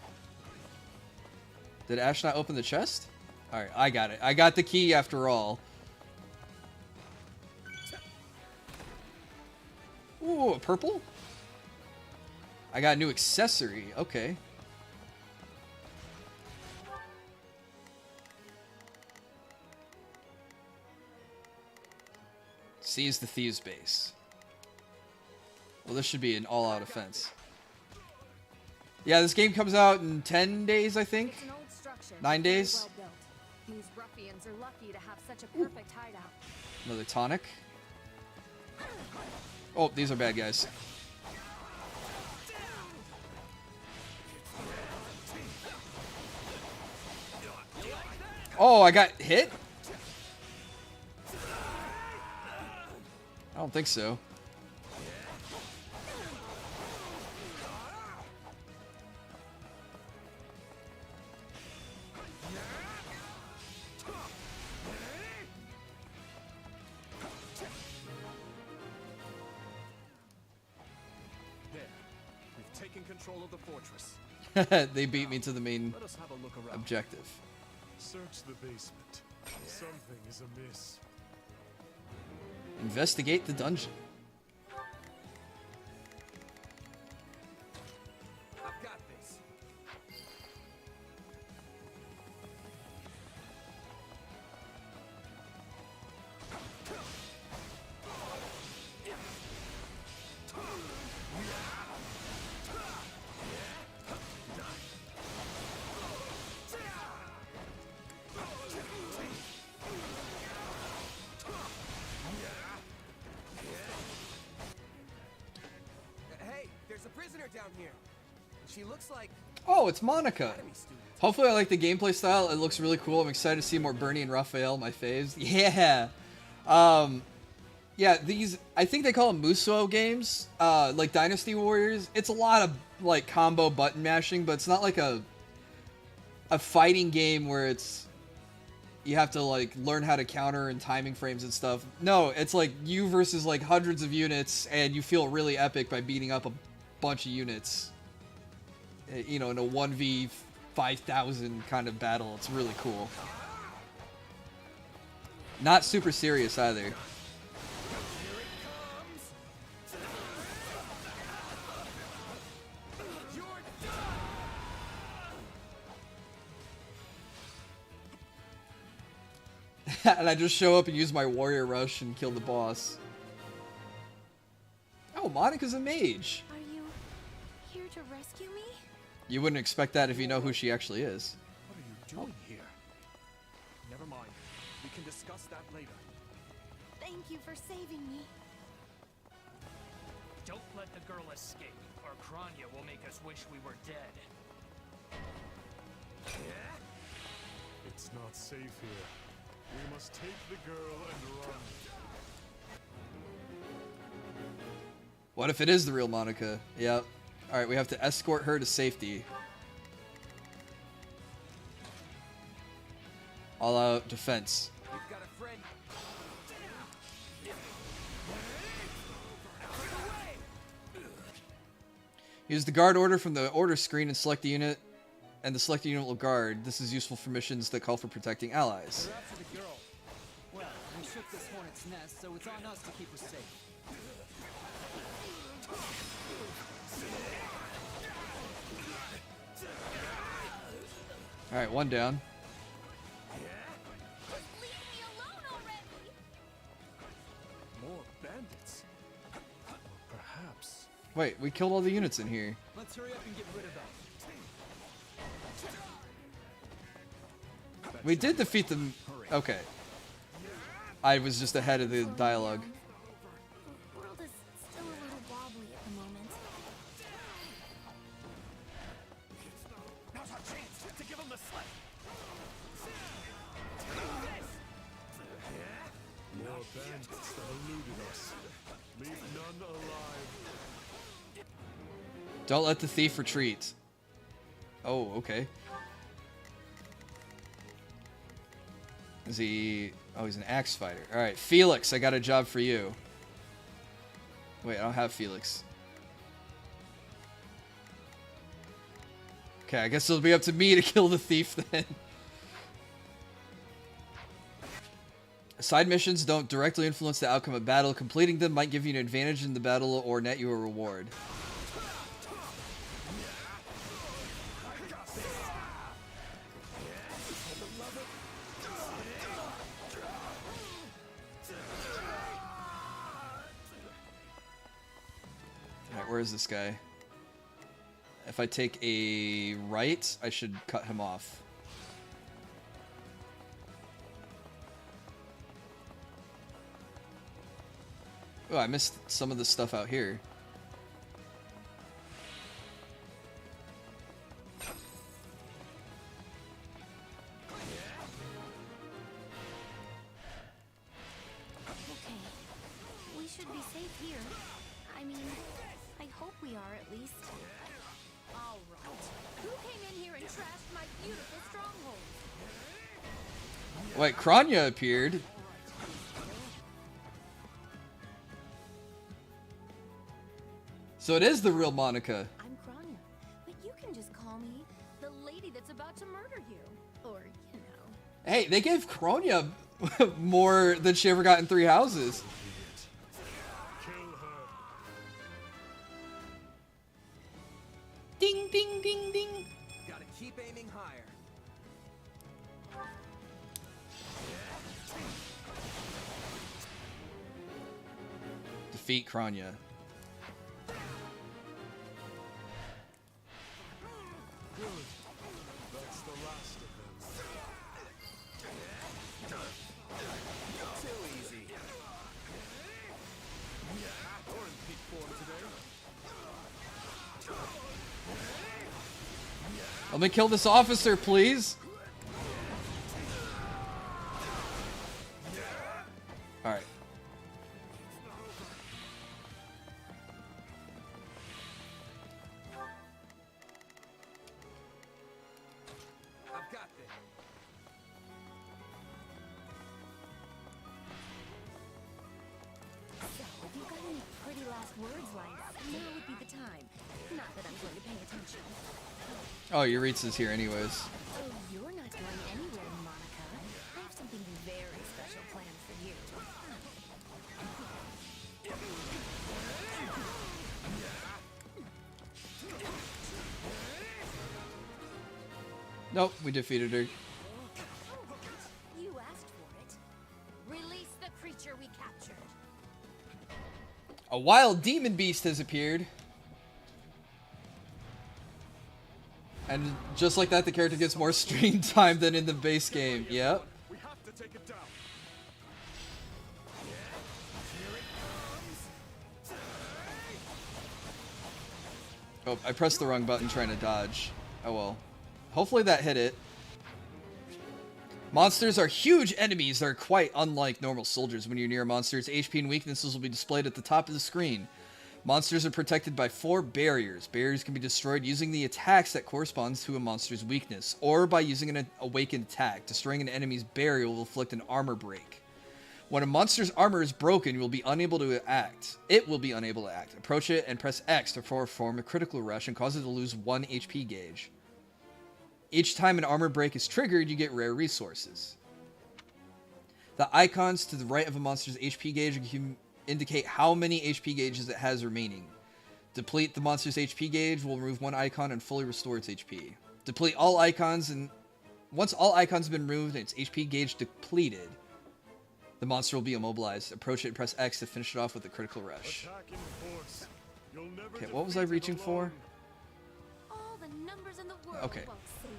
Did Ash not open the chest? Alright, I got it. I got the key after all. Ooh, purple? I got a new accessory. Okay. Seize the thieves' base. Well, this should be an all-out offense. Yeah, this game comes out in 10 days, I think. 9 days. These ruffians are lucky to have such a perfect hideout. Another tonic. Oh, these are bad guys. Oh, I got hit? I don't think so. Control of the fortress. They beat me to the main Let us have a look around. objective. Search the basement. Something is amiss. Investigate the dungeon. I've got this. There's a prisoner down here. She looks like... Oh, it's Monica. Hopefully I like the gameplay style. It looks really cool. I'm excited to see more Bernie and Raphael, my faves. Yeah. Yeah, these, I think they call them Musou games, like Dynasty Warriors. It's a lot of, like, combo button mashing, but it's not like a fighting game where it's, you have to, like, learn how to counter and timing frames and stuff. No, it's like you versus, like, hundreds of units, and you feel really epic by beating up a bunch of units, you know, in a 1v 5,000 kind of battle. It's really cool. Not super serious either. And I just show up and use my warrior rush and kill the boss. Oh, Monica's a mage. Are you here to rescue me? You wouldn't expect that if you know who she actually is. What are you doing here? Never mind. We can discuss that later. Thank you for saving me. Don't let the girl escape, or Kranya will make us wish we were dead. It's not safe here. We must take the girl and run. What if it is the real Monica? Yep. Alright, we have to escort her to safety. All out defense. We've got a friend. Use the guard order from the order screen and select the unit, and the selected unit will guard. This is useful for missions that call for protecting allies. We're after the girl. Well, we shook this hornet's nest, so it's on us to keep her safe. Alright, one down. More bandits. Perhaps. Wait, we killed all the units in here. Let's hurry up and get rid of them. We did defeat them. Okay. I was just ahead of the dialogue. The world is still a little wobbly at the moment. Now's our chance to give him the slip. More bandits that eluded us. Leave none alive. Don't let the thief retreat. Oh, okay. Is he... Oh, he's an axe fighter. Alright, Felix, I got a job for you. Wait, I don't have Felix. Okay, I guess it'll be up to me to kill the thief then. Side missions don't directly influence the outcome of battle. Completing them might give you an advantage in the battle or net you a reward. Alright, where is this guy? If I take a right, I should cut him off. Oh, I missed some of the stuff out here. Okay. We should be safe here. I mean, I hope we are at least. All right. Who came in here and trashed my beautiful stronghold? Wait, Kranya appeared. So it is the real Monica. I'm Kranya, but you can just call me the lady that's about to murder you. Or, you know. Hey, they gave Kranya more than she ever got in 3 Houses. Ding, ding, ding, ding. Gotta keep aiming higher. Defeat Kranya. Good. That's the last of them. Too easy. We're in peak form today. Let me kill this officer, please. Alright. I've got this. So, if you've got any pretty last words lined up, now would be the time. Not that I'm going to pay attention. Oh, Yuritsa's here anyways. Oh, you're not going anywhere, Monica. I have something very special planned for you. Nope, we defeated her. You asked for it. Release the creature we captured. A wild demon beast has appeared. And just like that, the character gets more screen time than in the base game. Yep. We have to take it down. Oh, I pressed the wrong button trying to dodge. Oh well. Hopefully that hit it. Monsters are huge enemies that are quite unlike normal soldiers. When you're near monsters, HP and weaknesses will be displayed at the top of the screen. Monsters are protected by 4 barriers. Barriers can be destroyed using the attacks that corresponds to a monster's weakness, or by using an awakened attack. Destroying an enemy's barrier will inflict an armor break. When a monster's armor is broken, you will be unable to act. It will be unable to act. Approach it and press X to perform a critical rush and cause it to lose 1 HP gauge. Each time an armor break is triggered, you get rare resources. The icons to the right of a monster's HP gauge indicate how many HP gauges it has remaining. Deplete the monster's HP gauge will remove 1 icon and fully restore its HP. Deplete all icons, and once all icons have been removed and its HP gauge depleted, the monster will be immobilized. Approach it and press X to finish it off with a critical rush. Okay, what was I reaching for? All the numbers in the world Okay. won't save you.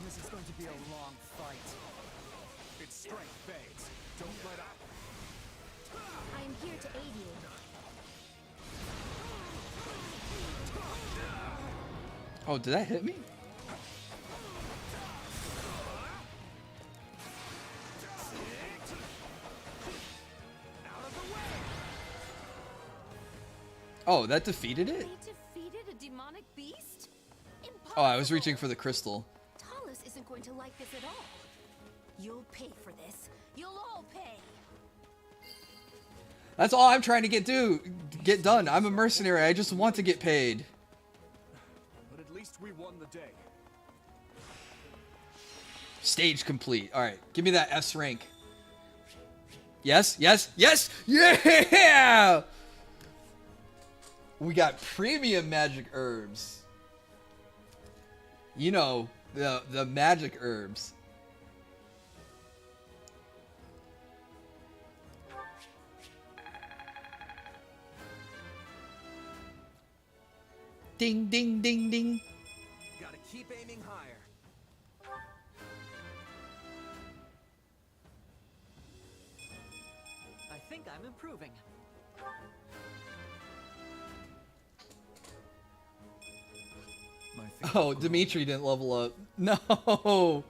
This is going to be a long fight. Its strength fades. Don't let up. I am here to aid you. Oh, did that hit me? Oh, that defeated it? They defeated a demonic beast? Oh, I was reaching for the crystal. Talus isn't going to like this at all. You'll pay for this. You'll all pay. That's all I'm trying to get done. I'm a mercenary. I just want to get paid. But at least we won the day. Stage complete. All right, give me that S rank. Yes, yes, yes! Yeah! We got premium magic herbs. You know, the magic herbs. Ding, ding, ding, ding. Gotta keep aiming higher. I think I'm improving. Oh, Dimitri didn't level up. No.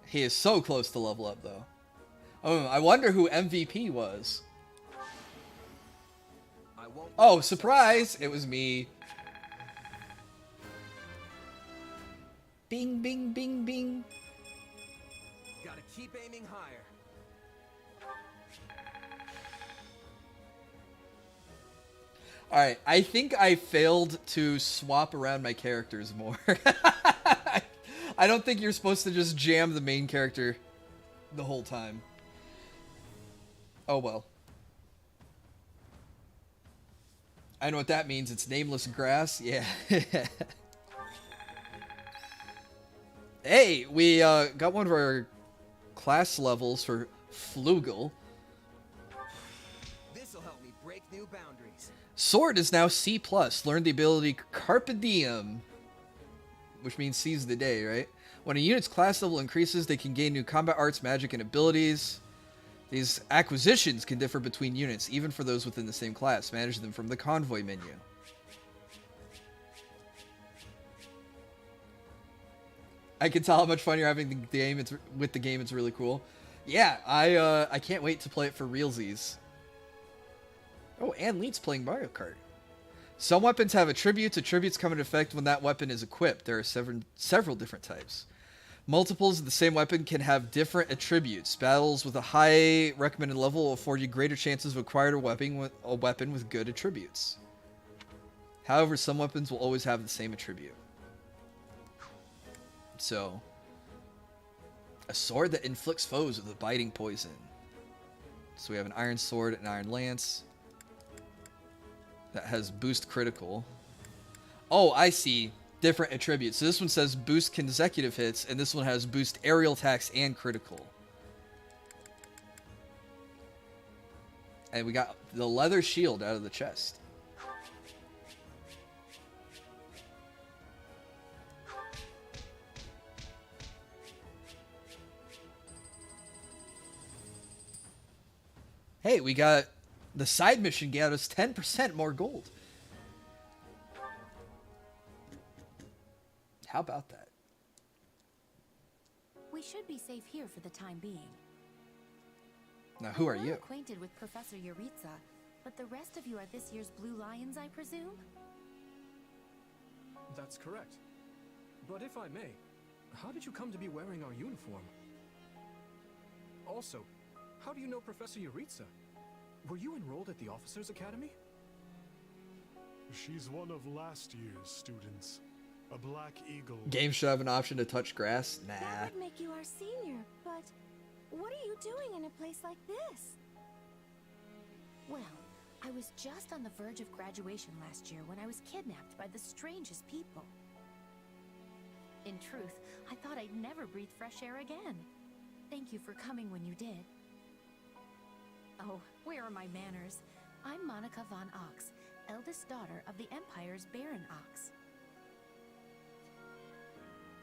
He is so close to level up, though. Oh, I wonder who MVP was. Oh, surprise! It was me. Bing, bing, bing, bing. Gotta keep aiming higher. Alright, I think I failed to swap around my characters more. I don't think you're supposed to just jam the main character the whole time. Oh well. I know what that means. It's nameless grass. Yeah. Hey, we got one of our class levels for Flugel. This'll help me break new boundaries. Sword is now C+. Learn the ability Carpe Diem, which means seize the day, right? When a unit's class level increases, they can gain new combat arts, magic, and abilities. These acquisitions can differ between units, even for those within the same class. Manage them from the convoy menu. I can tell how much fun you're having with the game. It's really cool. Yeah, I can't wait to play it for realsies. Oh, and Leet's playing Mario Kart. Some weapons have attributes. Attributes come into effect when that weapon is equipped. There are several different types. Multiples of the same weapon can have different attributes. Battles with a high recommended level will afford you greater chances of acquiring a weapon with good attributes. However, some weapons will always have the same attribute. So, a sword that inflicts foes with a biting poison. So we have an iron sword and an iron lance. That has boost critical. Oh, I see. Different attributes. So this one says boost consecutive hits, and this one has boost aerial attacks and critical. And we got the leather shield out of the chest. Hey, we got the side mission got us 10% more gold. How about that? We should be safe here for the time being. Now, who are I'm you? well acquainted with Professor Yuritsa, but the rest of you are this year's Blue Lions, I presume? That's correct. But if I may, how did you come to be wearing our uniform? Also, how do you know Professor Yuritsa? Were you enrolled at the Officers' Academy? She's one of last year's students. A Black Eagle. Games should have an option to touch grass? Nah. That would make you our senior, but what are you doing in a place like this? Well, I was just on the verge of graduation last year when I was kidnapped by the strangest people. In truth, I thought I'd never breathe fresh air again. Thank you for coming when you did. Oh, where are my manners? I'm Monica von Ox, eldest daughter of the Empire's Baron Ox.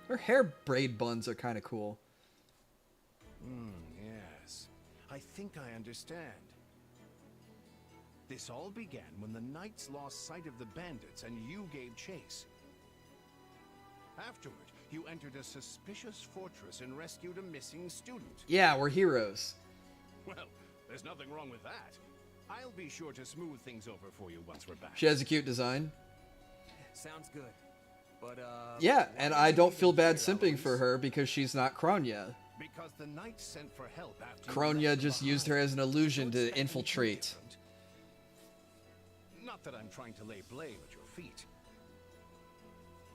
Her hair braid buns are kind of cool. Yes. I think I understand. This all began when the knights lost sight of the bandits and you gave chase. Afterward, you entered a suspicious fortress and rescued a missing student. Yeah, we're heroes. Well, there's nothing wrong with that. I'll be sure to smooth things over for you once we're back. She has a cute design. Sounds good. But, Yeah, and I don't feel bad simping for her because she's not Kronya. Because the knights sent for help after Kronya just used her as an illusion to infiltrate. Not that I'm trying to lay blame at your feet.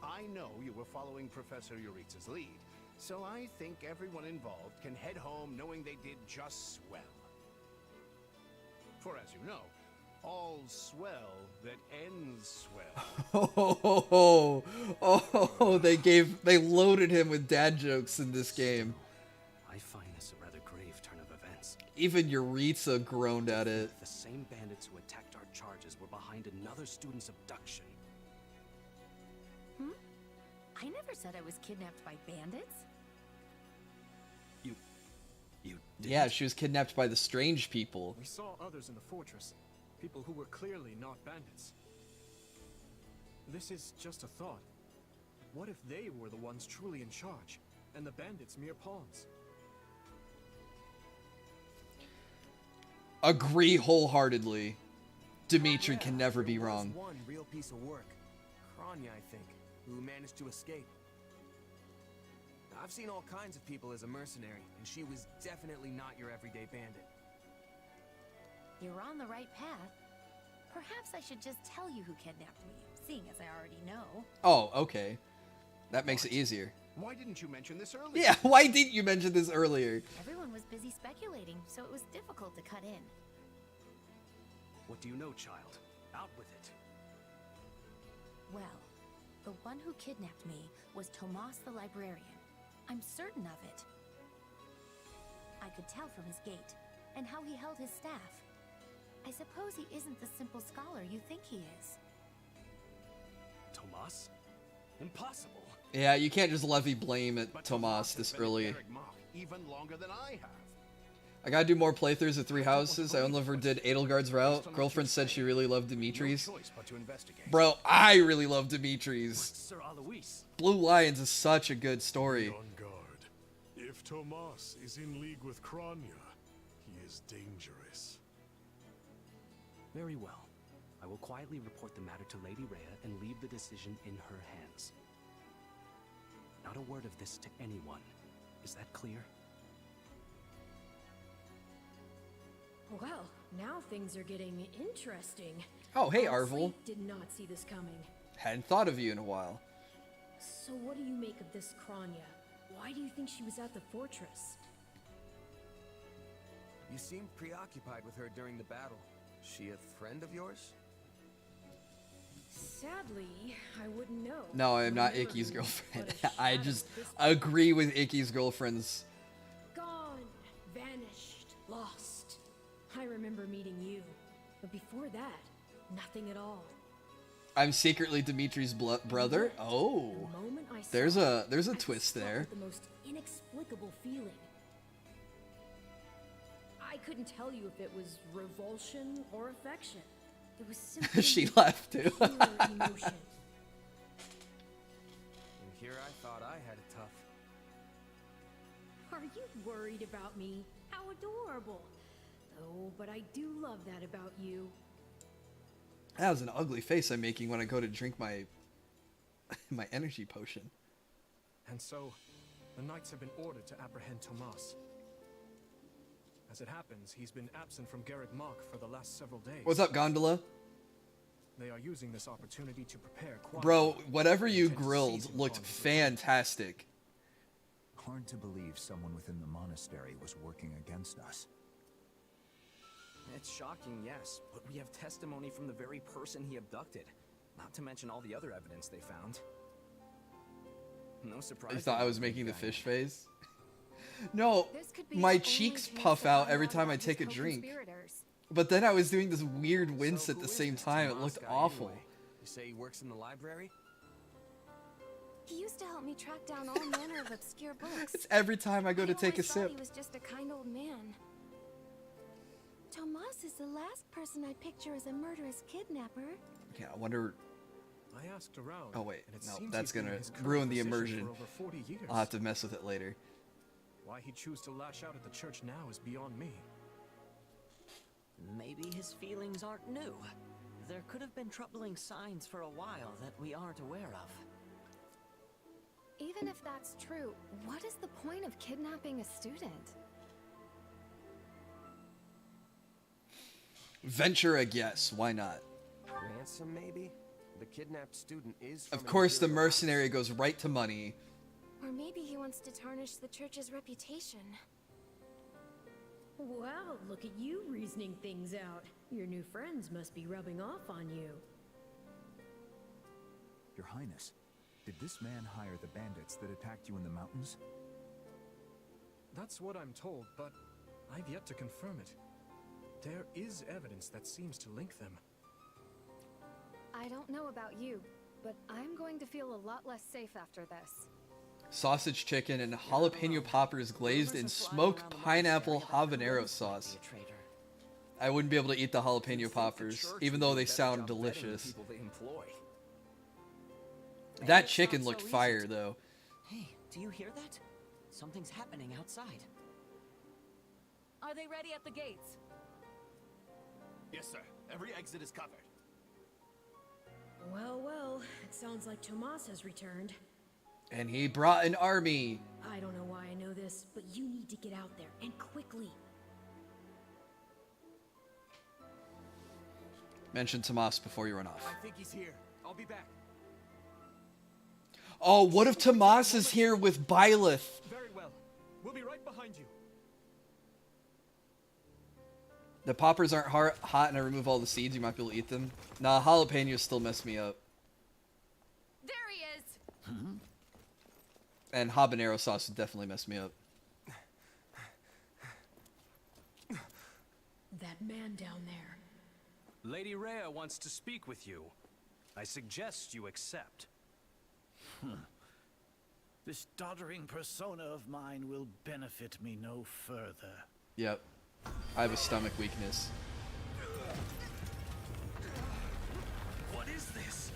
I know you were following Professor Yuritsa's lead, so I think everyone involved can head home knowing they did just swell. For as you know, all's swell that ends swell. They loaded him with dad jokes in this game. I find this a rather grave turn of events. Even Yuritsa groaned at it. The same bandits who attacked our charges were behind another student's abduction. I never said I was kidnapped by bandits. You Yeah, she was kidnapped by the strange people. We saw others in the fortress. People who were clearly not bandits. This is just a thought. What if they were the ones truly in charge, and the bandits mere pawns? Agree wholeheartedly. Dimitri can never be There was wrong. one real piece of work. Kronya, I think, who managed to escape. I've seen all kinds of people as a mercenary, and she was definitely not your everyday bandit. You're on the right path. Perhaps I should just tell you who kidnapped me, seeing as I already know. Oh, okay. That makes it easier. Why didn't you mention this earlier? Yeah, why didn't you mention this earlier? Everyone was busy speculating, so it was difficult to cut in. What do you know, child? Out with it. Well, the one who kidnapped me was Tomas the librarian. I'm certain of it. I could tell from his gait, and how he held his staff. I suppose he isn't the simple scholar you think he is. Tomas? Impossible. Yeah, you can't just levy blame at Tomas this early. Even longer than I have. I gotta do more playthroughs of Three Houses. I only ever did Edelgard's route. Girlfriend said she really loved Dimitri's. Bro, I really love Dimitri's. Sir Alois. Blue Lions is such a good story. On guard. If Tomas is in league with Kronya, he is dangerous. Very well. I will quietly report the matter to Lady Rhea and leave the decision in her hands. Not a word of this to anyone. Is that clear? Well, now things are getting interesting. Oh, hey, Honestly, Arvel. did not see this coming. Hadn't thought of you in a while. So what do you make of this Kronya? Why do you think she was at the fortress? You seemed preoccupied with her during the battle. She a friend of yours? Sadly, I wouldn't know. No, I am not Remember Icky's who, girlfriend. but a I shadow just at this agree with Icky's girlfriend's. Gone, vanished, lost. I remember meeting you, but before that, nothing at all. I'm secretly Dimitri's brother. Oh, The moment I there's saw a I twist felt there. The most inexplicable feeling. I couldn't tell you if it was revulsion or affection. It was simply She left too. pure emotion. And here I thought I had it tough. Are you worried about me? How adorable. Oh, but I do love that about you. That was an ugly face I'm making when I go to drink my my energy potion. And so, the knights have been ordered to apprehend Tomas. As it happens, he's been absent from Garrick Mach for the last several days. What's up, Gondola? They are using this opportunity to prepare quietly. Bro, whatever you grilled looked fantastic. Hard to believe someone within the monastery was working against us. It's shocking, yes, but we have testimony from the very person he abducted. Not to mention all the other evidence they found. No surprise. You thought I was making the fish face? No, my cheeks puff out every time I take a drink. But then I was doing this weird wince at the same time. It looked awful. Anyway? You say he works in the library? He used to help me track down all manner of obscure books. It's every time I go to take a always thought sip. He was just a kind old man. Tomas is the last person I picture as a murderous kidnapper. Okay, I wonder. I asked around. Oh wait, and it no, seems that's he's been gonna in his current ruin the position immersion. for over 40 years. I'll have to mess with it later. Why he choose to lash out at the church now is beyond me. Maybe his feelings aren't new. There could have been troubling signs for a while that we aren't aware of. Even if that's true, what is the point of kidnapping a student? Venture a guess. Why not? Ransom, maybe? The kidnapped student is from Of course, the an imperial mercenary goes right to money. Or maybe he wants to tarnish the church's reputation. Wow, look at you reasoning things out. Your new friends must be rubbing off on you. Your Highness, did this man hire the bandits that attacked you in the mountains? That's what I'm told, but I've yet to confirm it. There is evidence that seems to link them. I don't know about you, but I'm going to feel a lot less safe after this. Sausage chicken and jalapeno poppers glazed in smoked pineapple habanero sauce. I wouldn't be able to eat the jalapeno poppers, even though they sound delicious. That chicken looked fire, though. Hey, do you hear that? Something's happening outside. Are they ready at the gates? Yes, sir. Every exit is covered. Well, well, it sounds like Tomas has returned. And he brought an army. I don't know why I know this, but you need to get out there, and quickly. Mention Tomas before you run off. I think he's here. I'll be back. Oh, what if Tomas is here with Byleth? Very well. We'll be right behind you. The poppers aren't hot and I remove all the seeds, you might be able to eat them. Nah, jalapenos still mess me up. There he is! And habanero sauce would definitely mess me up. That man down there. Lady Rhea wants to speak with you. I suggest you accept. This doddering persona of mine will benefit me no further. Yep. I have a stomach weakness. What is this?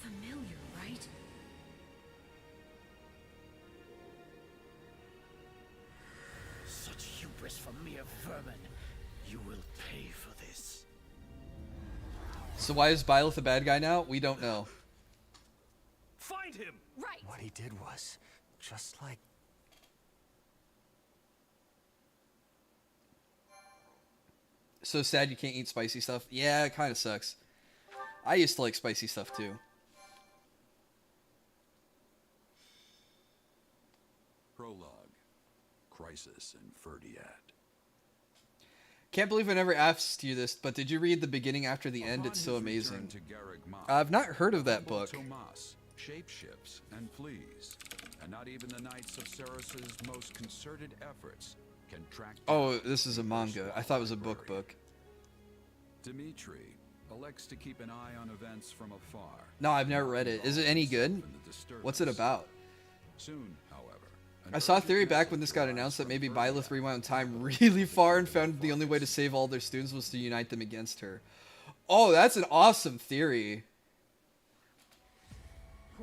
Familiar, right? Such hubris from mere vermin. You will pay for this. So why is Byleth a bad guy now? We don't know. Find him! Right! What he did was just like... So sad you can't eat spicy stuff. Yeah, it kind of sucks. I used to like spicy stuff too. Prologue. Crisis in Ferdiad. Can't believe I never asked you this, but did you read the beginning after the end? It's so amazing. I've not heard of that book. Tomas shapeshifts and flees, and not even the Knights of Ceros's most concerted efforts can track Oh, this is a manga. I thought it was a book. Dimitri elects to keep an eye on events from afar. No, I've never read it. Is it any good? What's it about? Soon, however, I saw a theory back when this got announced that maybe Byleth rewound time really far and found the only way to save all their students was to unite them against her. Oh, that's an awesome theory.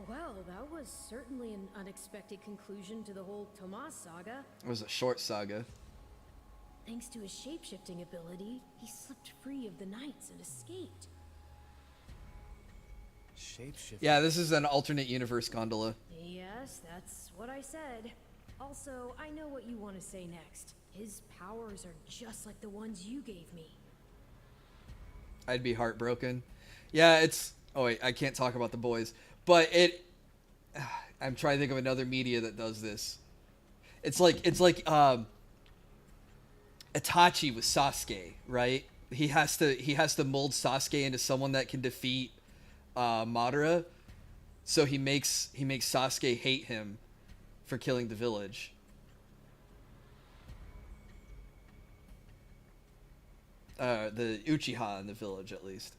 Well, that was certainly an unexpected conclusion to the whole Tomas saga. It was a short saga. Thanks to his shape-shifting ability, he slipped free of the knights and escaped. Shapeshifting? Yeah, this is an alternate universe gondola. Yes, that's what I said. Also, I know what you want to say next. His powers are just like the ones you gave me. I'd be heartbroken. Yeah, it's... Oh, wait, I can't talk about the boys. But it... I'm trying to think of another media that does this. It's like Itachi with Sasuke, right? He has to mold Sasuke into someone that can defeat Madara. So he makes Sasuke hate him for killing the village. The Uchiha in the village, at least.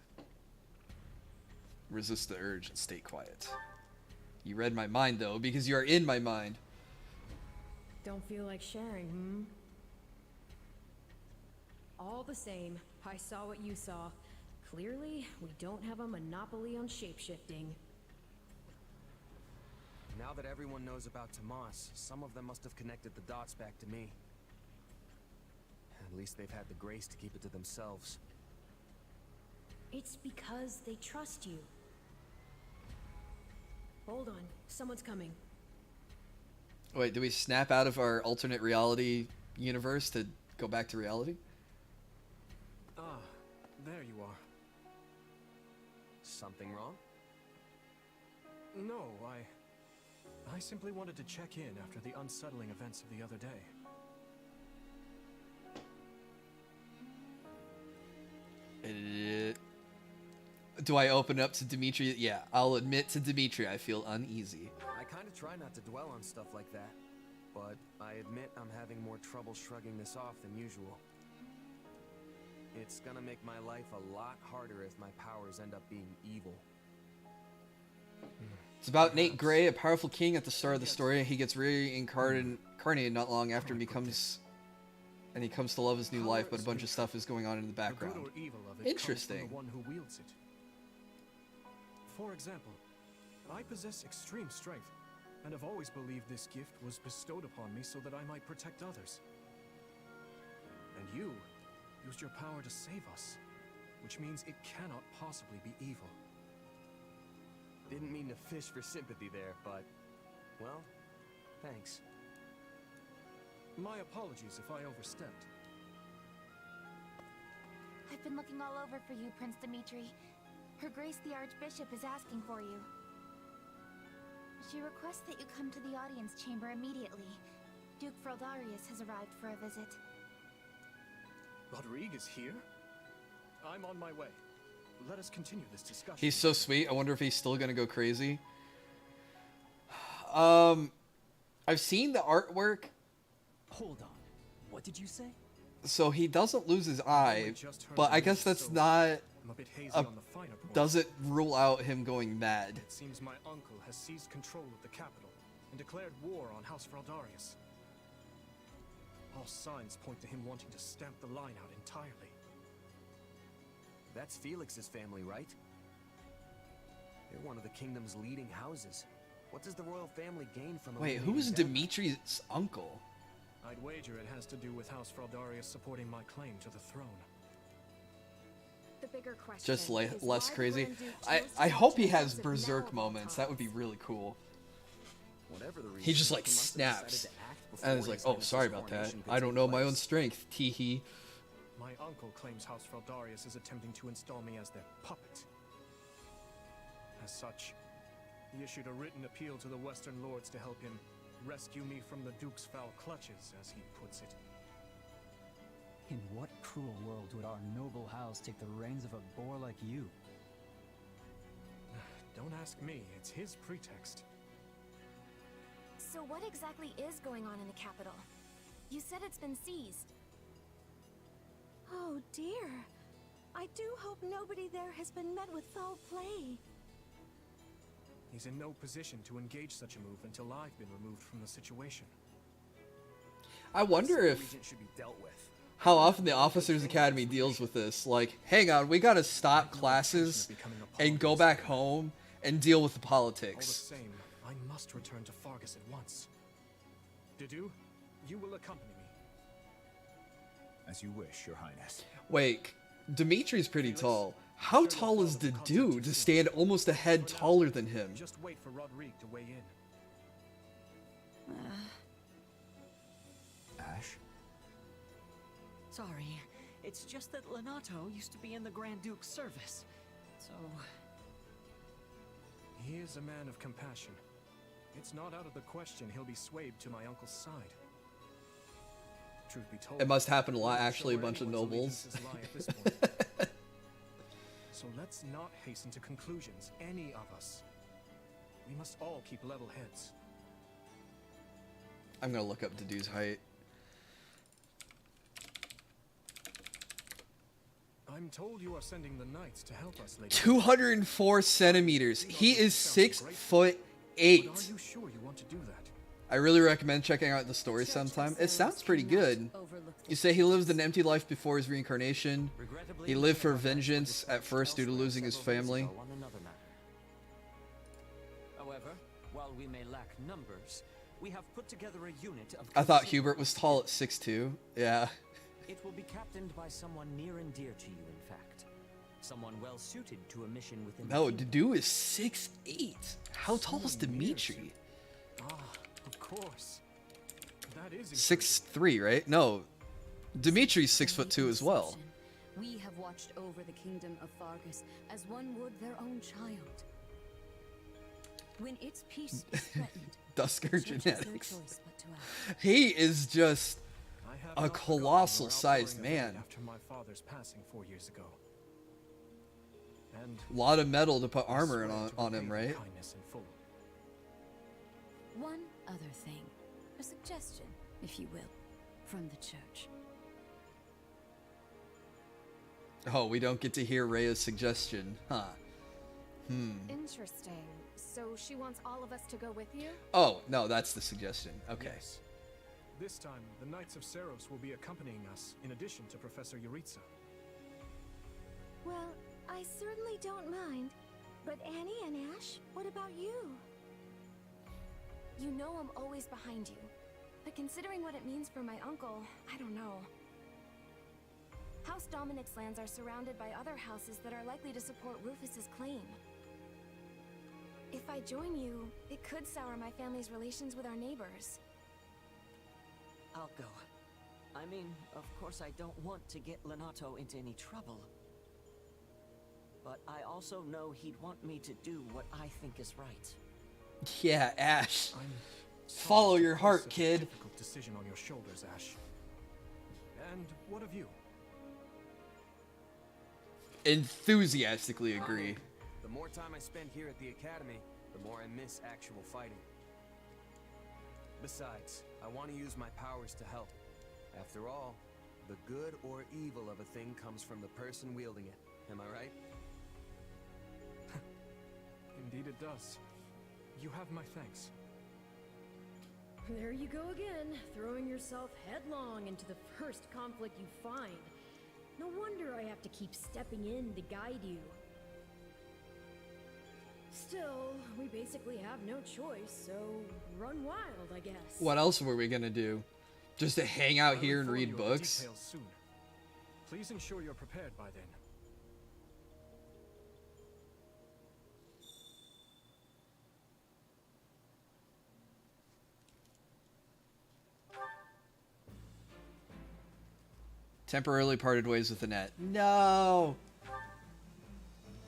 Resist the urge and stay quiet. You read my mind, though, because you are in my mind. Don't feel like sharing, hmm? All the same, I saw what you saw. Clearly, we don't have a monopoly on shapeshifting. Now that everyone knows about Tomas, some of them must have connected the dots back to me. At least they've had the grace to keep it to themselves. It's because they trust you. Hold on, someone's coming. Wait, do we snap out of our alternate reality universe to go back to reality? Ah, there you are. Something wrong? No, I simply wanted to check in after the unsettling events of the other day. Do I open up to Dimitri? Yeah, I'll admit to Dimitri I feel uneasy. I kind of try not to dwell on stuff like that, but I admit I'm having more trouble shrugging this off than usual. It's gonna make my life a lot harder if my powers end up being evil. It's about Nate Gray, a powerful king at the start of the story. He gets reincarnated not long after and he comes to love his new life, but a bunch of stuff is going on in the background. The good or evil of it Interesting. comes from the one who wields it. For example, I possess extreme strength, and have always believed this gift was bestowed upon me so that I might protect others. And you used your power to save us, which means it cannot possibly be evil. Didn't mean to fish for sympathy there, but, well, thanks. My apologies if I overstepped. I've been looking all over for you, Prince Dimitri. Her Grace the Archbishop is asking for you. She requests that you come to the audience chamber immediately. Duke Fraldarius has arrived for a visit. Rodrigue is here? I'm on my way. Let us continue this discussion. He's so sweet. I wonder if he's still gonna go crazy. I've seen the artwork. Hold on. What did you say? So he doesn't lose his eye, but I guess that's not doesn't rule out him going mad. It seems my uncle has seized control of the capital and declared war on House Fraldarius. All signs point to him wanting to stamp the line out entirely. That's Felix's family, right? They're one of the kingdom's leading houses. What does the royal family gain from Wait, who is Dimitri's uncle? I'd wager it has to do with House Fraldarius supporting my claim to the throne. The bigger question Just is less why crazy. the Grand Duke chose I to hope he choose has us berserk now of moments. all That would be really cool. Whatever the reason, He just like he must have decided snaps to act before and is like, his "Oh, nemesis sorry about that. coronation could I don't take know my own place." strength." Teehee. My uncle claims House Fraldarius is attempting to install me as their puppet. As such, he issued a written appeal to the Western Lords to help him rescue me from the Duke's foul clutches, as he puts it. In what cruel world would our noble house take the reins of a boor like you? Don't ask me, it's his pretext. So what exactly is going on in the capital? You said it's been seized. Oh dear. I do hope nobody there has been met with foul play. He's in no position to engage such a move until I've been removed from the situation. I wonder if should be dealt with. how often the Officers Academy deals with this. Like, hang on, we gotta stop classes and go back home and deal with the politics. All the same, I must return to Fargus at once. Didu, you will accompany me. As you wish, Your Highness. Wait, Dimitri's pretty tall. How tall is the dude to stand almost a head taller than him? Just wait for Rodrigue to weigh in. Ash? Sorry, it's just that Lenato used to be in the Grand Duke's service, so... He is a man of compassion. It's not out of the question he'll be swayed to my uncle's side. Truth be told, It must happen a lot, actually, a bunch of nobles. So let's not hasten to conclusions, any of us. We must all keep level heads. I'm gonna look up Didu's height. I'm told you are sending the knights to help us, lady. 204 centimeters. He is 6'8". But are you sure you want to do that? I really recommend checking out the story sometime. It sounds pretty good. You say he lived an empty life before his reincarnation. He lived for vengeance at first due to losing his family. However, while we may lack numbers, we have put together a unit of... I thought Hubert was tall at 6'2". Yeah. It will be captained by someone near and dear to you, in fact. Someone well suited to a mission within No, the Didu is 6'8". How tall is Dimitri? Of course. That is 6'3", right? No. Dimitri's 6'2" as well. We have watched over the kingdom of Fargus as one would their own child. When its peace is threatened, Dusker the church has no genetics. choice but to act. He is just a colossal sized man. After my father's passing 4 years ago. And A lot of metal to put armor on him, right? kindness in full. One other thing, a suggestion, if you will, from the church. Oh, we don't get to hear Rhea's suggestion, huh? Interesting. So she wants all of us to go with you? Oh, no, that's the suggestion. Okay. Yes. This time, the Knights of Seros will be accompanying us, in addition to Professor Yuritsa. Well, I certainly don't mind. But Annie and Ash, what about you? You know I'm always behind you. But considering what it means for my uncle, I don't know. House Dominic's lands are surrounded by other houses that are likely to support Rufus's claim. If I join you, it could sour my family's relations with our neighbors. I'll go. I mean, of course I don't want to get Lenato into any trouble. But I also know he'd want me to do what I think is right. Yeah, Ash. Follow your heart, kid. Difficult decision on your shoulders, Ash. And what of you? Enthusiastically agree. The more time I spend here at the academy, the more I miss actual fighting. Besides, I want to use my powers to help. After all, the good or evil of a thing comes from the person wielding it. Am I right? Indeed it does. You have my thanks. There you go again, throwing yourself headlong into the first conflict you find. No wonder I have to keep stepping in to guide you. Still, we basically have no choice, so run wild, I guess. What else were we gonna do? Just to hang out here and read books? Details soon. Please ensure you're prepared by then. Temporarily parted ways with Annette. No!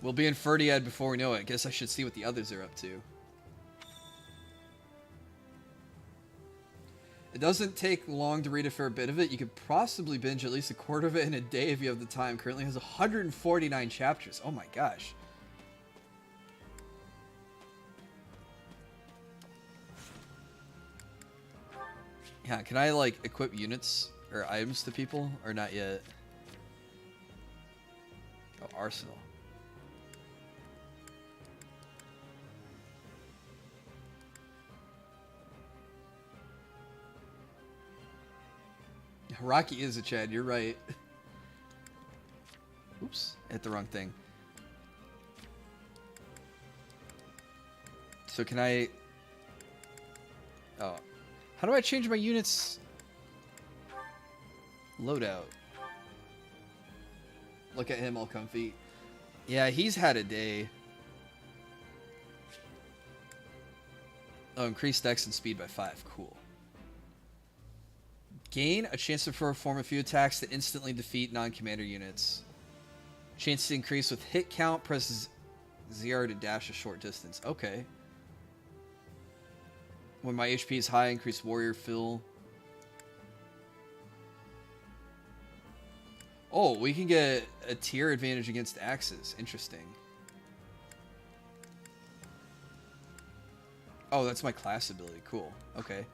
We'll be in Ferdiad before we know it. Guess I should see what the others are up to. It doesn't take long to read a fair bit of it. You could possibly binge at least a quarter of it in a day if you have the time. Currently has 149 chapters. Oh my gosh. Yeah, can I, like, equip units or items to people? Or not yet? Oh, arsenal. Rocky is a Chad, you're right. Oops, hit the wrong thing. So can I... Oh. How do I change my units? Loadout. Look at him all comfy. Yeah, he's had a day. Oh, increase dex and speed by 5. Cool. Gain a chance to perform a few attacks to instantly defeat non-commander units. Chance to increase with hit count. Presses ZR to dash a short distance. Okay. When my HP is high, increase warrior fill. Oh, we can get a tier advantage against axes. Interesting. Oh, that's my class ability. Cool. Okay.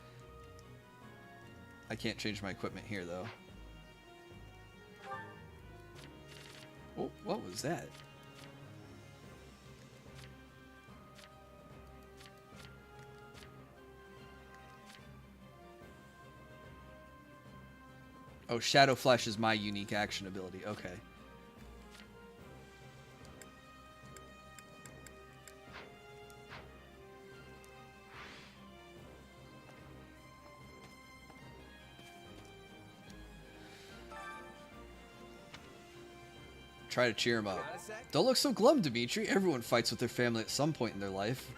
I can't change my equipment here, though. Oh, what was that? Oh, Shadow Flash is my unique action ability. Okay. Try to cheer him up. Don't look so glum, Dimitri. Everyone fights with their family at some point in their life.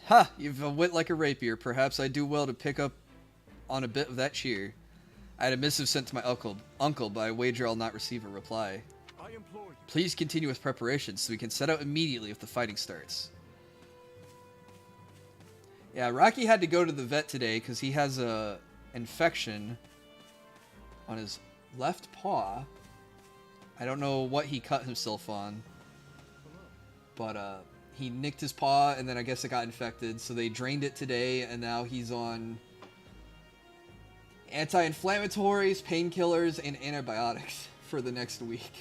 Ha! You've a wit like a rapier. Perhaps I do well to pick up on a bit of that cheer. I had a missive sent to my uncle, but I wager I'll not receive a reply. I implore you. Please continue with preparations so we can set out immediately if the fighting starts. Yeah, Rocky had to go to the vet today because he has a infection on his left paw. I don't know what he cut himself on, but he nicked his paw and then I guess it got infected, so they drained it today and now he's on anti-inflammatories, painkillers, and antibiotics for the next week.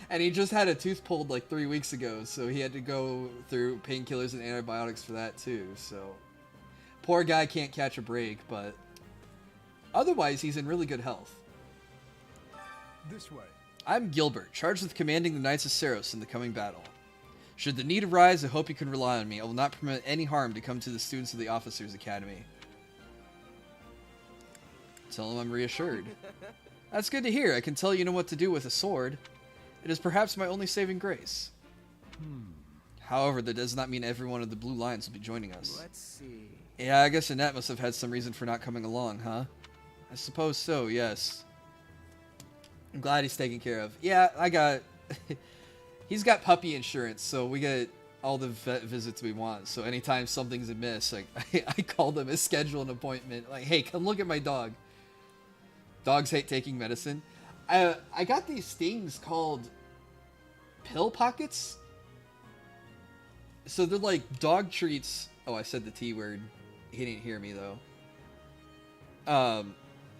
And he just had a tooth pulled like 3 weeks ago, so he had to go through painkillers and antibiotics for that too, so poor guy can't catch a break, but otherwise he's in really good health. This way. I'm Gilbert, charged with commanding the Knights of Seros in the coming battle. Should the need arise, I hope you can rely on me. I will not permit any harm to come to the students of the Officers' Academy. Tell him I'm reassured. That's good to hear. I can tell you know what to do with a sword. It is perhaps my only saving grace. However, that does not mean every one of the Blue Lions will be joining us. Let's see. Yeah, I guess Annette must have had some reason for not coming along, huh? I suppose so, yes. I'm glad he's taken care of. Yeah, I got... He's got puppy insurance, so we get all the vet visits we want. So anytime something's amiss, like I call them and schedule an appointment. Like, hey, come look at my dog. Dogs hate taking medicine. I got these things called pill pockets. So they're like dog treats. Oh, I said the T word. He didn't hear me though.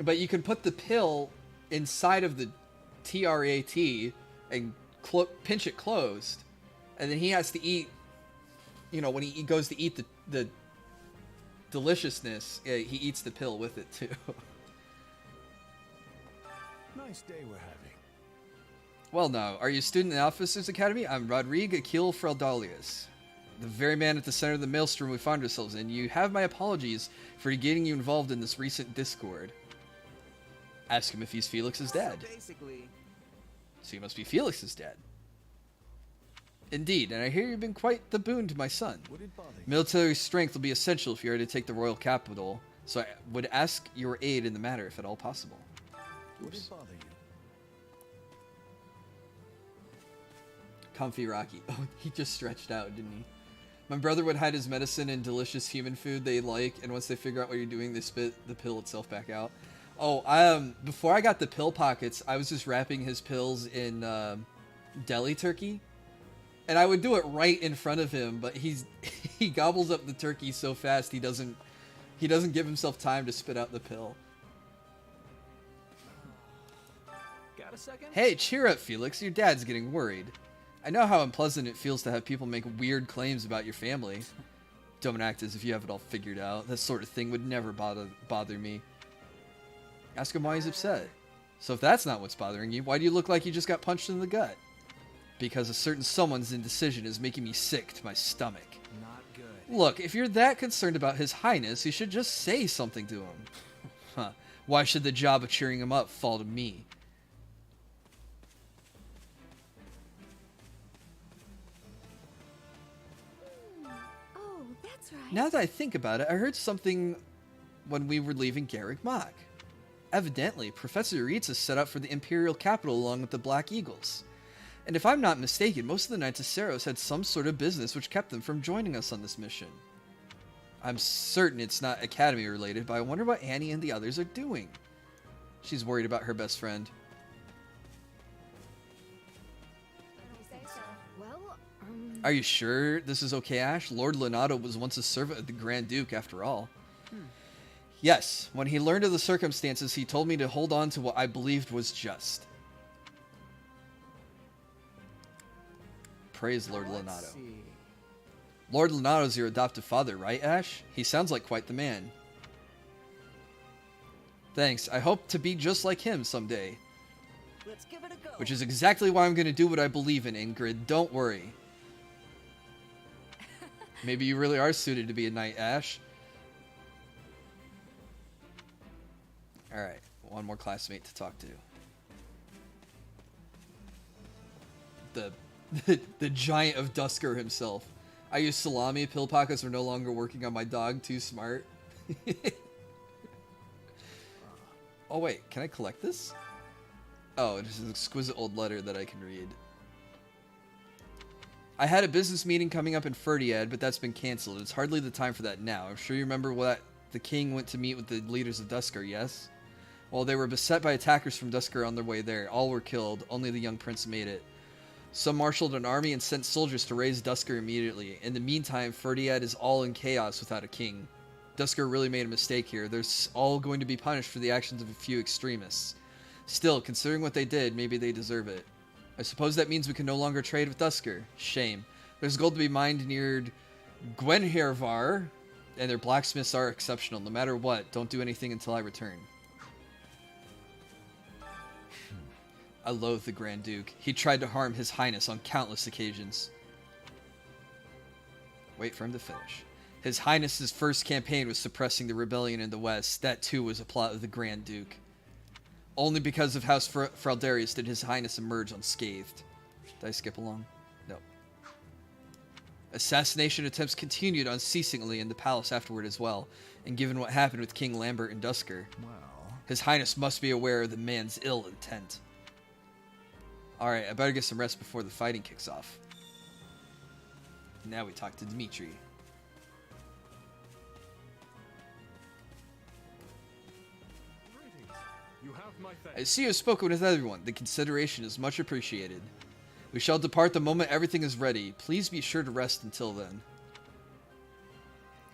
But you can put the pill inside of the TRAT and pinch it closed, and then he has to eat. You know, when he goes to eat the deliciousness, he eats the pill with it too. Nice day we're having. Well, now, are you a student in the Officers' Academy? I'm Rodrigo Akil Freldalius, the very man at the center of the maelstrom we find ourselves in. You have my apologies for getting you involved in this recent discord. Ask him if he's Felix's dad. So basically... So you must be Felix's dad. Indeed, and I hear you've been quite the boon to my son. Military strength will be essential if you are to take the royal capital, so I would ask your aid in the matter if at all possible. Would it bother you? Comfy Rocky. Oh, he just stretched out, didn't he? My brother would hide his medicine in delicious human food they like, and once they figure out what you're doing, they spit the pill itself back out. Oh, before I got the pill pockets, I was just wrapping his pills in deli turkey. And I would do it right in front of him, but he gobbles up the turkey so fast he doesn't He doesn't give himself time to spit out the pill. Got a second? Hey, cheer up, Felix. Your dad's getting worried. I know how unpleasant it feels to have people make weird claims about your family. Don't act as if you have it all figured out. That sort of thing would never bother me. Ask him why he's upset. So if that's not what's bothering you, why do you look like you just got punched in the gut? Because a certain someone's indecision is making me sick to my stomach. Not good. Look, if you're that concerned about His Highness, you should just say something to him. Huh. Why should the job of cheering him up fall to me? Oh, that's right. Now that I think about it, I heard something when we were leaving Garrick Mach. Evidently, Professor Ritz is set up for the Imperial capital along with the Black Eagles. And if I'm not mistaken, most of the Knights of Seros had some sort of business which kept them from joining us on this mission. I'm certain it's not Academy related, but I wonder what Annie and the others are doing. She's worried about her best friend. Well, Are you sure this is okay, Ash? Lord Leonardo was once a servant of the Grand Duke, after all. Yes, when he learned of the circumstances, he told me to hold on to what I believed was just. Praise Lord Leonardo. Lord Leonardo's your adoptive father, right, Ash? He sounds like quite the man. Thanks. I hope to be just like him someday. Let's give it a go. Which is exactly why I'm going to do what I believe in, Ingrid. Don't worry. Maybe you really are suited to be a knight, Ash. Alright, one more classmate to talk to. The giant of Dusker himself. I use salami. Pill pockets are no longer working on my dog. Too smart. Oh wait, can I collect this? Oh, it's an exquisite old letter that I can read. I had a business meeting coming up in Ferdiad, but that's been cancelled. It's hardly the time for that now. I'm sure you remember what the king went to meet with the leaders of Dusker, yes? Well, they were beset by attackers from Dusker on their way there. All were killed. Only the young prince made it. Some marshaled an army and sent soldiers to raise Dusker immediately. In the meantime, Ferdiad is all in chaos without a king. Dusker really made a mistake here. They're all going to be punished for the actions of a few extremists. Still, considering what they did, maybe they deserve it. I suppose that means we can no longer trade with Dusker. Shame. There's gold to be mined near Gwenhirvar, and their blacksmiths are exceptional. No matter what, don't do anything until I return. I loathe the Grand Duke. He tried to harm His Highness on countless occasions. Wait for him to finish. His Highness's first campaign was suppressing the rebellion in the west. That too was a plot of the Grand Duke. Only because of House Fraldarius did His Highness emerge unscathed. Did I skip along? No. Assassination attempts continued unceasingly in the palace afterward as well, and given what happened with King Lambert and Dusker, His Highness must be aware of the man's ill intent. Alright, I better get some rest before the fighting kicks off. Now we talk to Dimitri. You have my thanks. I see you have spoken with everyone. The consideration is much appreciated. We shall depart the moment everything is ready. Please be sure to rest until then.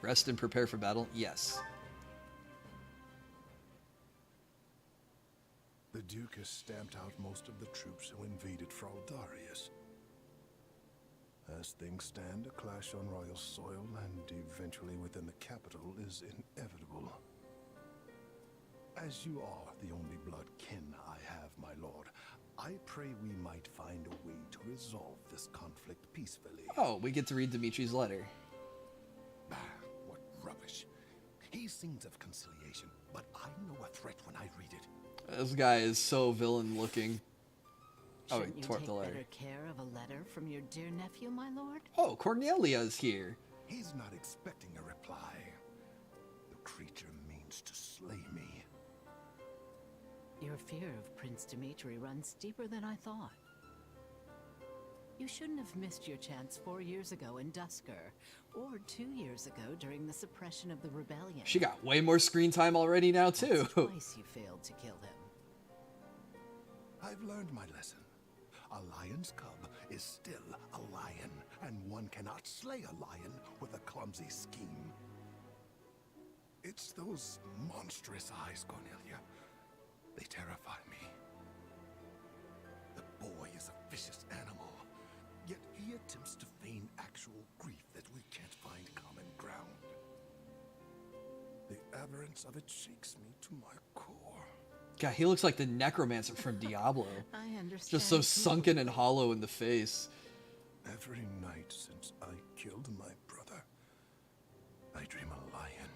Rest and prepare for battle? Yes. The Duke has stamped out most of the troops who invaded Fraldarius. As things stand, a clash on royal soil and eventually within the capital is inevitable. As you are the only blood kin I have, my lord, I pray we might find a way to resolve this conflict peacefully. Oh, we get to read Dimitri's letter. What rubbish. He sings of conciliation, but I know a threat when I read it. This guy is so villain looking. Oh, Shouldn't he you tore up take the letter. better care of a letter from your dear nephew, my lord? Oh, Cornelia's here. He's not expecting a reply. The creature means to slay me. Your fear of Prince Dimitri runs deeper than I thought. You shouldn't have missed your chance 4 years ago in Dusker, or 2 years ago during the suppression of the rebellion. She got way more screen time already now, too. That's twice you failed to kill him. I've learned my lesson. A lion's cub is still a lion, and one cannot slay a lion with a clumsy scheme. It's those monstrous eyes, Cornelia. They terrify me. The boy is a vicious animal, yet he attempts to feign actual grief that we can't find common ground. The aberrance of it shakes me to my core. God, he looks like the necromancer from Diablo. I understand. Just so sunken and hollow in the face. Every night since I killed my brother, I dream a lion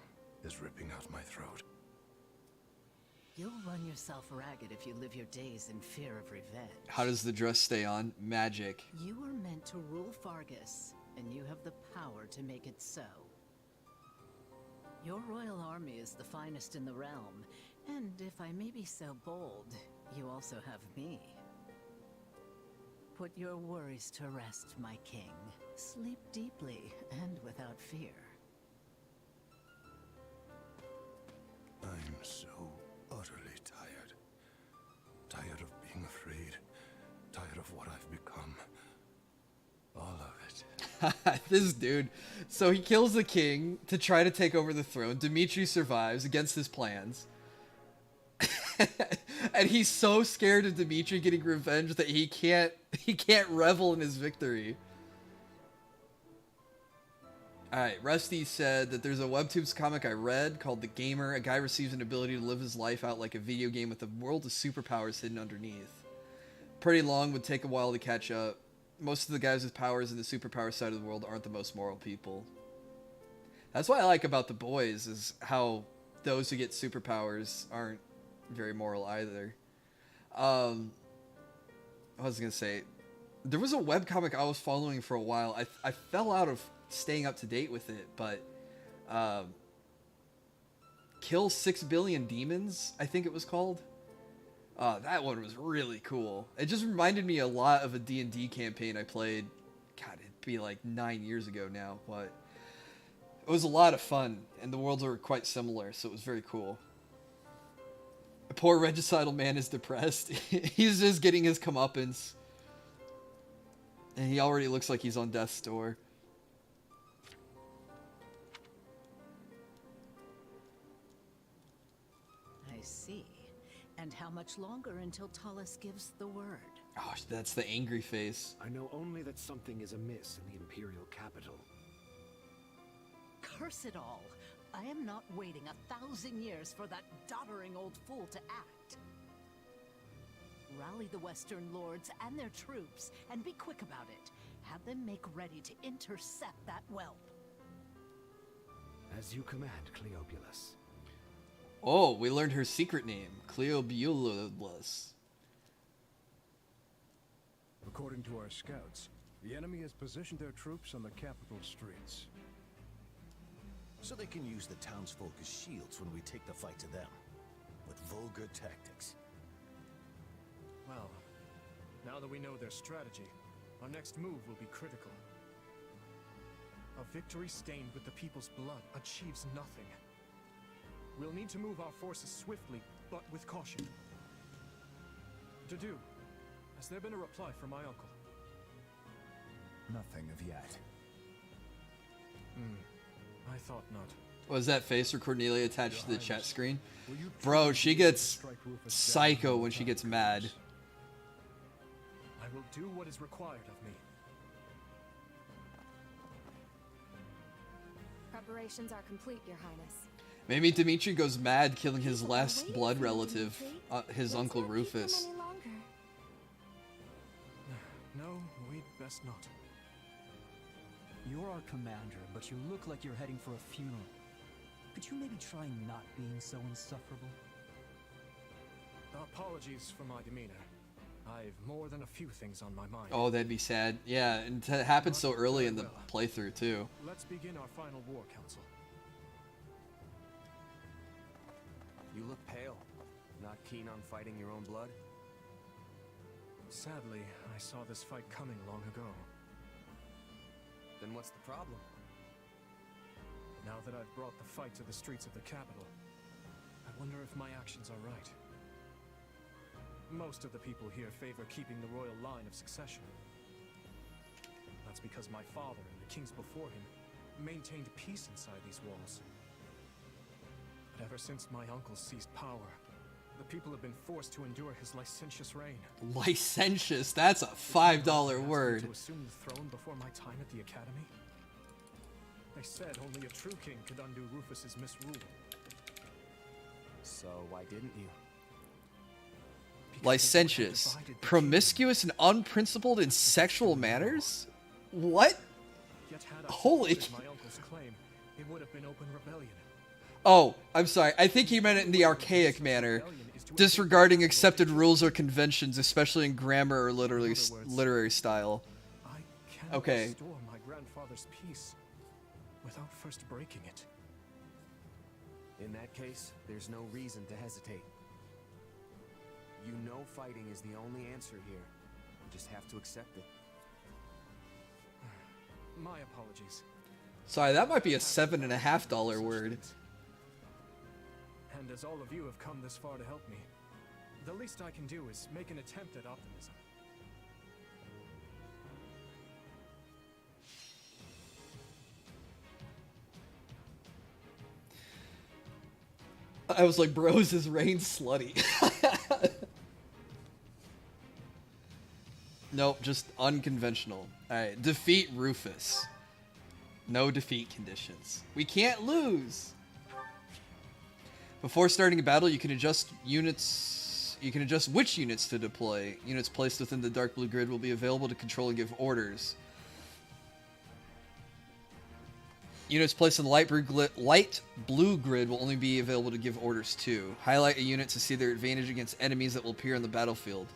is ripping out my throat. You'll run yourself ragged if you live your days in fear of revenge. How does the dress stay on? Magic. You were meant to rule Fargus, and you have the power to make it so. Your royal army is the finest in the realm, and if I may be so bold, you also have me. Put your worries to rest, my king. Sleep deeply and without fear. I'm so utterly tired. Tired of being afraid. Tired of what I've become. All of it. This dude. So he kills the king to try to take over the throne. Dimitri survives against his plans. And he's so scared of Dimitri getting revenge that he can't revel in his victory. Alright, Rusty said that there's a Webtoons comic I read called The Gamer. A guy receives an ability to live his life out like a video game with a world of superpowers hidden underneath. Pretty long, would take a while to catch up. Most of the guys with powers in the superpower side of the world aren't the most moral people. That's what I like about The Boys, is how those who get superpowers aren't very moral either. I was gonna say, there was a webcomic I was following for a while. I fell out of staying up to date with it, but Kill 6 Billion Demons, I think it was called. That one was really cool. It just reminded me a lot of a D&D campaign I played. God, it'd be like 9 years ago now, but it was a lot of fun, and the worlds were quite similar, so it was very cool. A poor regicidal man is depressed. He's just getting his comeuppance. And he already looks like he's on death's door. I see. And how much longer until Tullus gives the word? Oh, that's the angry face. I know only that something is amiss in the Imperial capital. Curse it all! I am not waiting 1,000 years for that doddering old fool to act. Rally the Western lords and their troops, and be quick about it. Have them make ready to intercept that whelp. As you command, Cleobulus. Oh, we learned her secret name, Cleobulus. According to our scouts, the enemy has positioned their troops on the capital streets. So they can use the townsfolk as shields when we take the fight to them, with vulgar tactics. Well, now that we know their strategy, our next move will be critical. A victory stained with the people's blood achieves nothing. We'll need to move our forces swiftly, but with caution. Dedu, has there been a reply from my uncle? Nothing of yet. I thought not. Was that face for Cornelia attached to the chat screen? Bro, she gets psycho when she gets mad. I will do what is required of me. Preparations are complete, Your Highness. Maybe Dimitri goes mad killing his last blood relative, his Uncle Rufus. No, we'd best not. You're our commander, but you look like you're heading for a funeral. Could you maybe try not being so insufferable? Apologies for my demeanor. I've more than a few things on my mind. Oh, that'd be sad. Yeah, and it happened so early in the playthrough, too. Let's begin our final war council. You look pale. Not keen on fighting your own blood? Sadly, I saw this fight coming long ago. Then what's the problem? Now that I've brought the fight to the streets of the capital, I wonder if my actions are right. Most of the people here favor keeping the royal line of succession. That's because my father and the kings before him maintained peace inside these walls. But ever since my uncle seized power, the people have been forced to endure his licentious reign. Licentious? That's a $5 word. To assume the throne before my time at the academy? They said only a true king could undo Rufus's misrule. So why didn't you? Licentious, promiscuous, and unprincipled in sexual manners? What? Holy. My uncle's claim, it would have been open rebellion. Oh, I'm sorry. I think he meant it in the archaic manner. Disregarding accepted rules or conventions, especially in grammar or literary style. I cannot Okay. restore my grandfather's peace without first breaking it. In that case, there's no reason to hesitate. You know fighting is the only answer here. You just have to accept it. My apologies. Sorry, that might be a $7.50 word. And as all of you have come this far to help me, the least I can do is make an attempt at optimism. I was like, bros, is Rain slutty? Nope, just unconventional. Alright, defeat Rufus. No defeat conditions. We can't lose! Before starting a battle, you can adjust units. You can adjust which units to deploy. Units placed within the dark blue grid will be available to control and give orders. Units placed in the light blue grid will only be available to give orders to. Highlight a unit to see their advantage against enemies that will appear on the battlefield.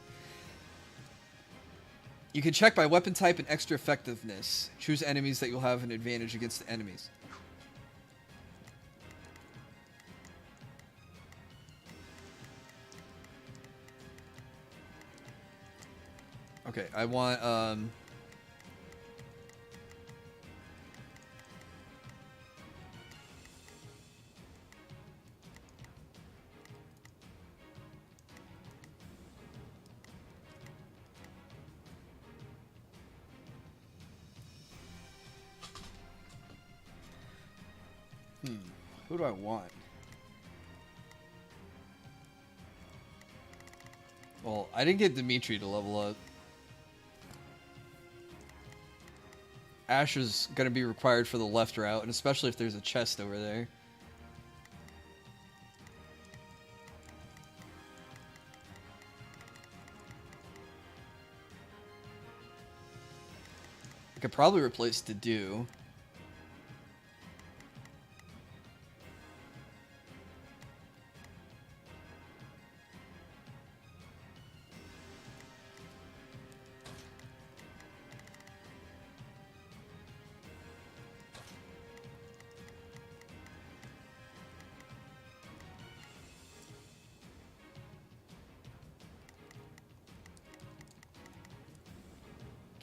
You can check by weapon type and extra effectiveness. Choose enemies that you'll have an advantage against the enemies. Okay, I want, who do I want? Well, I didn't get Dimitri to level up. Ash is going to be required for the left route, and especially if there's a chest over there. I could probably replace Dedu.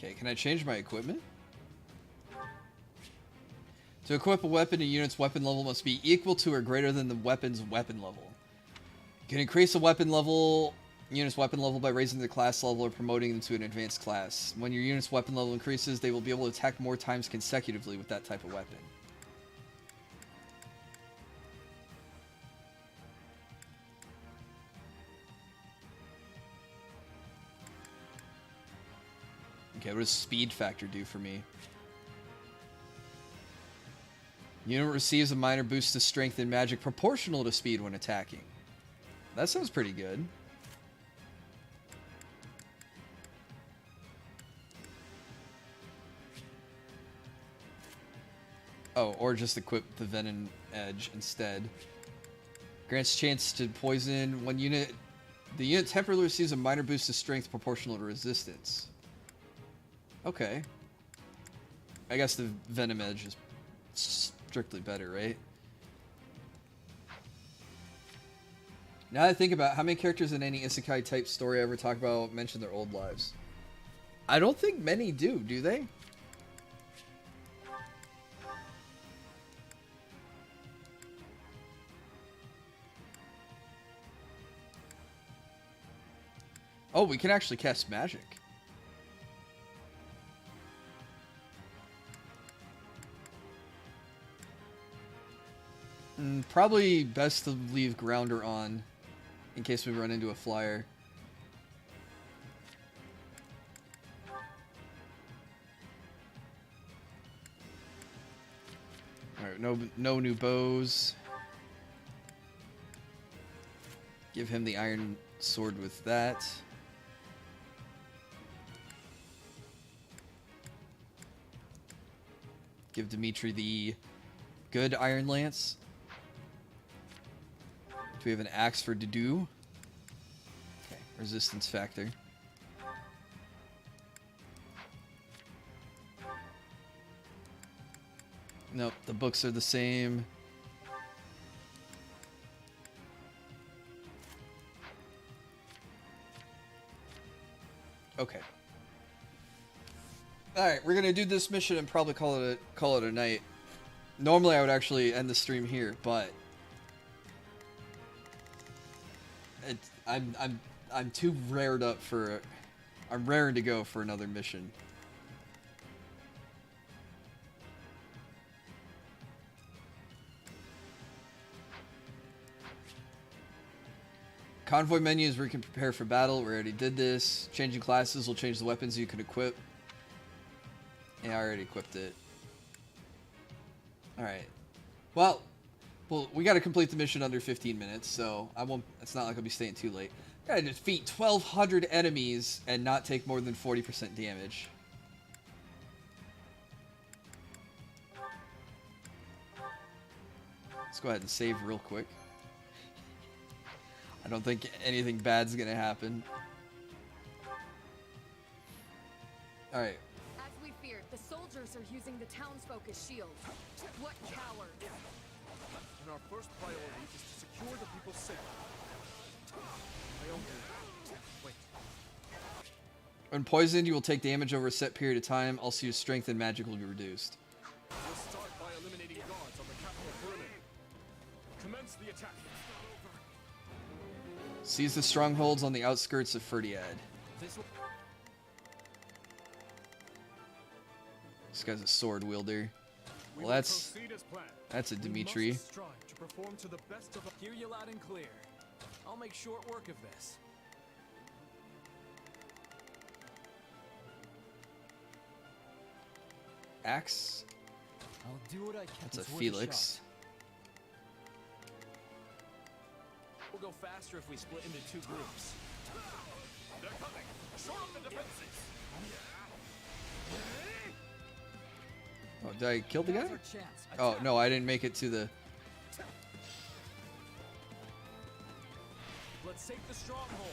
Okay, can I change my equipment? To equip a weapon, a unit's weapon level must be equal to or greater than the weapon's weapon level. You can increase a unit's weapon level by raising the class level or promoting them to an advanced class. When your unit's weapon level increases, they will be able to attack more times consecutively with that type of weapon. Okay, what does speed factor do for me? Unit receives a minor boost to strength and magic proportional to speed when attacking. That sounds pretty good. Oh, or just equip the Venom Edge instead. Grants chance to poison when the unit temporarily receives a minor boost to strength proportional to resistance. Okay. I guess the Venom Edge is strictly better, right? Now that I think about it, how many characters in any isekai type story I ever talk about mention their old lives? I don't think many do they? Oh, we can actually cast magic. Probably best to leave Grounder on in case we run into a flyer. Alright, no new bows. Give him the iron sword with that. Give Dimitri the good iron lance. Do we have an axe for Dudu? Okay, resistance factor. Nope, the books are the same. Okay. Alright, we're gonna do this mission and probably call it a night. Normally I would actually end the stream here, but I'm too rared up for I'm raring to go for another mission. Convoy menus where you can prepare for battle. We already did this. Changing classes will change the weapons you can equip. Yeah, I already equipped it. Alright. Well, we gotta complete the mission under 15 minutes, so I won't. It's not like I'll be staying too late. Gotta defeat 1,200 enemies and not take more than 40% damage. Let's go ahead and save real quick. I don't think anything bad's gonna happen. Alright. As we feared, the soldiers are using the townsfolk as shields. What cowards! And our first priority is to secure the people's safety. Wait. When poisoned, you will take damage over a set period of time. Also, your strength and magic will be reduced. We'll start by eliminating guards on the capital perimeter. Commence the attack. Seize the strongholds on the outskirts of Ferdiad. This guy's a sword wielder. Well, that's a Dimitri. Hear you loud and clear. I'll make short work of this. Axe. I'll do what I can. That's a Felix. We'll go faster if we split into two groups. They're coming. Shore up the defenses. Oh, did I kill the guy? Oh, no, I didn't make it to the... Let's take the stronghold.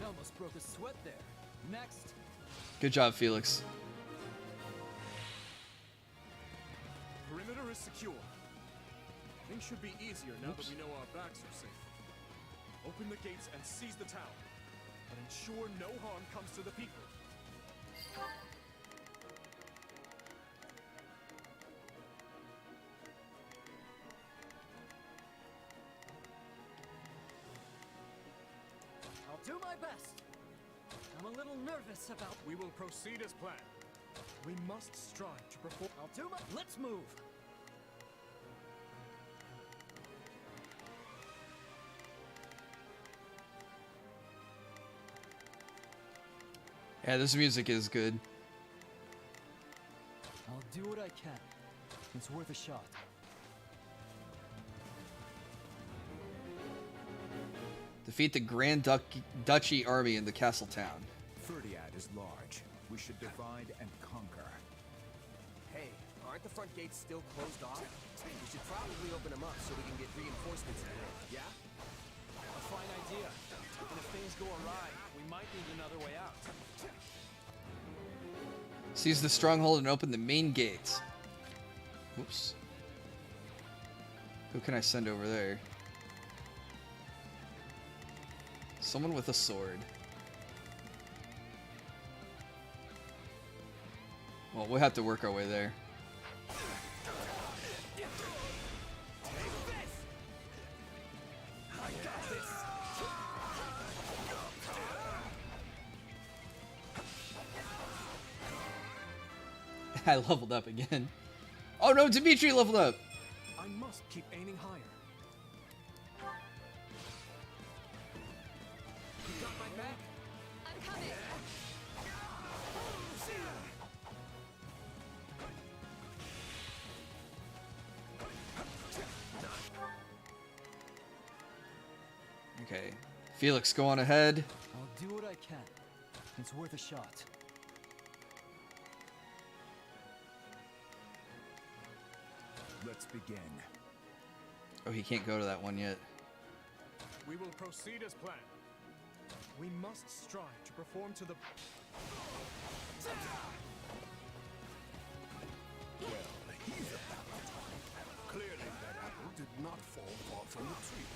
I almost broke a sweat there. Next. Good job, Felix. Perimeter is secure. Things should be easier now that we know our backs are safe. Open the gates and seize the town, but ensure no harm comes to the people. I'll do my best. I'm a little nervous about... We will proceed as planned. We must strive to perform... I'll do my... Let's move. Yeah, this music is good. I'll do what I can. It's worth a shot. Defeat the Grand Duchy army in the castle town. Ferdiad is large. We should divide and conquer. Hey, aren't the front gates still closed off? We should probably open them up so we can get reinforcements in there, yeah? A fine idea. And if things go awry, we might need another way out. Seize the stronghold and open the main gates. Oops. Who can I send over there? Someone with a sword. Well, we'll have to work our way there. I leveled up again. Oh no, Dimitri leveled up. I must keep aiming higher. You got my back? I'm coming. Okay, Felix, go on ahead. I'll do what I can. It's worth a shot. Let's begin. Oh, he can't go to that one yet. We will proceed as planned. We must strive to perform to the... Well, he's a bastard. Clearly that apple did not fall far from the tree.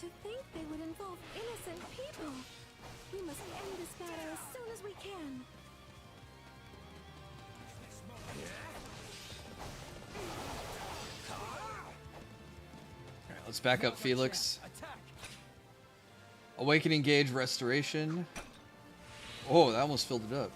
To think they would involve innocent people. We must end this matter as soon as we can. Alright, let's back up Felix. Awakening gauge restoration. Oh, that almost filled it up.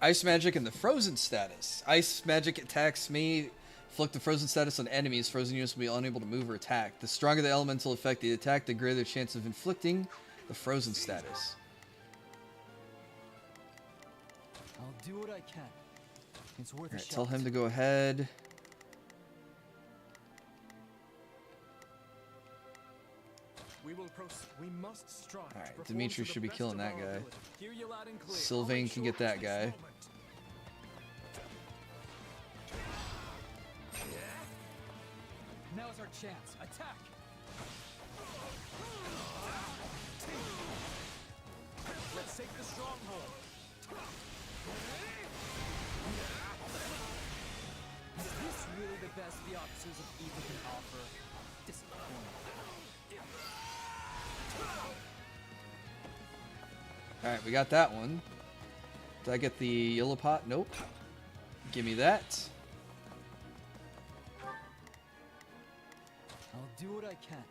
Ice magic and the frozen status. Ice magic attacks me. Inflict the frozen status on enemies. Frozen units will be unable to move or attack. The stronger the elemental effect the attack, the greater the chance of inflicting the frozen status. I'll do what I can. It's worth a shot. Tell him to go ahead. We must strive. Alright, Dimitri should be killing that guy. Sylvain can get that guy. Now's our chance. Attack! Let's take the stronghold. Is this really the best the officers of evil can offer? Disappointing. Alright, we got that one. Did I get the yellow pot? Nope. Give me that. I'll do what I can.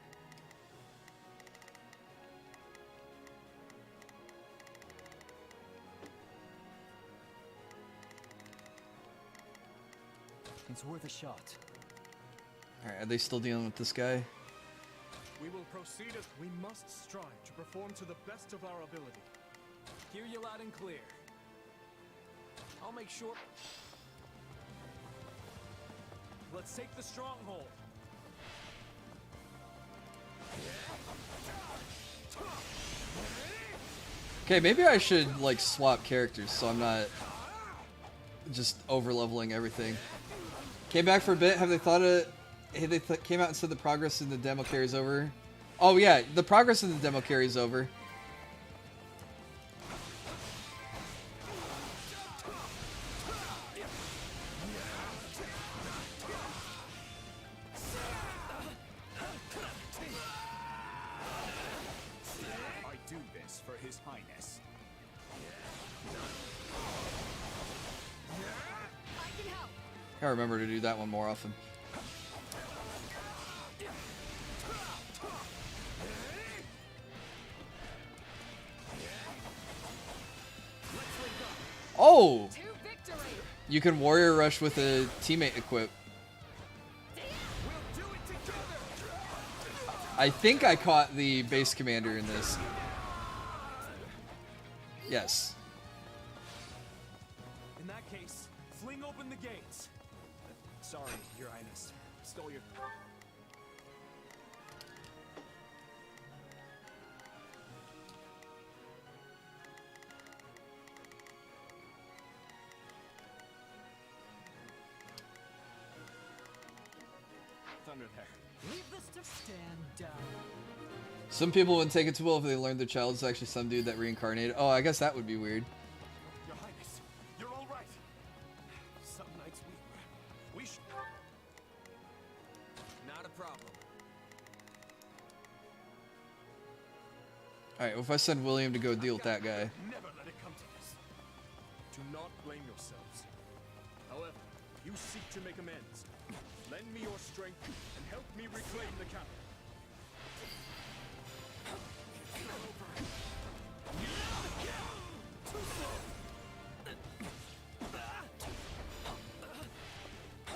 It's worth a shot. Alright, are they still dealing with this guy? We will proceed as we must strive to perform to the best of our ability. Hear you loud and clear. I'll make sure. Let's take the stronghold. Okay, maybe I should like swap characters so I'm not just over leveling everything. Came back for a bit. Have they thought of? Hey, they came out and said the progress in the demo carries over. Oh yeah, the progress in the demo carries over. I do this for His Highness. I remember to do that one more often. Oh! You can warrior rush with a teammate equip. I think I caught the base commander in this. Yes. In that case, fling open the gates. Sorry, Your Highness. Stole your... Thunder there. Leave this to stand down. Some people wouldn't take it too well if they learned their child is actually some dude that reincarnated. Oh, I guess that would be weird. Your Highness, you're all right. Some nights we should... Alright, well, if I send William to go deal with that guy. Never let it come to this. Do not blame yourselves. However, if you seek to make amends, lend me your strength and help me reclaim the capital.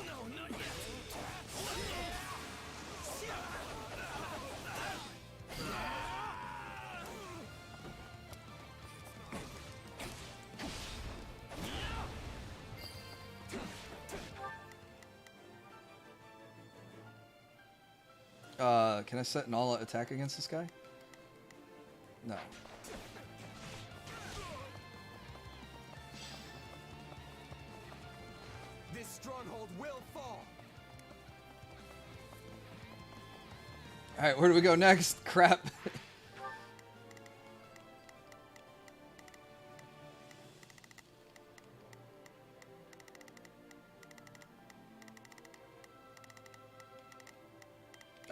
No, not yet. Can I set an all-out attack against this guy? No. This stronghold will fall. Alright, where do we go next? Crap.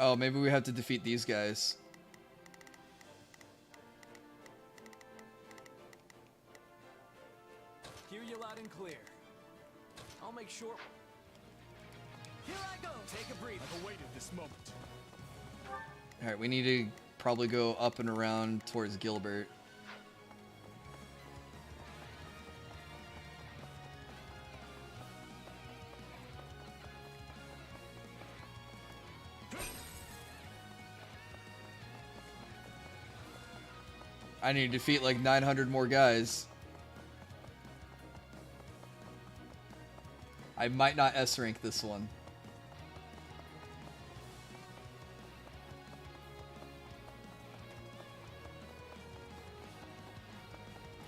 Oh, maybe we have to defeat these guys. Hear you loud and clear. I'll make sure. Here I go. Take a breath. I've awaited this moment. Alright, we need to probably go up and around towards Gilbert. I need to defeat like 900 more guys. I might not S rank this one.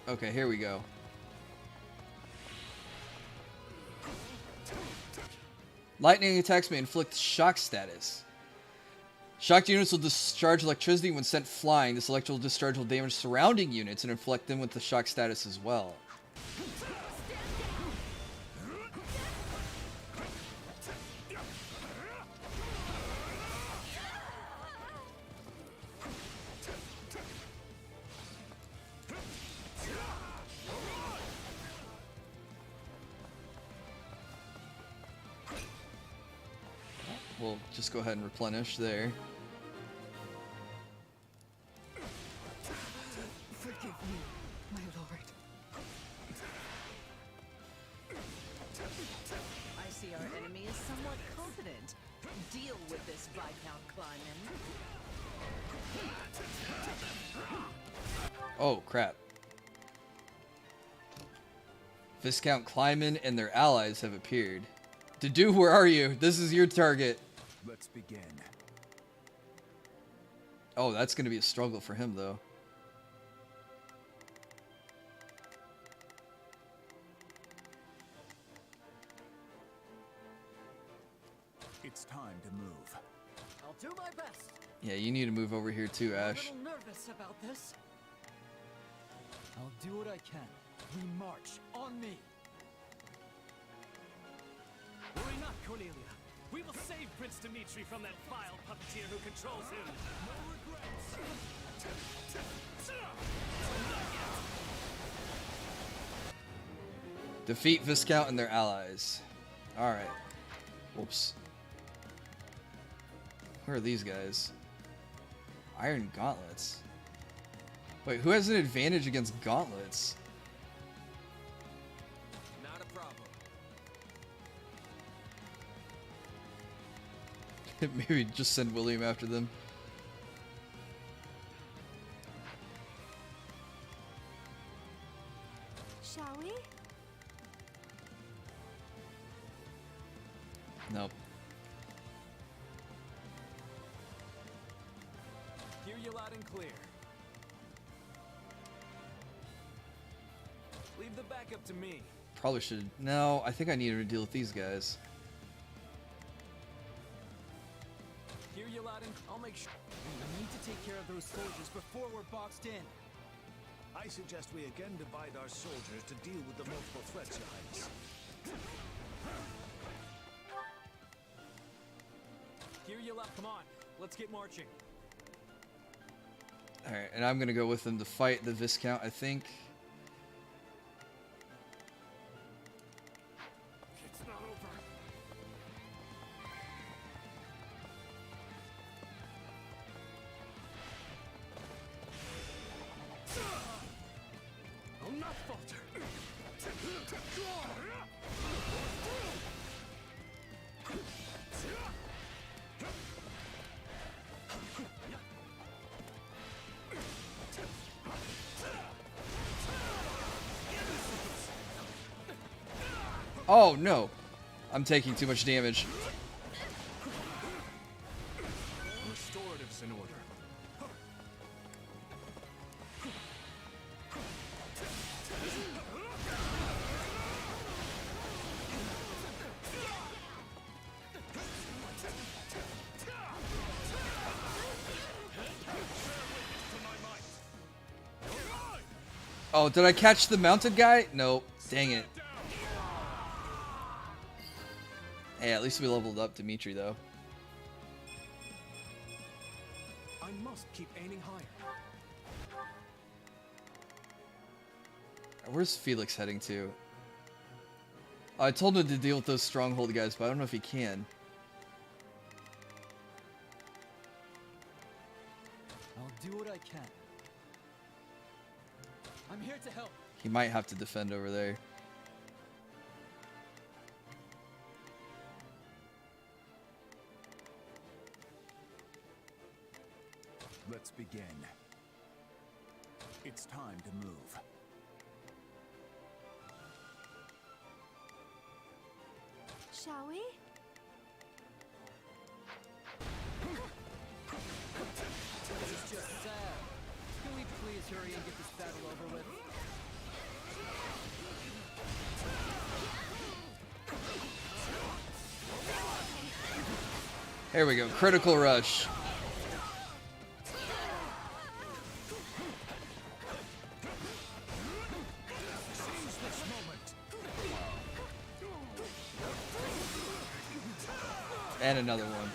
Okay, here we go. Lightning attacks may inflict shock status. Shocked units will discharge electricity when sent flying. This electrical discharge will damage surrounding units and inflict them with the shock status as well. We'll just go ahead and replenish there. Forgive me, my lord. I see our enemy is somewhat confident. Deal with this Viscount Kleiman. Oh, crap. Viscount Kleiman and their allies have appeared. Dedu, where are you? This is your target. Let's begin. Oh, that's going to be a struggle for him, though. It's time to move. I'll do my best. Yeah, you need to move over here too, Ash. I'm a little nervous about this. I'll do what I can. We march. On me. Worry not, Cornelia. We will save Prince Dimitri from that vile puppeteer who controls him. No regrets. Defeat Viscount and their allies. Alright. Whoops. Where are these guys? Iron Gauntlets. Wait, who has an advantage against gauntlets? Not a problem. Maybe just send William after them. Shall we? Nope. Hear you loud and clear. Leave the backup to me. Probably should. No, I think I need to deal with these guys. Hear you loud and I'll make sure. We need to take care of those soldiers before we're boxed in. I suggest we again divide our soldiers to deal with the multiple threats, Your Highness. Hear you loud. Come on, let's get marching. Alright, and I'm gonna go with him to fight the Viscount, I think. It's not over. I'll not falter. Oh no! I'm taking too much damage. Restoratives in order. Oh, did I catch the mounted guy? Nope. Dang it. Hey, at least we leveled up Dimitri, though. I must keep aiming higher. Where's Felix heading to? I told him to deal with those stronghold guys, but I don't know if he can. I'll do what I can. I'm here to help. He might have to defend over there. Let's begin. It's time to move. Shall we? This is just sad. Can we please hurry and get this battle over with? There we go. Critical rush. And another one.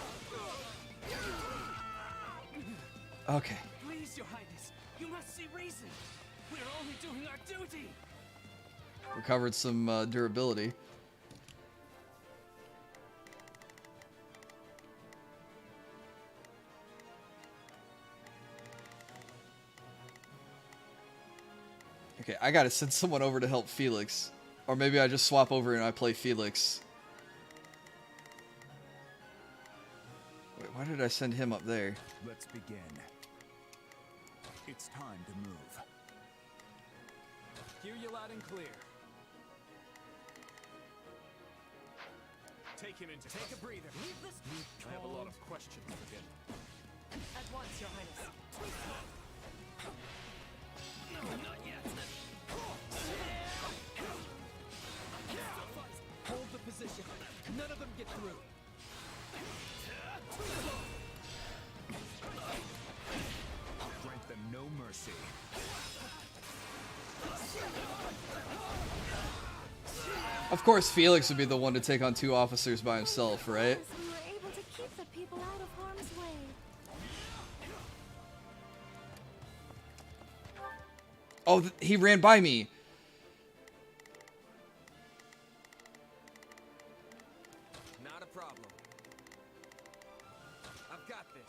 Okay. Please, Your Highness, you must see reason. We're only doing our duty. Recovered some durability. Okay, I gotta send someone over to help Felix. Or maybe I just swap over and I play Felix. Wait, why did I send him up there? Let's begin. It's time to move. Hear you loud and clear. Take him into. Take a breather. Leave this. I have a lot of questions for him. At once, Your Highness. No, not yet. Hold the position. None of them get through. Grant them no mercy. Of course, Felix would be the one to take on 2 officers by himself, right? We were able to keep the people out of harm's way. Oh, he ran by me. Not a problem. I've got this.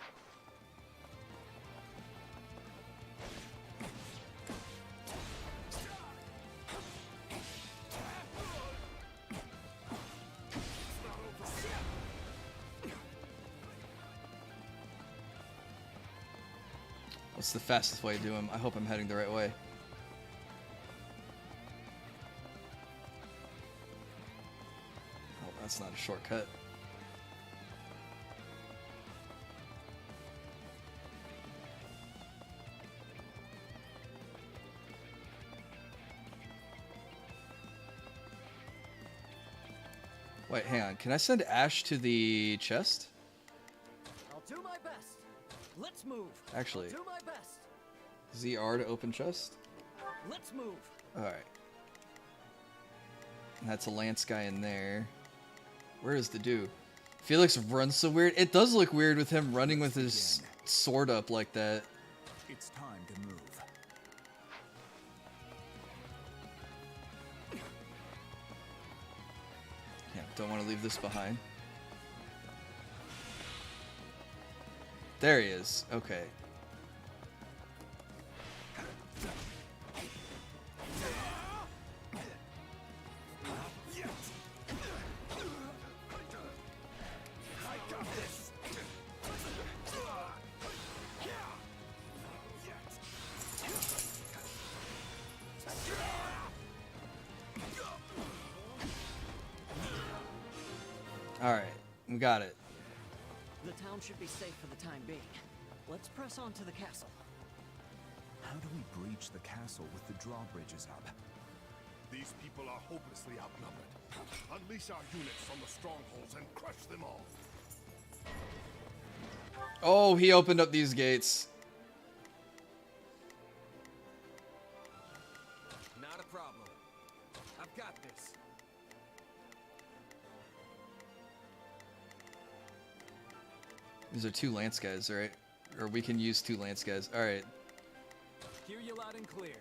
What's the fastest way to do him? I hope I'm heading the right way. Oh, that's not a shortcut. Wait, hang on. Can I send Ash to the chest? I'll do my best. Let's move. Actually. I'll do my best. ZR to open chest? Let's move. Alright. That's a lance guy in there. Where is the dude? Felix runs so weird. It does look weird with him running with his sword up like that. It's time Don't want to leave this behind. There he is. Okay. Alright, we got it. The town should be safe for the time being. Let's press on to the castle. How do we breach the castle with the drawbridges up? These people are hopelessly outnumbered. Unleash our units on the strongholds and crush them all. Oh, he opened up these gates. Not a problem. I've got this. These are 2 lance guys, right? Or we can use 2 lance guys. Alright. Hear you loud and clear.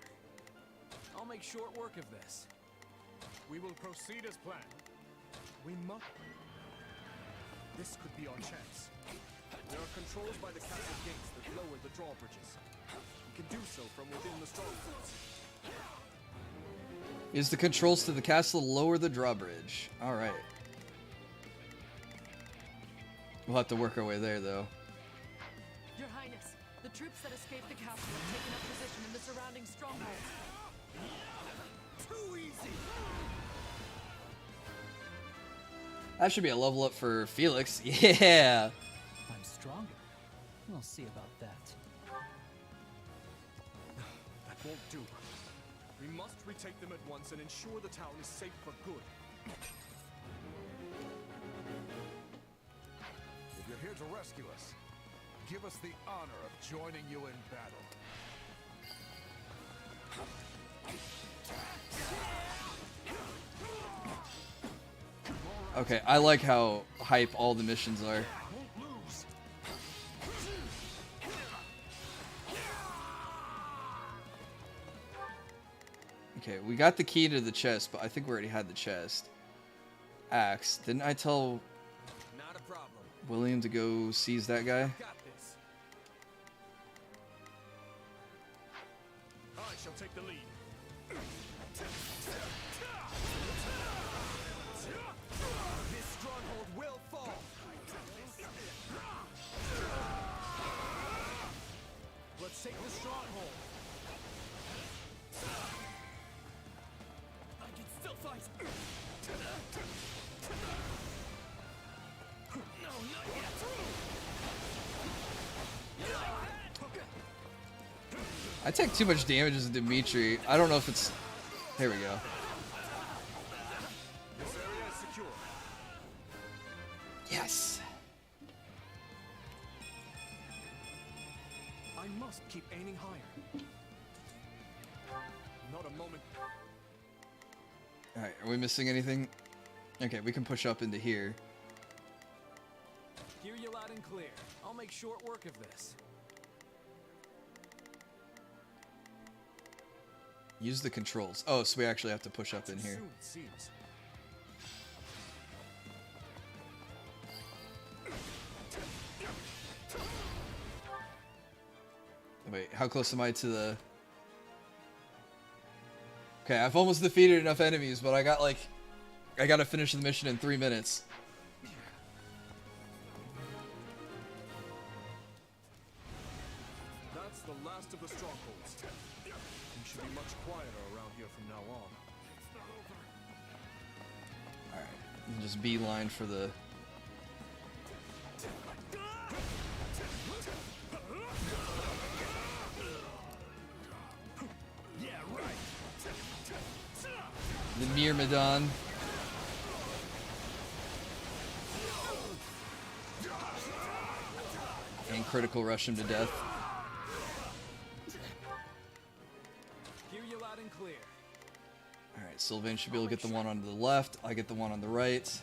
I'll make short work of this. We will proceed as planned. We must... This could be our chance. There are controls by the castle gates that lower the drawbridges. You can do so from within the strongholds. Use the controls to the castle to lower the drawbridge. Alright. We'll have to work our way there, though. Your Highness, the troops that escaped the castle have taken up position in the surrounding strongholds. Too easy. That should be a level up for Felix. Yeah! I'm stronger. We'll see about that. That won't do. We must retake them at once and ensure the town is safe for good. If you're here to rescue us, give us the honor of joining you in battle. Okay, I like how hype all the missions are. Okay, we got the key to the chest, but I think we already had the chest. Axe. Didn't I tell Not a problem. William to go seize that guy? Got this. I shall take the lead. This stronghold will fall. Let's take the stronghold. I can still fight. No, not yet. I take too much damage as a Dimitri. I don't know if it's... Here we go. This area is secure. Yes! I must keep aiming higher. Not a moment. Alright, are we missing anything? Okay, we can push up into here. Hear you loud and clear. I'll make short work of this. Use the controls. Oh, so we actually have to push up in here. Soon, it seems. Wait, how close am I to the... Okay, I've almost defeated enough enemies, but I gotta finish the mission in 3 minutes. That's the last of the strongholds. Things should be much quieter around here from now on. Alright, just beeline for the... Yeah, right. The Myrmidon. And critical rush him to death. Hear you loud and clear. Alright, Sylvain should be able to get the one on the left. I get the one on the right.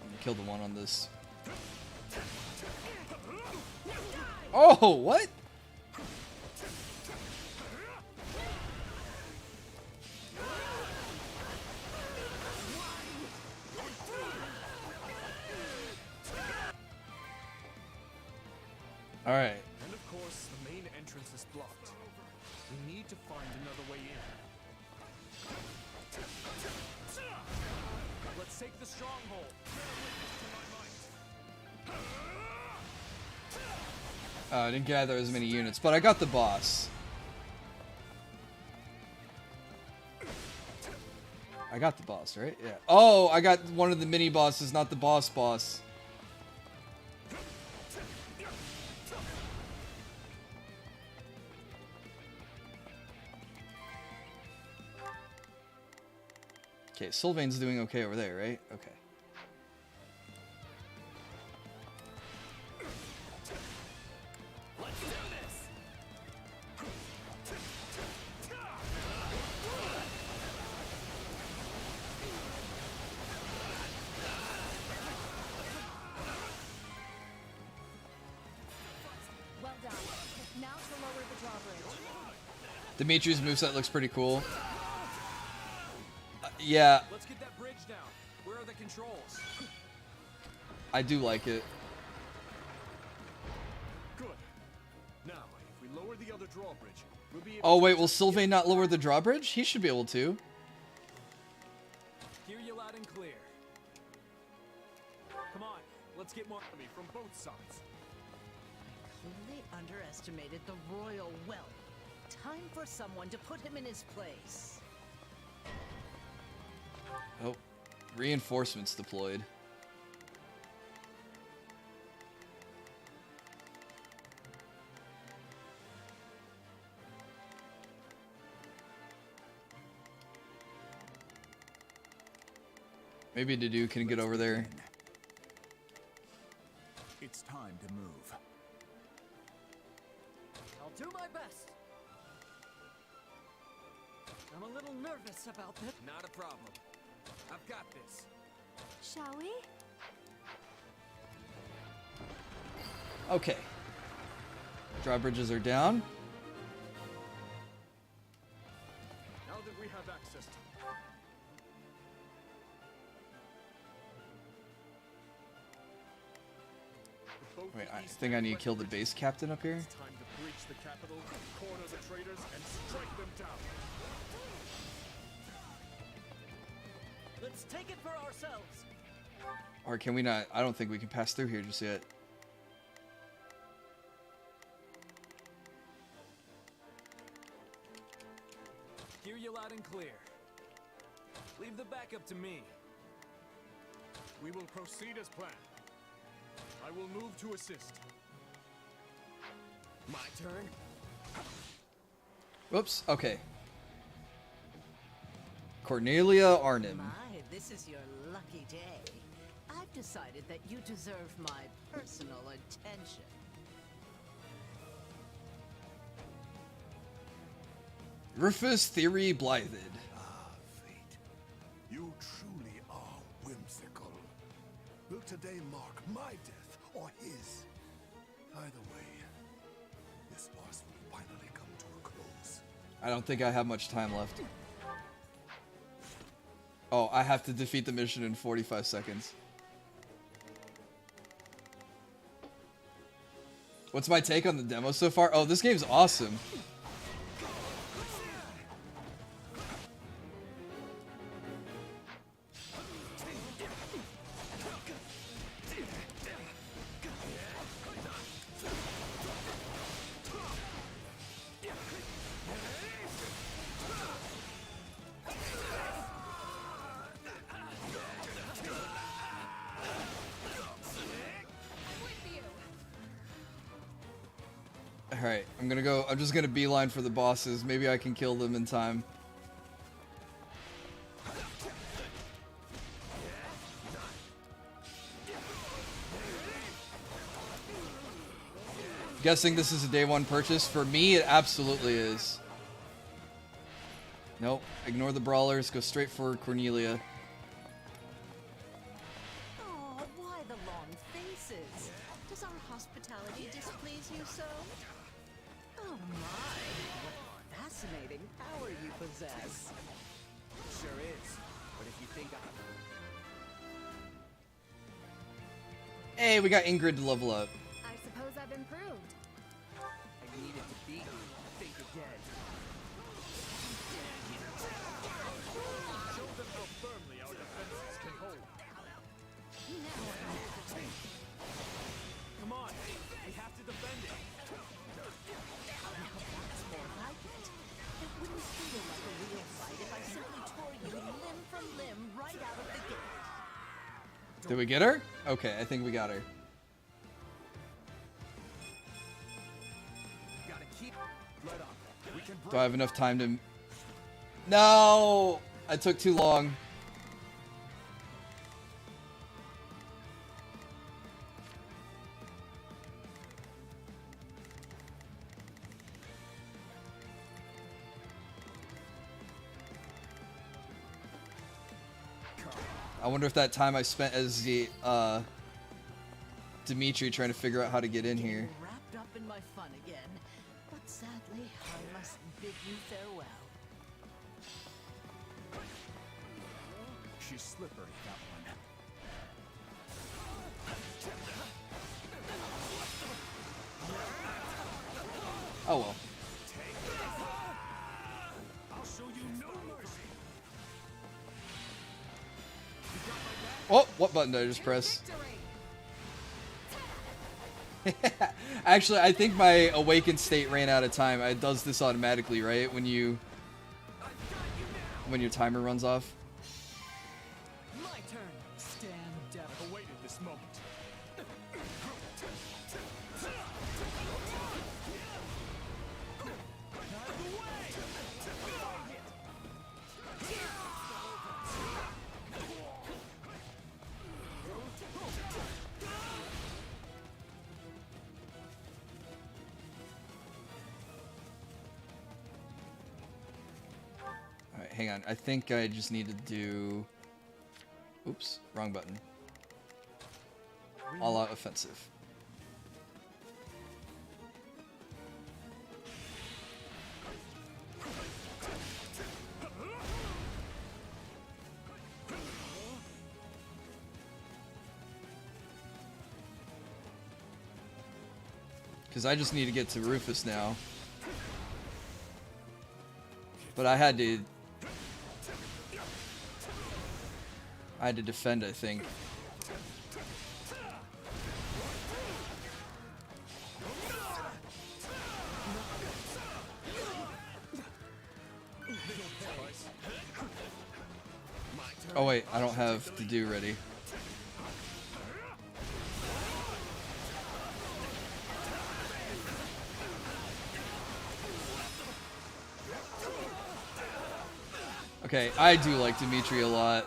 I'm gonna kill the one on this. Oh, what? All right. And of course, the main entrance is blocked. We need to find another way in. Let's take the stronghold. I didn't gather as many units, but I got the boss. I got the boss, right? Yeah. Oh, I got one of the mini bosses, not the boss. Okay, Sylvain's doing okay over there, right? Okay. Let's do this. Well done. Now to lower the drawbridge. Dimitri's moveset looks pretty cool. Yeah, Let's get that bridge down. Where are the controls? I do like it. Good. Now, if we lower the other drawbridge, we'll be able Oh to wait, will Sylvain not lower the drawbridge? He should be able to. hear you loud and clear. Come on, let's get more of me from both sides. Clearly underestimated the royal wealth. Time for someone to put him in his place. Oh, reinforcements deployed. Maybe Dedue can get over there. It's time to move. I'll do my best. I'm a little nervous about this. Not a problem. I've got this. Shall we? Okay. Drawbridges are down. Now that we have access to Wait, I think I need to kill the base captain up here. It's time to breach the capital, corner the traitors, and strike them down. Let's take it for ourselves. Or can we not? I don't think we can pass through here just yet. Hear you loud and clear. Leave the backup to me. We will proceed as planned. I will move to assist. My turn. Whoops. Okay. Cornelia Arnim. My, this is your lucky day. I've decided that you deserve my personal attention. Rufus Theory Blythed. Fate. You truly are whimsical. Will today mark my death or his? Either way, this farce will finally come to a close. I don't think I have much time left. Oh, I have to defeat the mission in 45 seconds. What's my take on the demo so far? Oh, this game's awesome. Alright, I'm just gonna beeline for the bosses. Maybe I can kill them in time. Guessing this is a day one purchase. For me, it absolutely is. Nope, ignore the brawlers, go straight for Cornelia. Oh, why the long faces? Does our hospitality displease you so? Oh my, what fascinating power you possess. Sure is. But if you think Hey, we got Ingrid to level up. I suppose I've improved. Did we get her? Okay, I think we got her. Do I have enough time to... No! I took too long. I wonder if that time I spent as the Dimitri trying to figure out how to get in here. Wrapped up in my fun again, but sadly, I must bid you farewell. She's slippery, that one. Oh well. I'll show you no mercy. Oh, what button did I just press? Actually, I think my awakened state ran out of time. It does this automatically, right? When your timer runs off. My turn. Stand down. Awaited this moment. Alright, hang on. I think I just need to do... Oops, wrong button. All out offensive. Because I just need to get to Rufus now. But I had to defend, I think. Oh wait, I don't have to do ready. Okay, I do like Dimitri a lot.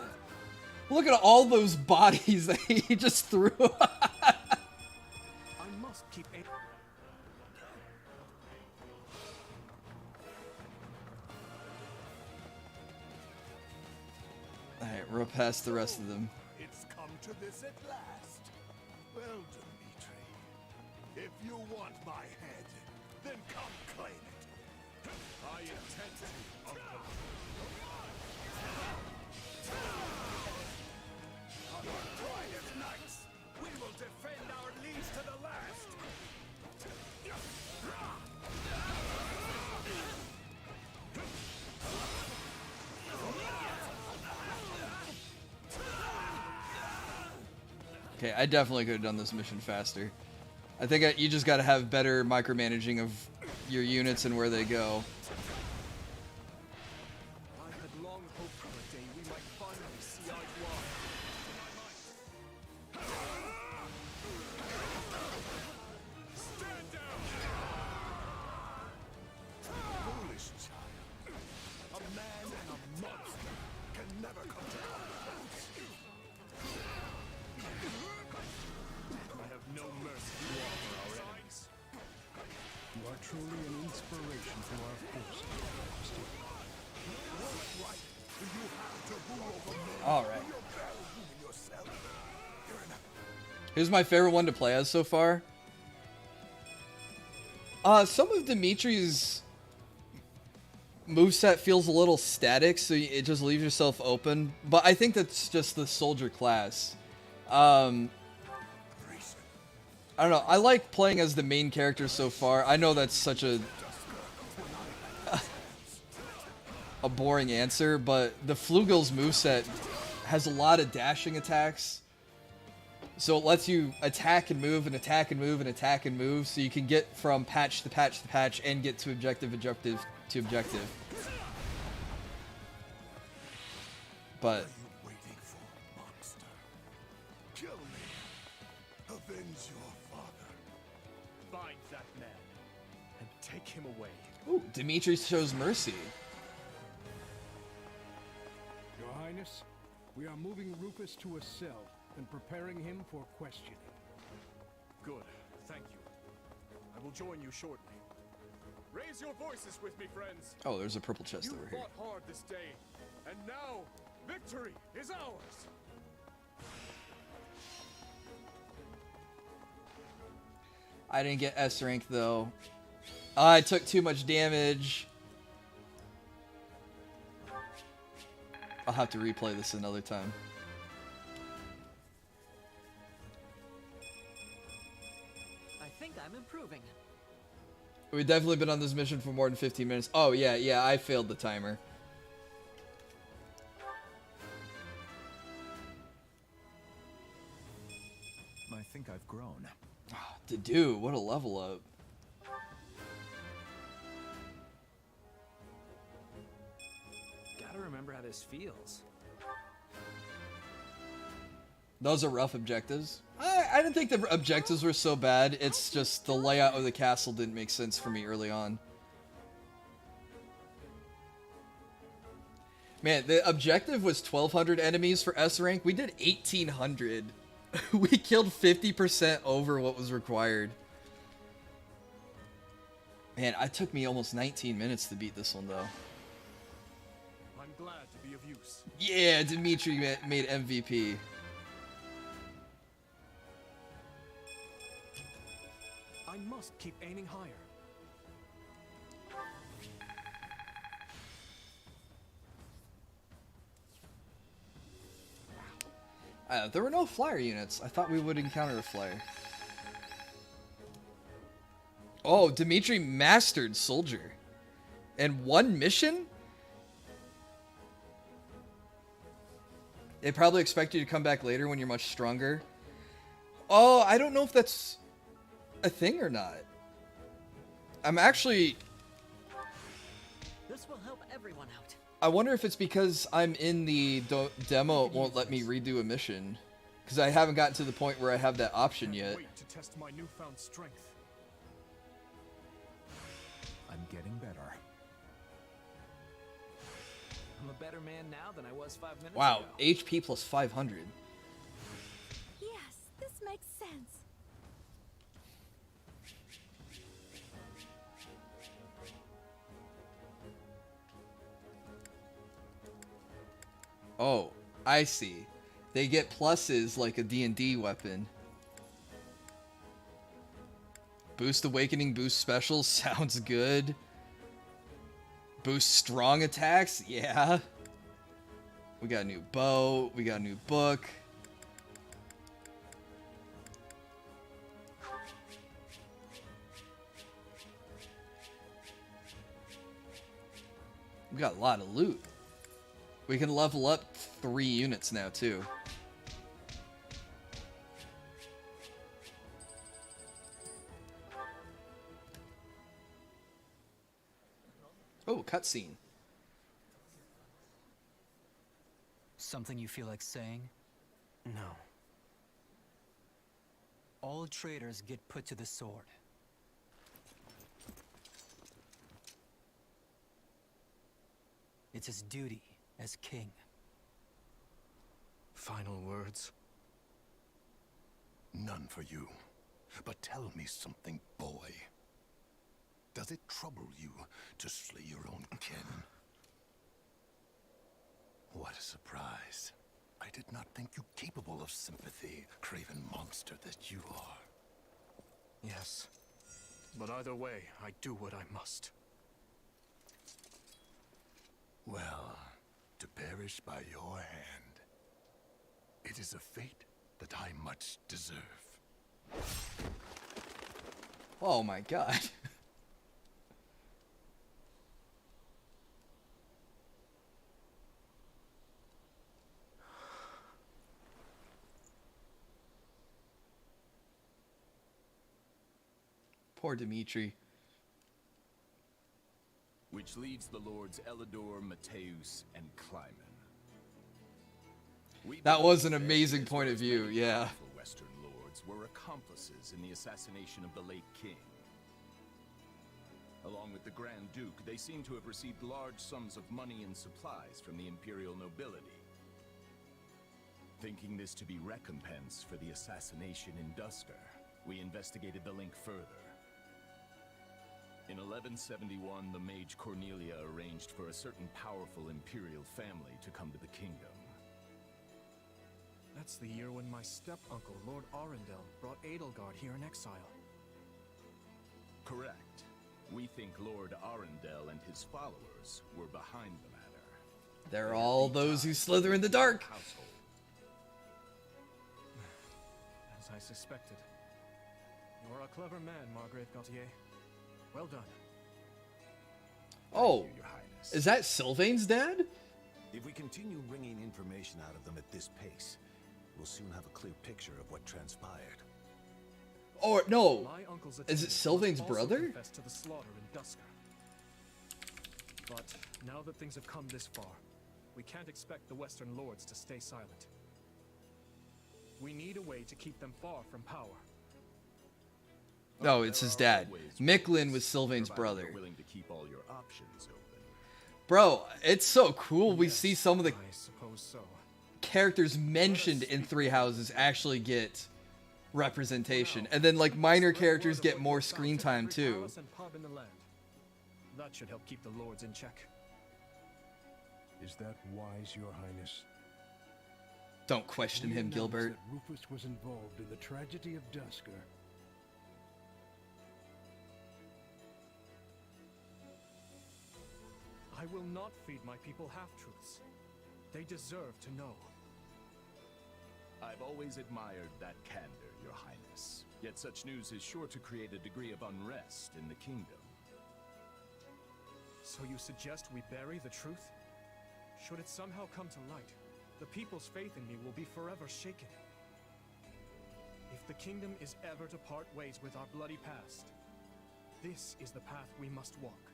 Look at all those bodies that he just threw. I must keep a... Alright, we're past the rest of them. It's come to this at last. Well, Dimitri, if you want my head, then come claim it. I intend to, Uncle. Quiet knights, we will defend our liege to the last. Okay, I definitely could have done this mission faster. I think you just got to have better micromanaging of your units and where they go. I had long hoped for a day we might finally see eye to eye. Stand down! Foolish child. A man and a monster can never come to compromise. I have no mercy for our enemies. You are truly an inspiration to our forces, Majesty. Alright. Who's my favorite one to play as so far? Some of Dimitri's moveset feels a little static, so it just leaves yourself open. But I think that's just the soldier class. I don't know. I like playing as the main character so far. I know that's such a boring answer, but the Flugel's moveset has a lot of dashing attacks. So it lets you attack and move and attack and move and attack and move, so you can get from patch to patch to patch and get to objective to objective. But that man and take him away. Ooh, Dimitri shows mercy. Your Highness, we are moving Rufus to a cell and preparing him for questioning. Good, thank you. I will join you shortly. Raise your voices with me, friends. Oh, there's a purple chest You over here. fought hard this day, and now victory is ours. I didn't get S rank though. I took too much damage. I'll have to replay this another time. I think I'm improving. We've definitely been on this mission for more than 15 minutes. Oh, yeah, I failed the timer. I think I've grown. Dude, what a level up. Gotta remember how this feels. Those are rough objectives. I didn't think the objectives were so bad. It's just the layout of the castle didn't make sense for me early on. Man, the objective was 1,200 enemies for S rank. We did 1,800. We killed 50% over what was required. Man, it took me almost 19 minutes to beat this one, though. I'm glad to be of use. Yeah, Dimitri made MVP. I must keep aiming higher. There were no flyer units. I thought we would encounter a flyer. Oh, Dimitri mastered soldier. In one mission? They probably expect you to come back later when you're much stronger. Oh, I don't know if that's a thing or not. I'm actually... This will help everyone out. I wonder if it's because I'm in the demo, it won't let me redo a mission. Because I haven't gotten to the point where I have that option yet. Wait to test my newfound strength. I'm getting better. I'm a better man now than I was 5 minutes ago. Wow, HP plus 500. Yes, this makes sense. Oh, I see. They get pluses like a D&D weapon. Boost Awakening, boost specials, sounds good. Boost strong attacks, yeah. We got a new bow, we got a new book. We got a lot of loot. We can level up 3 units now, too. Oh, cutscene. Something you feel like saying? No. All traitors get put to the sword. It's his duty as king. Final words? None for you. But tell me something, boy. Does it trouble you to slay your own kin? What a surprise. I did not think you capable of sympathy, craven monster that you are. Yes. But either way, I do what I must. Well, to perish by your hand, it is a fate that I much deserve. Oh my god. Poor Dimitri. Which leads the lords Elidor, Mateus, and Kleiman. That was an amazing point of view, yeah. Western lords were accomplices in the assassination of the late king. Along with the Grand Duke, they seem to have received large sums of money and supplies from the Imperial nobility. Thinking this to be recompense for the assassination in Duscar, we investigated the link further. In 1171, the mage Cornelia arranged for a certain powerful Imperial family to come to the kingdom. That's the year when my step-uncle, Lord Arundel, brought Edelgard here in exile. Correct. We think Lord Arundel and his followers were behind the matter. They're all those who slither in the dark. As I suspected. You are a clever man, Margrave Gautier. Well done. Oh, is that Sylvain's dad? If we continue wringing information out of them at this pace, we'll soon have a clear picture of what transpired. Or no, My uncle's is it attendant Sylvain's also brother? confessed to the slaughter in Duscar. But now that things have come this far, we can't expect the Western Lords to stay silent. We need a way to keep them far from power. No, it's his dad. Micklin was Sylvain's brother. Willing to keep all your options open. Bro, it's so cool. We see some of the I suppose so. characters mentioned in Three Houses actually get representation, and then like minor characters get more screen time too. Palace and pub in the land. That should help keep the Lords in check. Is that wise, Your Highness? Don't question We him, announced Gilbert. that Rufus was involved in the tragedy of Duscar. I will not feed my people half-truths. They deserve to know. I've always admired that candor, Your Highness. Yet such news is sure to create a degree of unrest in the kingdom. So you suggest we bury the truth? Should it somehow come to light, the people's faith in me will be forever shaken. If the kingdom is ever to part ways with our bloody past, this is the path we must walk.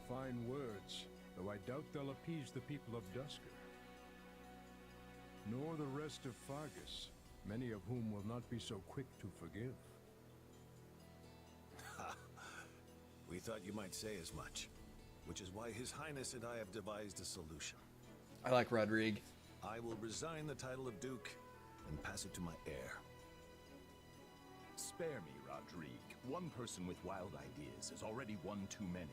Fine words, though I doubt they'll appease the people of Duscar. Nor the rest of Fargus, many of whom will not be so quick to forgive. We thought you might say as much, which is why His Highness and I have devised a solution. I like Rodrigue. I will resign the title of Duke and pass it to my heir. Spare me, Rodrigue. One person with wild ideas is already one too many.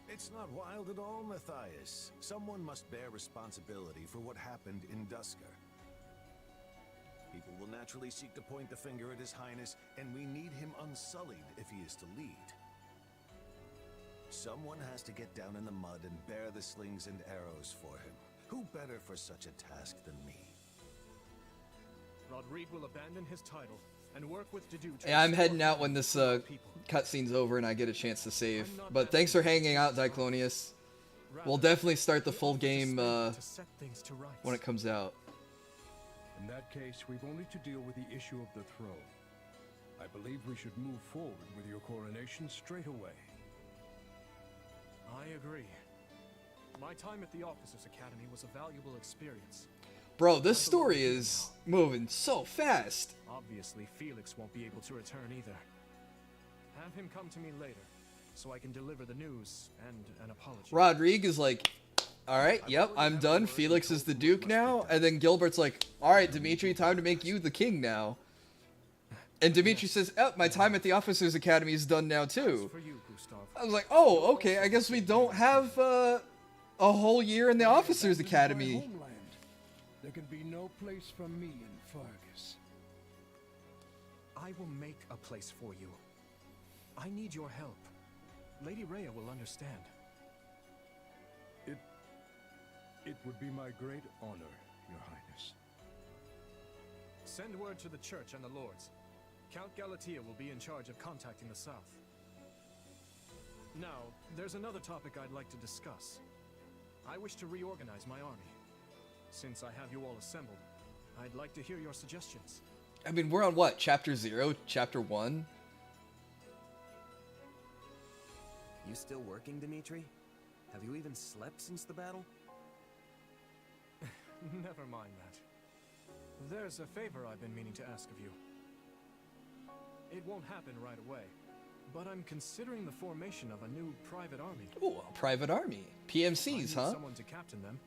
It's not wild at all, Matthias. Someone must bear responsibility for what happened in Duscar. People will naturally seek to point the finger at His Highness, and we need him unsullied if he is to lead. Someone has to get down in the mud and bear the slings and arrows for him. Who better for such a task than me? Rodrigue will abandon his title and work with Dedu to Yeah, I'm restore heading out when this cutscene's over and I get a chance to save. But thanks for hanging out, Diclonius. We'll definitely start the full game when it comes out. In that case, we've only to deal with the issue of the throne. I believe we should move forward with your coronation straight away. I agree. My time at the Officers' Academy was a valuable experience. Bro, this story is moving so fast. Obviously, Felix won't be able to return either. Have him come to me later, so I can deliver the news and an apology. Rodrigue is like, alright, yep, I'm done. Felix is the Duke now. And then Gilbert's like, alright, Dimitri, time to make you the king now. And Dimitri says, oh, my time at the Officers' Academy is done now too. I was like, oh, okay, I guess we don't have a whole year in the Officers' Academy. There can be no place for me in Fargus. I will make a place for you. I need your help. Lady Rhea will understand. It would be my great honor, Your Highness. Send word to the church and the lords. Count Galatea will be in charge of contacting the south. Now, there's another topic I'd like to discuss. I wish to reorganize my army. Since I have you all assembled, I'd like to hear your suggestions. I mean, we're on what? Chapter 0? Chapter 1? You still working, Dimitri? Have you even slept since the battle? Never mind that. There's a favor I've been meaning to ask of you. It won't happen right away, but I'm considering the formation of a new private army. Ooh, a private army. PMCs, I need huh? someone to captain them,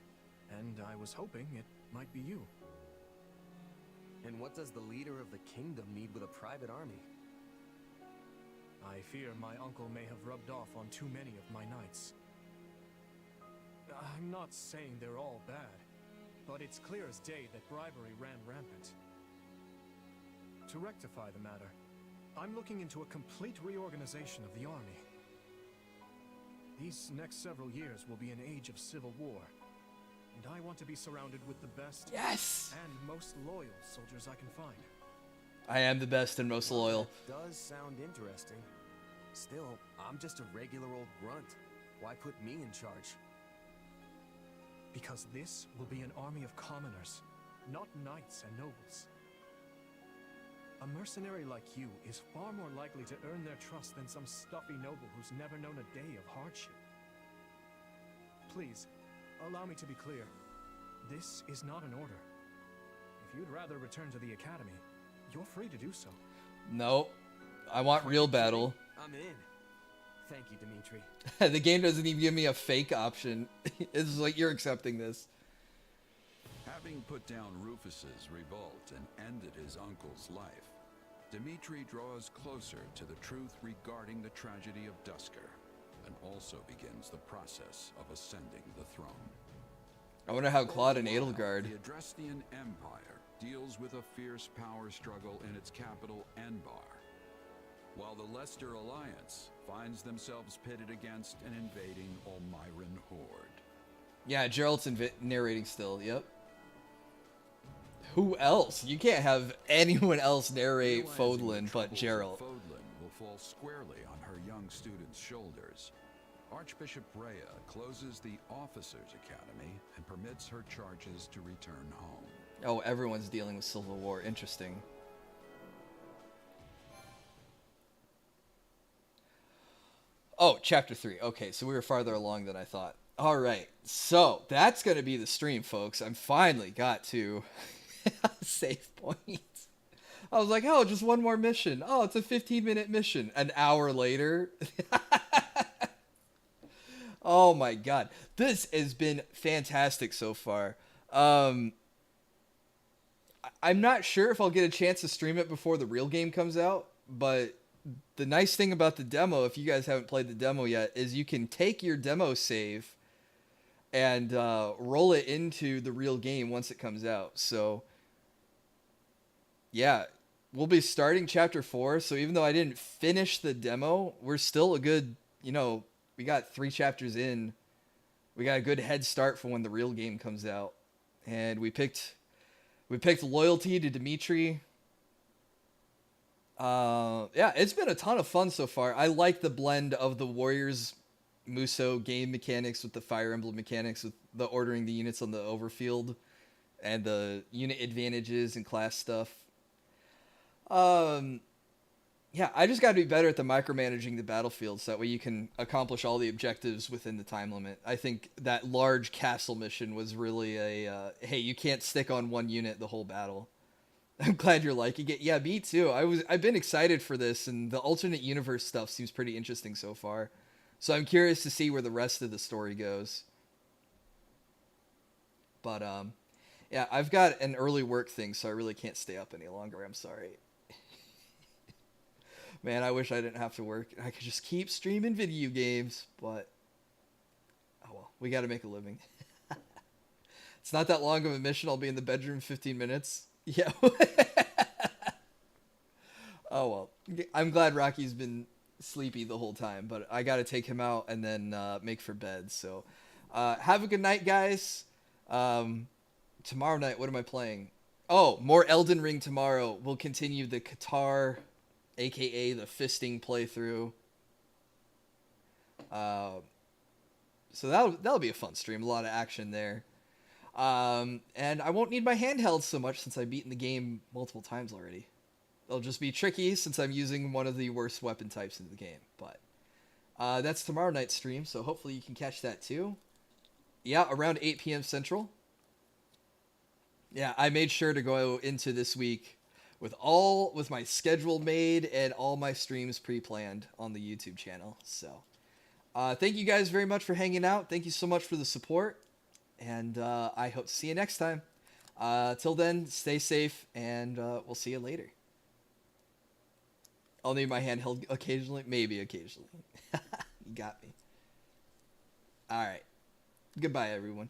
and I was hoping it might be you. And what does the leader of the kingdom need with a private army? I fear my uncle may have rubbed off on too many of my knights. I'm not saying they're all bad, but it's clear as day that bribery ran rampant. To rectify the matter, I'm looking into a complete reorganization of the army. These next several years will be an age of civil war, and I want to be surrounded with the best and most loyal soldiers I can find. I am the best and most loyal. That does sound interesting. Still, I'm just a regular old grunt. Why put me in charge? Because this will be an army of commoners, not knights and nobles. A mercenary like you is far more likely to earn their trust than some stuffy noble who's never known a day of hardship. Please, allow me to be clear. This is not an order. If you'd rather return to the academy, you're free to do so. No, I want real battle. I'm in. Thank you, Dimitri. The game doesn't even give me a fake option. It's like, you're accepting this. Having put down Rufus's revolt and ended his uncle's life, Dimitri draws closer to the truth regarding the tragedy of Duscur, and also begins the process of ascending the throne. I wonder how Claude and Edelgard. The Adrestian Empire deals with a fierce power struggle in its capital, Enbar, while the Leicester Alliance finds themselves pitted against an invading Almiran horde. Yeah, Gerald's narrating still, yep. Who else? You can't have anyone else narrate Fodlan but Gerald. Fodlan will fall squarely on her young student's shoulders. Archbishop Rhea closes the Officers' Academy and permits her charges to return home. Oh, everyone's dealing with civil war. Interesting. Oh, chapter 3. Okay, so we were farther along than I thought. All right, so that's going to be the stream, folks. I finally got to save point. I was like, oh, just one more mission. Oh, it's a 15-minute mission. An hour later. Oh my god. This has been fantastic so far. I'm not sure if I'll get a chance to stream it before the real game comes out, but the nice thing about the demo, if you guys haven't played the demo yet, is you can take your demo save and roll it into the real game once it comes out. So, yeah, we'll be starting chapter 4. So even though I didn't finish the demo, we're still a good, we got 3 chapters in. We got a good head start for when the real game comes out. And we picked loyalty to Dimitri. Yeah, it's been a ton of fun so far. I like the blend of the Warriors Muso game mechanics with the Fire Emblem mechanics, with the ordering the units on the overfield and the unit advantages and class stuff. Yeah, I just got to be better at the micromanaging the battlefield so that way you can accomplish all the objectives within the time limit. I think that large castle mission was really a, hey, you can't stick on one unit the whole battle. I'm glad you're liking it. Yeah, me too. I've been excited for this, and the alternate universe stuff seems pretty interesting so far. So I'm curious to see where the rest of the story goes. But, yeah, I've got an early work thing, so I really can't stay up any longer. I'm sorry. Man, I wish I didn't have to work. I could just keep streaming video games, but oh well, we got to make a living. It's not that long of a mission. I'll be in the bedroom 15 minutes. Yeah. Oh well, I'm glad Rocky's been sleepy the whole time, but I got to take him out and then make for bed. So have a good night, guys. Tomorrow night, what am I playing? Oh, more Elden Ring tomorrow. We'll continue the Qatar, aka the fisting playthrough. So that'll be a fun stream. A lot of action there. And I won't need my handheld so much since I've beaten the game multiple times already. It'll just be tricky since I'm using one of the worst weapon types in the game. But that's tomorrow night's stream, so hopefully you can catch that too. Yeah, around 8 p.m. Central. Yeah, I made sure to go into this week with my schedule made and all my streams pre-planned on the YouTube channel. So thank you guys very much for hanging out. Thank you so much for the support, and I hope to see you next time. Till then, stay safe, and we'll see you later. I'll need my handheld occasionally, maybe occasionally. You got me. All right. Goodbye, everyone.